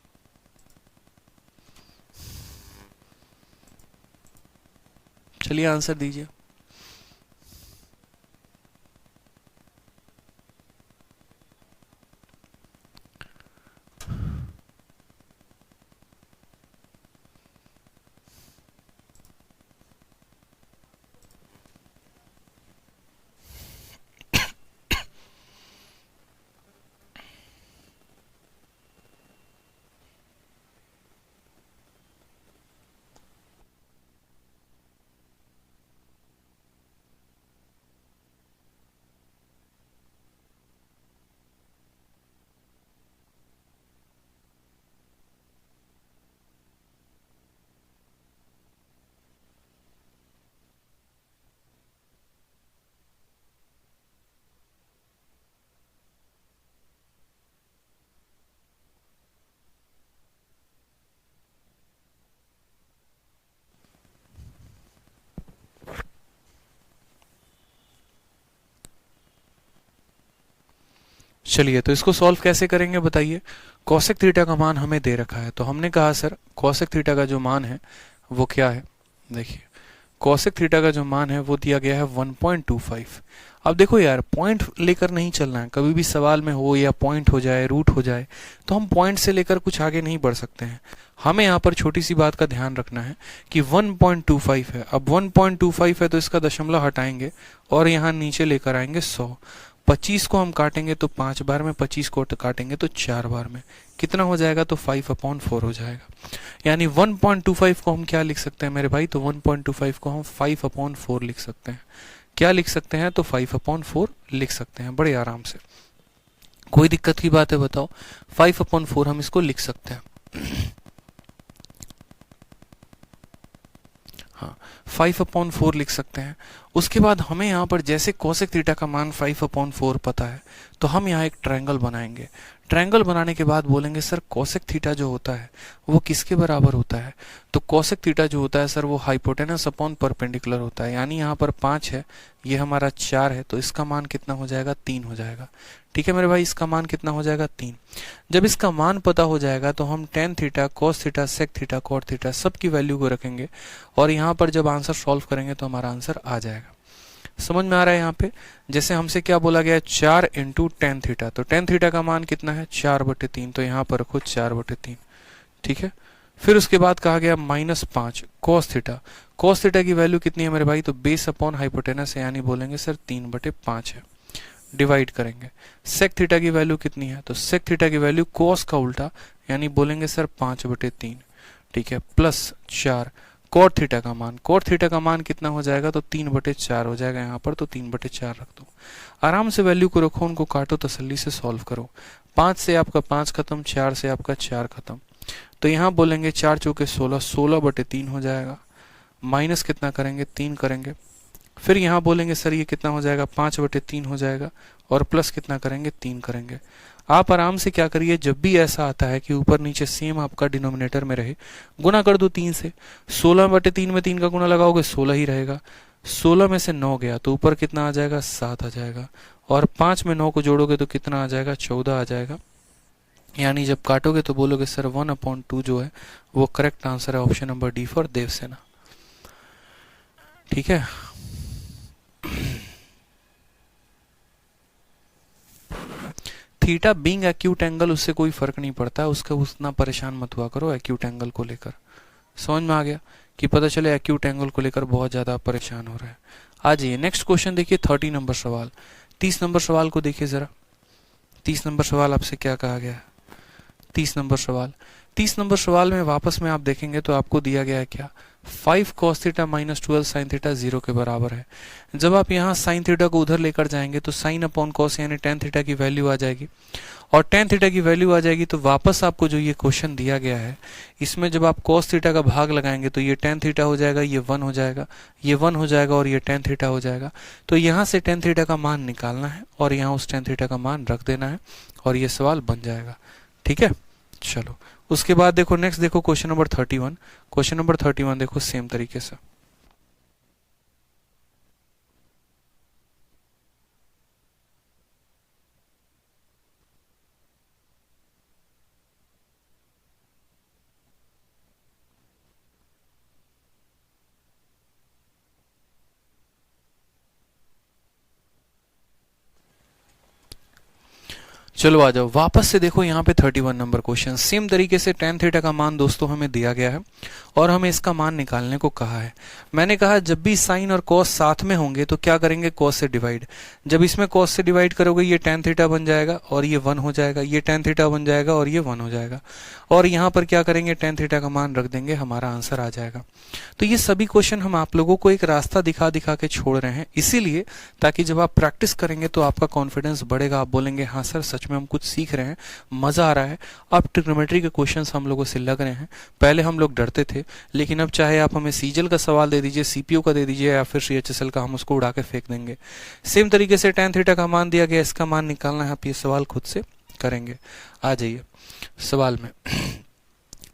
चलिए आंसर दीजिए। चलिए तो इसको सॉल्व कैसे करेंगे बताइए। कोसेक थीटा का मान हमें दे रखा है, तो हमने कहा सर कोसेक थीटा का जो मान है वो क्या है। देखिए कोसेक थीटा का जो मान है वो दिया गया है 1.25। अब देखो यार पॉइंट लेकर नहीं चलना है, कभी भी सवाल में हो या पॉइंट हो जाए, रूट हो जाए, तो हम पॉइंट से लेकर कुछ आगे नहीं बढ़ सकते हैं। हमें यहाँ पर छोटी सी बात का ध्यान रखना है कि 1.25 है। अब 1.25 है तो इसका दशमलव हटाएंगे और यहाँ नीचे लेकर आएंगे 100। 25 को हम काटेंगे तो 5 बार में, 25 को काटेंगे तो 4 बार में, कितना हो जाएगा तो 5/4 हो जाएगा। यानी 1.25 को हम क्या लिख सकते हैं मेरे भाई, तो 1.25 को हम 5/4 लिख सकते हैं। क्या लिख सकते हैं तो 5/4 लिख सकते हैं बड़े आराम से। कोई दिक्कत की बात है बताओ, 5/4 हम इसको लिख सकते हैं। हाँ 5/4 लिख सकते हैं। उसके बाद हमें यहाँ पर जैसे कोसेक थीटा का मान 5/4 पता है, तो हम यहाँ एक ट्रायंगल बनाएंगे। ट्रायंगल बनाने के बाद बोलेंगे सर कोसेक थीटा जो होता है वो किसके बराबर होता है, तो कोसेक थीटा जो होता है सर वो हाइपोटेनस अपॉन परपेंडिकुलर होता है, यानी यहाँ पर 5 है, ये हमारा 4 है, तो इसका मान कितना हो जाएगा, 3 हो जाएगा। ठीक है मेरे भाई, इसका मान कितना हो जाएगा, 3। जब इसका मान पता हो जाएगा तो हम tan theta, cos theta, sec theta, cot theta सब की वैल्यू को रखेंगे और यहाँ पर जब आंसर सॉल्व करेंगे तो हमारा आंसर आ जाएगा। समझ में आ रहा है यहाँ पे, जैसे हमसे क्या बोला गया है, 4 इंटू टेन थीटा, तो टेन थीटा का मान कितना है, 4/3, तो यहाँ पर रखो 4/3। ठीक है, फिर उसके बाद कहा गया -5 कोस थीटा, कोस थीटा की वैल्यू कितनी है मेरे भाई, तो बेस अपॉन हाइपोटेनस है, यानी बोलेंगे सर 3/5 है, डिवाइड करेंगे। सेक थीटा की वैल्यू कितनी है, तो सेक थीटा की वैल्यू कोस का उल्टा, यानी बोलेंगे सर 5/3। ठीक है, प्लस 4 कोट थीटा का मान, कोट थीटा का मान कितना हो जाएगा, तो 3/4 हो जाएगा यहाँ पर, तो 3/4 रख दो। आराम से वैल्यू को रखो, उनको काटो, तसल्ली से सॉल्व करो। 5 से आपका 5 खत्म, 4 से आपका 4 खत्म, तो यहाँ बोलेंगे 4 चौके 16, 16/3 हो जाएगा। माइनस कितना करेंगे, 3 करेंगे। फिर यहाँ बोलेंगे सर ये कितना हो जाएगा, 5/3 हो जाएगा, और प्लस कितना करेंगे, 3 करेंगे। आप आराम से क्या करिए, जब भी ऐसा आता है कि ऊपर नीचे सेम आपका डिनोमिनेटर में रहे, गुना कर दो 3 से। 16/3 में 3 का गुना लगाओगे 16 ही रहेगा। 16 में से 9 गया तो ऊपर कितना आ जाएगा, 7 आ जाएगा, और 5 में 9 को जोड़ोगे तो कितना आ जाएगा, 14 आ जाएगा। यानी जब काटोगे तो बोलोगे सर 1/2 जो है वो करेक्ट आंसर है, option number D for Devsena. ठीक है, थीटा बीइंग एक्यूट एंगल, उससे कोई फर्क नहीं पड़ता है, उसका उतना परेशान मत हुआ करो एक्यूट एंगल को लेकर। समझ में आ गया कि पता चले एक्यूट एंगल को लेकर बहुत ज्यादा परेशान हो रहा है। आ जाइए नेक्स्ट क्वेश्चन देखिए, 30 नंबर सवाल। 30 नंबर सवाल को देखिए जरा। 30 नंबर सवाल आपसे क्या कहा गया है, 30 नंबर सवाल। 30 नंबर सवाल में वापस में आप देखेंगे तो आपको दिया गया है क्या, 5 cos theta minus 12 sine theta 0 के बराबर है। जब आप यहाँ साइन थीटा को उधर लेकर जाएंगे तो साइन अपॉन कॉस यानी टेन थीटा की वैल्यू आ जाएगी, और टेन थीटा की वैल्यू आ जाएगी तो वापस आपको जो ये क्वेश्चन दिया गया है इसमें जब आप cos थीटा का भाग लगाएंगे तो ये टेन थीटा हो जाएगा, ये 1 हो जाएगा, ये 1 हो जाएगा, और ये टेन थीटा हो जाएगा। तो यहाँ से टेन थीटा का मान निकालना है और यहाँ उस टेन थीटा का मान रख देना है और ये सवाल बन जाएगा। ठीक है, चलो उसके बाद देखो नेक्स्ट, देखो क्वेश्चन नंबर 31। क्वेश्चन नंबर 31 देखो सेम तरीके से। चलो आ जाओ वापस से, देखो यहाँ पे 31 नंबर क्वेश्चन सेम तरीके से। टेन थीटा का मान दोस्तों हमें दिया गया है और हमें इसका मान निकालने को कहा है। मैंने कहा जब भी साइन और कॉस साथ में होंगे तो क्या करेंगे, कॉस से डिवाइड। जब इसमें कॉस से डिवाइड करोगे ये टेन थीटा बन जाएगा और ये 1 हो जाएगा, ये टेन थीटा बन जाएगा और ये 1 हो जाएगा, और यहाँ पर क्या करेंगे, टेन थीटा का मान रख देंगे, हमारा आंसर आ जाएगा। तो ये सभी क्वेश्चन हम आप लोगों को एक रास्ता दिखा दिखा के छोड़ रहे हैं, इसीलिए ताकि जब आप प्रैक्टिस करेंगे तो आपका कॉन्फिडेंस बढ़ेगा, आप बोलेंगे हाँ सर सच में हम कुछ सीख रहे हैं, मजा आ रहा है। अब ट्रिग्नोमेट्री के क्वेश्चंस हम लोगों से लग रहे हैं, पहले हम लोग डरते थे, लेकिन अब चाहे आप हमें सीजल का सवाल दे दीजिए, सीपीओ का दे दीजिए या फिर सीएचएसएल का, हम उसको उड़ा के फेंक देंगे। सेम तरीके से टेन थीटा का मान दिया गया, इसका मान निकालना है, आप ये सवाल खुद से करेंगे। आ जाइए सवाल में।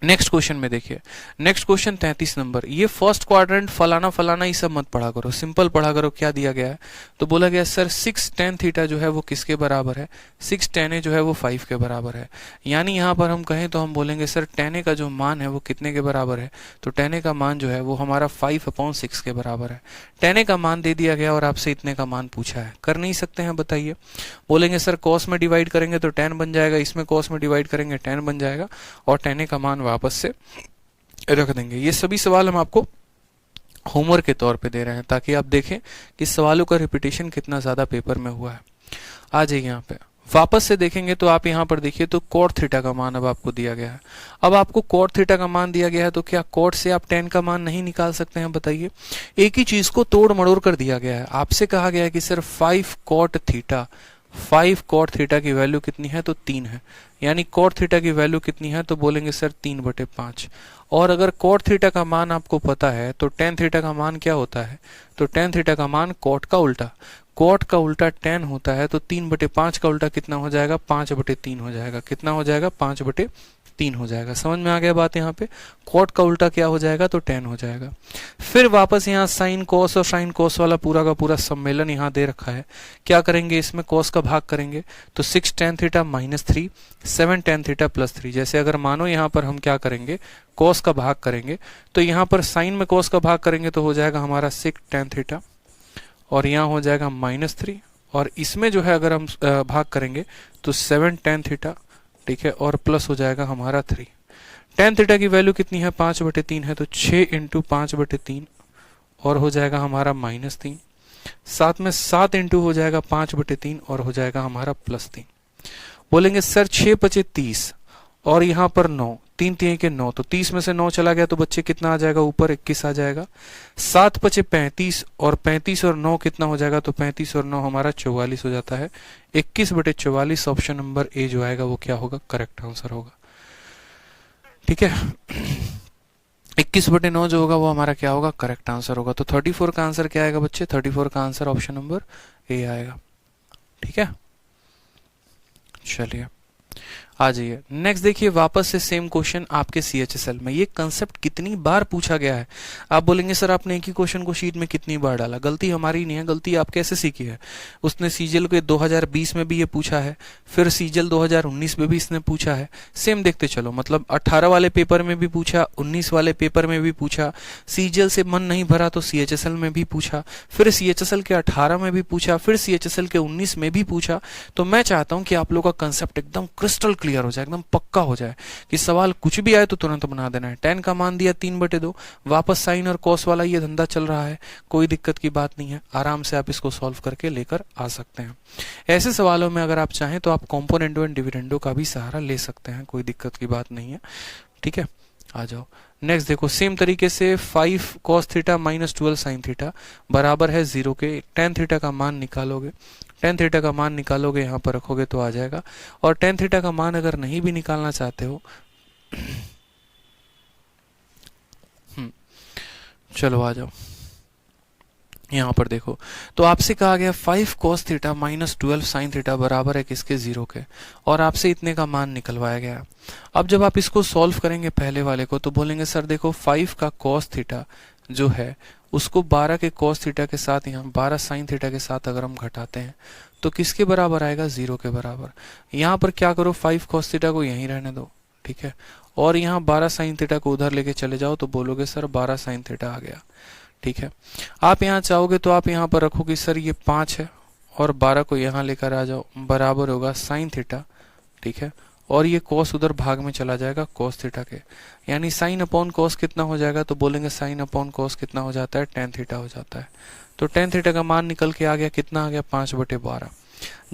नेक्स्ट क्वेश्चन में देखिए, नेक्स्ट क्वेश्चन 33 नंबर। ये फर्स्ट क्वाड्रेंट फलाना फलाना ये सब मत पढ़ा करो, सिंपल पढ़ा करो। क्या दिया गया है, तो बोला गया सर 6 tan थीटा जो है वो किसके बराबर है, 6 tan a जो है वो 5 के बराबर है। यानी यहाँ पर हम कहें तो हम बोलेंगे सर tan a का जो मान है वो कितने के बराबर है, तो tan a का मान जो है वो हमारा 5/6 के बराबर है। tan a का मान दे दिया गया और आपसे इतने का मान पूछा है, कर नहीं सकते हैं, बताइए। बोलेंगे सर कॉस में डिवाइड करेंगे तो tan बन जाएगा, इसमें कॉस में डिवाइड करेंगे tan बन जाएगा, और tan a का मान वापस से रख देंगे। ये सभी सवाल हम आपको होमवर्क के तौर पे दे रहे हैं ताकि आप देखें कि सवालों का रिपीटेशन कितना ज्यादा पेपर में हुआ है। आ जाइए यहाँ पे वापस से देखेंगे तो आप यहाँ पर देखिए तो कोट थीटा का मान अब आपको दिया गया है। अब आपको कोट थीटा का मान दिया गया है तो क्या कोट से आप tan का मान नहीं निकाल सकते हैं, बताइए। एक ही चीज को तोड़ मड़ोड़ कर दिया गया है, आपसे कहा गया है कि सर 5 कोट थीटा की वैल्यू कितनी है, तो 3 है। यानी कॉट थीटा की वैल्यू कितनी है, तो बोलेंगे सर 3/5। और अगर कॉट थीटा का मान आपको पता है तो टेन थीटा का मान क्या होता है, तो टेन थीटा का मान कॉट का उल्टा, कॉट का उल्टा टेन होता है, तो 3/5 का उल्टा कितना हो जाएगा, 5/3 हो जाएगा। कितना हो जाएगा, 5/3 हो जाएगा। समझ में आ गया बात यहाँ पे, कॉट का उल्टा क्या हो जाएगा, तो 10 हो जाएगा। फिर वापस यहाँ साइन कॉस और साइन कॉस वाला पूरा का पूरा सम्मेलन यहाँ दे रखा है। क्या करेंगे, इसमें कॉस का भाग करेंगे, तो 6 tan थीटा -3, 7 tan थीटा +3। जैसे अगर मानो यहाँ पर हम क्या करेंगे, कॉस का भाग करेंगे, तो यहाँ पर साइन में कॉस का भाग करेंगे तो हो जाएगा हमारा 6 tan थीटा, और यहाँ हो जाएगा -3, और इसमें जो है अगर हम भाग करेंगे तो 7 tan थीटा, ठीक है, और प्लस हो जाएगा हमारा 3। tan थीटा की वैल्यू कितनी है, 5/3 है, तो 6 × 5/3 और हो जाएगा हमारा -3। साथ में 7 इंटू हो जाएगा 5/3 और हो जाएगा हमारा +3। बोलेंगे सर 6 × 5 = 30 और यहाँ पर 9, 3 3 के 9, तो 30 में से 9 चला गया तो बच्चे कितना आ जाएगा, ऊपर 21 आ जाएगा। 7 × 5 = 35 और 35 और 9 कितना हो जाएगा, तो 35 और 9 हमारा 44 हो जाता है। 21/44 ऑप्शन नंबर ए जो आएगा वो क्या होगा, करेक्ट आंसर होगा। ठीक है 21/9 जो होगा वो हमारा क्या होगा, करेक्ट आंसर होगा। तो 34 का आंसर क्या आएगा बच्चे, 34 का आंसर ऑप्शन नंबर ए आएगा। ठीक है, चलिए आ जाइए नेक्स्ट। देखिए वापस से सेम क्वेश्चन आपके CHSL में। ये कंसेप्ट कितनी बार पूछा गया है। आप बोलेंगे सर आपने एक ही क्वेश्चन को शीट में कितनी बार डाला। गलती हमारी नहीं है, गलती आपके SSC की है। उसने सीजल के 2020 में भी ये पूछा है, फिर सीजल 2019 में भी इसने पूछा है। सेम देखते चलो, मतलब 18 वाले पेपर में भी पूछा, 19 वाले पेपर में भी पूछा, सीजल से मन नहीं भरा तो CHSL में भी पूछा, फिर CHSL के 18 में भी पूछा, फिर CHSL के 19 में भी पूछा। तो मैं चाहता हूं कि आप लोग का कंसेप्ट एकदम क्रिस्टल क्लियर हो जाए, एकदम पक्का हो जाए कि सवाल कुछ भी आए तो तुरंत बना देना है। 10 का मान दिया 3/2, वापस साइन और कॉस वाला ये धंधा चल रहा है, कोई दिक्कत की बात नहीं है, आराम से आप इसको सॉल्व करके लेकर आ सकते हैं। ऐसे सवालों में अगर आप चाहें तो आप कॉम्पोनेंटो एंड डिविडेंडो का भी सहारा ले सकते हैं, कोई दिक्कत की बात नहीं है। ठीक है, आ जाओ नेक्स्ट। देखो सेम तरीके से 5 cos थीटा -12 sin थीटा बराबर है 0 के। tan थीटा का मान निकालोगे, tan थीटा का मान निकालोगे, यहाँ पर रखोगे तो आ जाएगा। और tan थीटा का मान अगर नहीं भी निकालना चाहते हो चलो आ जाओ यहाँ पर देखो, तो आपसे कहा गया 5 cos थीटा -12 sin थीटा बराबर है किसके, 0 के, और आपसे इतने का मान निकलवाया गया। अब जब आप इसको सॉल्व करेंगे पहले वाले को, तो बोलेंगे सर देखो 5 का cos थीटा जो है उसको 12 के cos थीटा के साथ, यहाँ 12 sin थीटा के साथ अगर हम घटाते हैं तो किसके बराबर आएगा, 0 के बराबर। यहाँ पर क्या करो, 5 cos थीटा को यहीं रहने दो, ठीक है, और यहाँ 12 sin थीटा को उधर लेके चले जाओ, तो बोलोगे सर 12 sin थीटा आ गया। ठीक है, आप यहाँ चाहोगे तो आप यहाँ पर रखोगे सर ये 5 है और 12 को यहाँ लेकर आ जाओ, बराबर होगा साइन थीटा। ठीक है, और ये कॉस उधर भाग में चला जाएगा कॉस थीटा के, यानी साइन अपॉन कॉस कितना हो जाएगा, तो बोलेंगे साइन अपॉन कॉस कितना हो जाता है, tan थीटा हो जाता है। तो tan थीटा का मान निकल के आ गया, कितना आ गया, 5/12।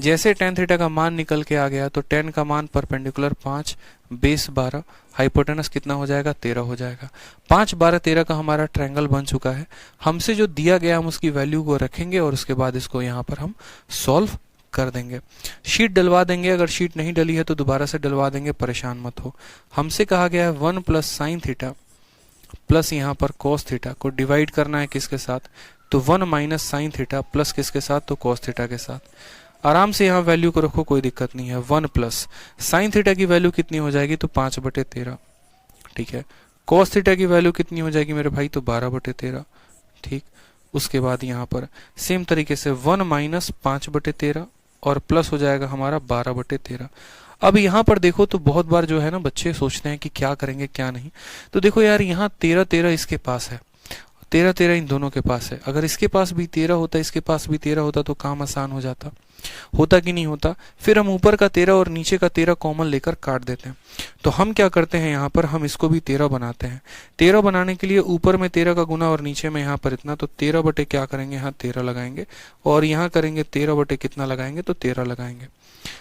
जैसे tan थीटा का मान निकल के आ गया तो tan का मान परपेंडिकुलर 5 बेस 12, हाइपोटेनस कितना हो जाएगा, 13 हो जाएगा। 5 12 13 का हमारा ट्रायंगल बन चुका है। हमसे जो दिया गया हम उसकी वैल्यू को रखेंगे और उसके बाद इसको यहाँ पर हम सॉल्व कर देंगे। शीट डलवा देंगे, अगर शीट नहीं डली है तो दोबारा से डलवा देंगे, परेशान मत हो। हमसे कहा गया है 1 + sin थीटा प्लस यहाँ पर cos थीटा को डिवाइड करना है किसके साथ, तो 1 - sin थीटा प्लस किसके साथ, तो cos थीटा के साथ। आराम से यहाँ वैल्यू को रखो, कोई दिक्कत नहीं है। 1 + sin थीटा की वैल्यू कितनी हो जाएगी, तो 5/13। ठीक है, cos थीटा की वैल्यू कितनी हो जाएगी मेरे भाई, तो 12/13। ठीक, उसके बाद यहाँ पर सेम तरीके से 1 - 5/13 और प्लस हो जाएगा हमारा 12/13। अब यहाँ पर देखो तो बहुत बार जो है ना बच्चे सोचते हैं कि क्या करेंगे क्या नहीं। तो देखो यार, यहाँ 13 13 इसके पास है, 13 13 इन दोनों के पास है। अगर इसके पास भी 13 होता, इसके पास भी 13 होता तो काम आसान हो जाता, होता कि नहीं होता। फिर हम ऊपर का 13 और नीचे का 13 कॉमन लेकर काट देते हैं। तो हम क्या करते हैं, यहाँ पर हम इसको भी 13 बनाते हैं। 13 बनाने के लिए ऊपर में 13 का गुना और नीचे में यहाँ पर इतना, तो 13 बटे क्या करेंगे, यहाँ 13 लगाएंगे, और यहाँ करेंगे 13 बटे कितना लगाएंगे, तो 13 लगाएंगे।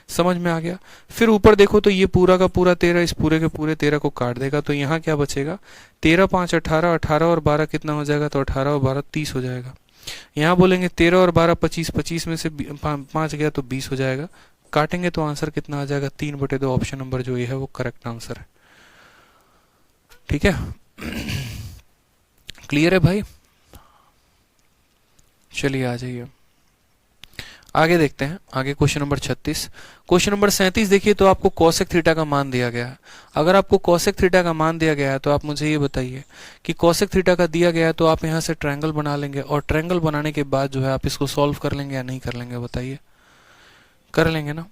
समझ में आ गया। फिर ऊपर देखो तो ये पूरा का पूरा 13 इस पूरे के पूरे 13 को काट देगा, तो यहाँ क्या बचेगा, 13 5 18, 18 और 12 कितना हो जाएगा, तो 18 और 12 30 हो जाएगा। यहाँ बोलेंगे 13 और 12 25, 25 में से 5 गया तो 20 हो जाएगा, काटेंगे तो आंसर कितना आ जाएगा, 3/2। ऑप्शन नंबर जो ये है वो करेक्ट आंसर है। ठीक है, क्लियर है भाई? चलिए आ जाइए, आगे देखते हैं। आगे क्वेश्चन नंबर 36। क्वेश्चन नंबर 37 देखिए, तो आपको कोसेक थीटा का मान दिया गया है। अगर आपको कोसेक थीटा का मान दिया गया है तो आप मुझे ये बताइए कि कोसेक थीटा का दिया गया है तो आप यहाँ से ट्रायंगल बना लेंगे, और ट्रायंगल बनाने के बाद जो है आप इसको सॉल्व कर लेंगे या नहीं कर लेंगे, बताइए। कर लेंगे ना?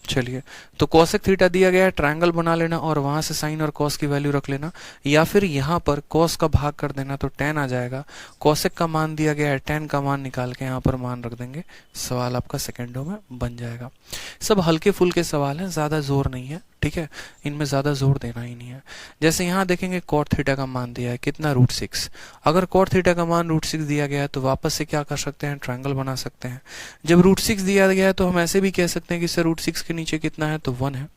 चलिए, तो कोसेक थीटा दिया गया है, ट्रायंगल बना लेना और वहां से साइन और कॉस की वैल्यू रख लेना, या फिर यहाँ पर कॉस का भाग कर देना तो tan आ जाएगा। कोसेक का मान दिया गया है, tan का मान निकाल के यहाँ पर मान रख देंगे, सवाल आपका सेकेंडों में बन जाएगा। सब हल्के फुल्के सवाल हैं, ज्यादा जोर नहीं है, ठीक है, इनमें ज्यादा जोर देना ही नहीं है। जैसे यहाँ देखेंगे कॉट थीटा का मान दिया है कितना, √6। अगर कॉट थीटा का मान √6 दिया गया है तो वापस से क्या कर सकते हैं, ट्रायंगल बना सकते हैं। जब √6 दिया गया है तो हम ऐसे भी कह सकते हैं कि सर √6 के नीचे कितना है, तो 1 है।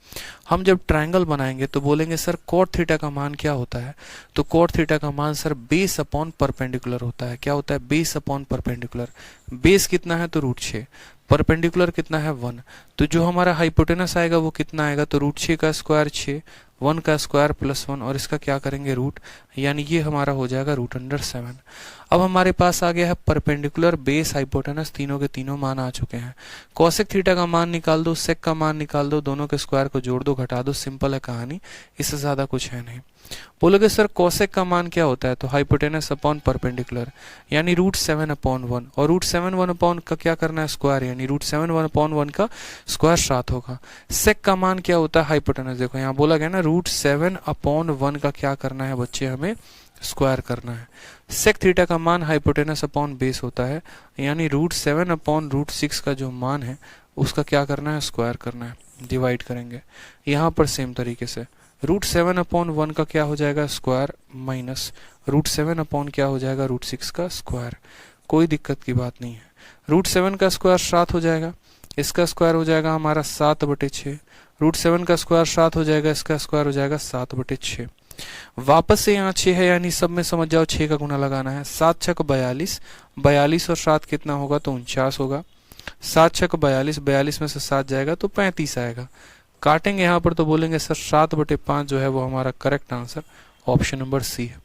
हम जब ट्रायंगल बनाएंगे तो बोलेंगे सर कॉट थीटा का मान क्या होता है, तो कॉट थीटा का मान सर बेस अपॉन परपेंडिकुलर होता है। क्या होता है, बेस अपॉन परपेंडिकुलर। बेस कितना है, तो √6। परपेंडिकुलर कितना है, 1। तो जो हमारा हाइपोटेनस आएगा वो कितना आएगा, तो √6 का स्क्वायर 6, 1 का स्क्वायर +1 और इसका क्या करेंगे रूट, यानी ये हमारा हो जाएगा √7। अब हमारे पास आ गया है परपेंडिकुलर, बेस, हाइपोटेनस, तीनों के तीनों मान आ चुके हैं। कॉसेक थीटा का मान निकाल दो, सेक का मान निकाल दो, दोनों के स्क्वायर को जोड़ दो, घटा दो, सिंपल है कहानी, इससे ज्यादा कुछ है नहीं। बोलोगे सर कोसेक का मान क्या होता है, तो हाइपोटेनस अपॉन परपेंडिकुलर, यानी √7/1, और √7/1 का क्या करना है, स्क्वायर, यानी √7/1 का स्क्वायर 7 होगा। सेक का मान क्या होता है, हाइपोटेनस, देखो यहाँ बोला गया ना √7/1 का क्या करना है बच्चे, हमें स्क्वायर करना है। सेक थीटा का मान हाइपोटेनस अपॉन बेस होता है, यानी √7/√6 का जो मान है उसका क्या करना है, स्क्वायर करना है, डिवाइड करेंगे। यहाँ पर सेम तरीके से √7/1 का क्या हो जाएगा, स्क्वायर, माइनस √7 क्या हो जाएगा, √6 का स्क्वायर। कोई दिक्कत की बात नहीं है। √7 का स्क्वायर 7 हो जाएगा, इसका स्क्वायर हो जाएगा हमारा 7/6। √7 का स्क्वायर 7 हो जाएगा, इसका स्क्वायर हो जाएगा 7/6। वापस से यहाँ 6 है, यानी सब में समझ जाओ 6 का गुना लगाना है। 7 6 42, 42 और 7 कितना होगा, तो 49 होगा। 7 6 42, 42 में से 7 जाएगा तो 35 आएगा। काटेंगे यहाँ पर तो बोलेंगे सर 7/5 जो है वो हमारा correct answer option number C है।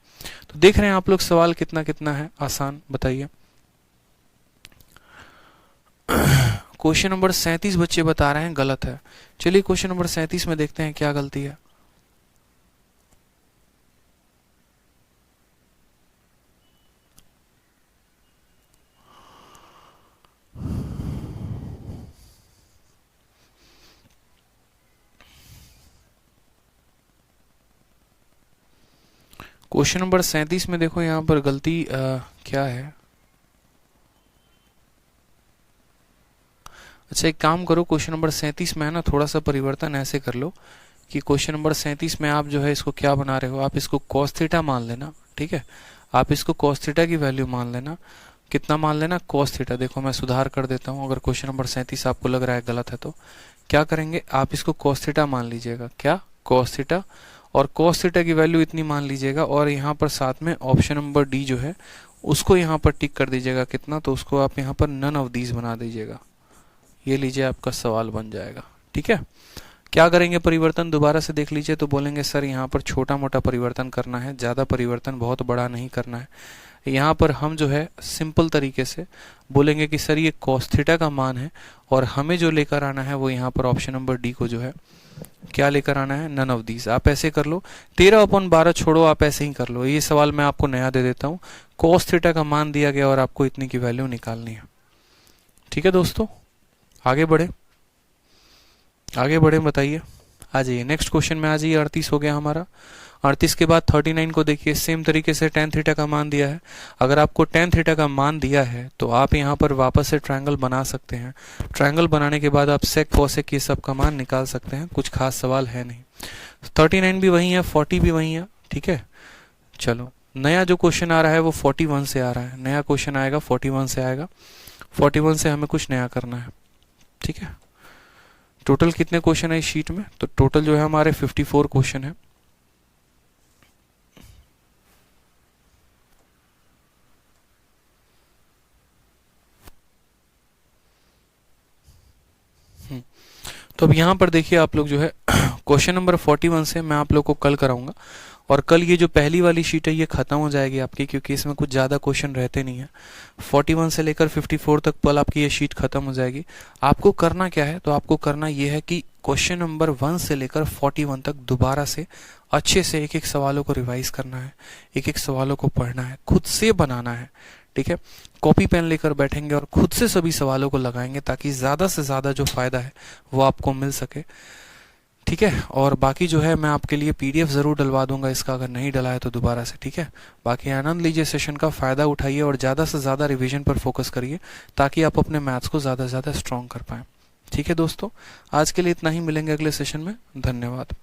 तो देख रहे हैं आप लोग सवाल कितना कितना है आसान, बताइए। क्वेश्चन नंबर 37 बच्चे बता रहे हैं गलत है। चलिए क्वेश्चन नंबर 37 में देखते हैं क्या गलती है। क्वेश्चन नंबर 37 में देखो यहाँ पर गलती क्या है। अच्छा एक काम करो, क्वेश्चन नंबर 37 में है ना थोड़ा सा परिवर्तन ऐसे कर लो कि क्वेश्चन नंबर 37 में आप जो है इसको क्या बना रहे हो, आप इसको cos थीटा मान लेना, ठीक है। आप इसको cos थीटा की वैल्यू मान लेना, कितना मान लेना, cos थीटा। देखो मैं सुधार कर देता हूँ, अगर क्वेश्चन नंबर 37 आपको लग रहा है गलत है तो क्या करेंगे, आप इसको cos थीटा मान लीजिएगा, क्या, cos थीटा, और cos थीटा की वैल्यू इतनी मान लीजिएगा, और यहाँ पर साथ में ऑप्शन नंबर डी जो है उसको यहाँ पर टिक कर दीजिएगा, कितना, तो उसको आप यहाँ पर नन ऑफ दीज बना दीजिएगा। ये लीजिए आपका सवाल बन जाएगा, ठीक है। क्या करेंगे परिवर्तन, दोबारा से देख लीजिए तो बोलेंगे सर यहाँ पर छोटा मोटा परिवर्तन करना है, ज़्यादा परिवर्तन बहुत बड़ा नहीं करना है। यहाँ पर हम जो है सिंपल तरीके से बोलेंगे कि सर ये cos थीटा का मान है, और हमें जो लेकर आना है वो यहाँ पर ऑप्शन नंबर डी को जो है क्या लेकर आना है, नन ऑफ दीज। आप ऐसे कर लो, 13/12 छोड़ो, आप ऐसे ही कर लो। ये सवाल मैं आपको नया दे देता हूँ, cos थीटा का मान दिया गया और आपको इतनी की वैल्यू निकालनी है, ठीक है दोस्तों। आगे बढ़े, आगे बढ़े, बताइए, आ जाइए नेक्स्ट क्वेश्चन में आ जाइए। 38 हो गया हमारा। 38 के बाद 39 को देखिए, सेम तरीके से tan थीटा का मान दिया है। अगर आपको tan थीटा का मान दिया है तो आप यहाँ पर वापस से ट्रायंगल बना सकते हैं। ट्रायंगल बनाने के बाद आप सेक कोसेक ये सब का मान निकाल सकते हैं, कुछ खास सवाल है नहीं। 39 भी वही है, 40 भी वही है, ठीक है। चलो नया जो क्वेश्चन आ रहा है वो 41 से आ रहा है, नया क्वेश्चन आएगा 41 से आएगा। 41 से हमें कुछ नया करना है, ठीक है। टोटल कितने क्वेश्चन है इस शीट में, तो टोटल जो है हमारे 54 क्वेश्चन है। तो अब यहाँ पर देखिए आप लोग जो है क्वेश्चन नंबर 41 से मैं आप लोग को कल कराऊंगा, और कल ये जो पहली वाली शीट है ये खत्म हो जाएगी आपकी, क्योंकि इसमें कुछ ज़्यादा क्वेश्चन रहते नहीं है। 41 से लेकर 54 तक कल आपकी ये शीट खत्म हो जाएगी। आपको करना क्या है, तो आपको करना ये है कि क्वेश्चन नंबर 1 से लेकर 41 तक दोबारा से अच्छे से एक एक सवालों को रिवाइज करना है, एक एक सवालों को पढ़ना है, खुद से बनाना है। ठीक है, कॉपी पेन लेकर बैठेंगे और खुद से सभी सवालों को लगाएंगे, ताकि ज़्यादा से ज़्यादा जो फायदा है वो आपको मिल सके। ठीक है, और बाकी जो है मैं आपके लिए पीडीएफ ज़रूर डलवा दूंगा इसका, अगर नहीं डला है तो दोबारा से। ठीक है, बाकी आनंद लीजिए, सेशन का फ़ायदा उठाइए और ज़्यादा से ज़्यादा रिवीजन पर फोकस करिए, ताकि आप अपने मैथ्स को ज़्यादा से ज़्यादा स्ट्रॉन्ग कर पाएँ। ठीक है दोस्तों, आज के लिए इतना ही, मिलेंगे अगले सेशन में। धन्यवाद।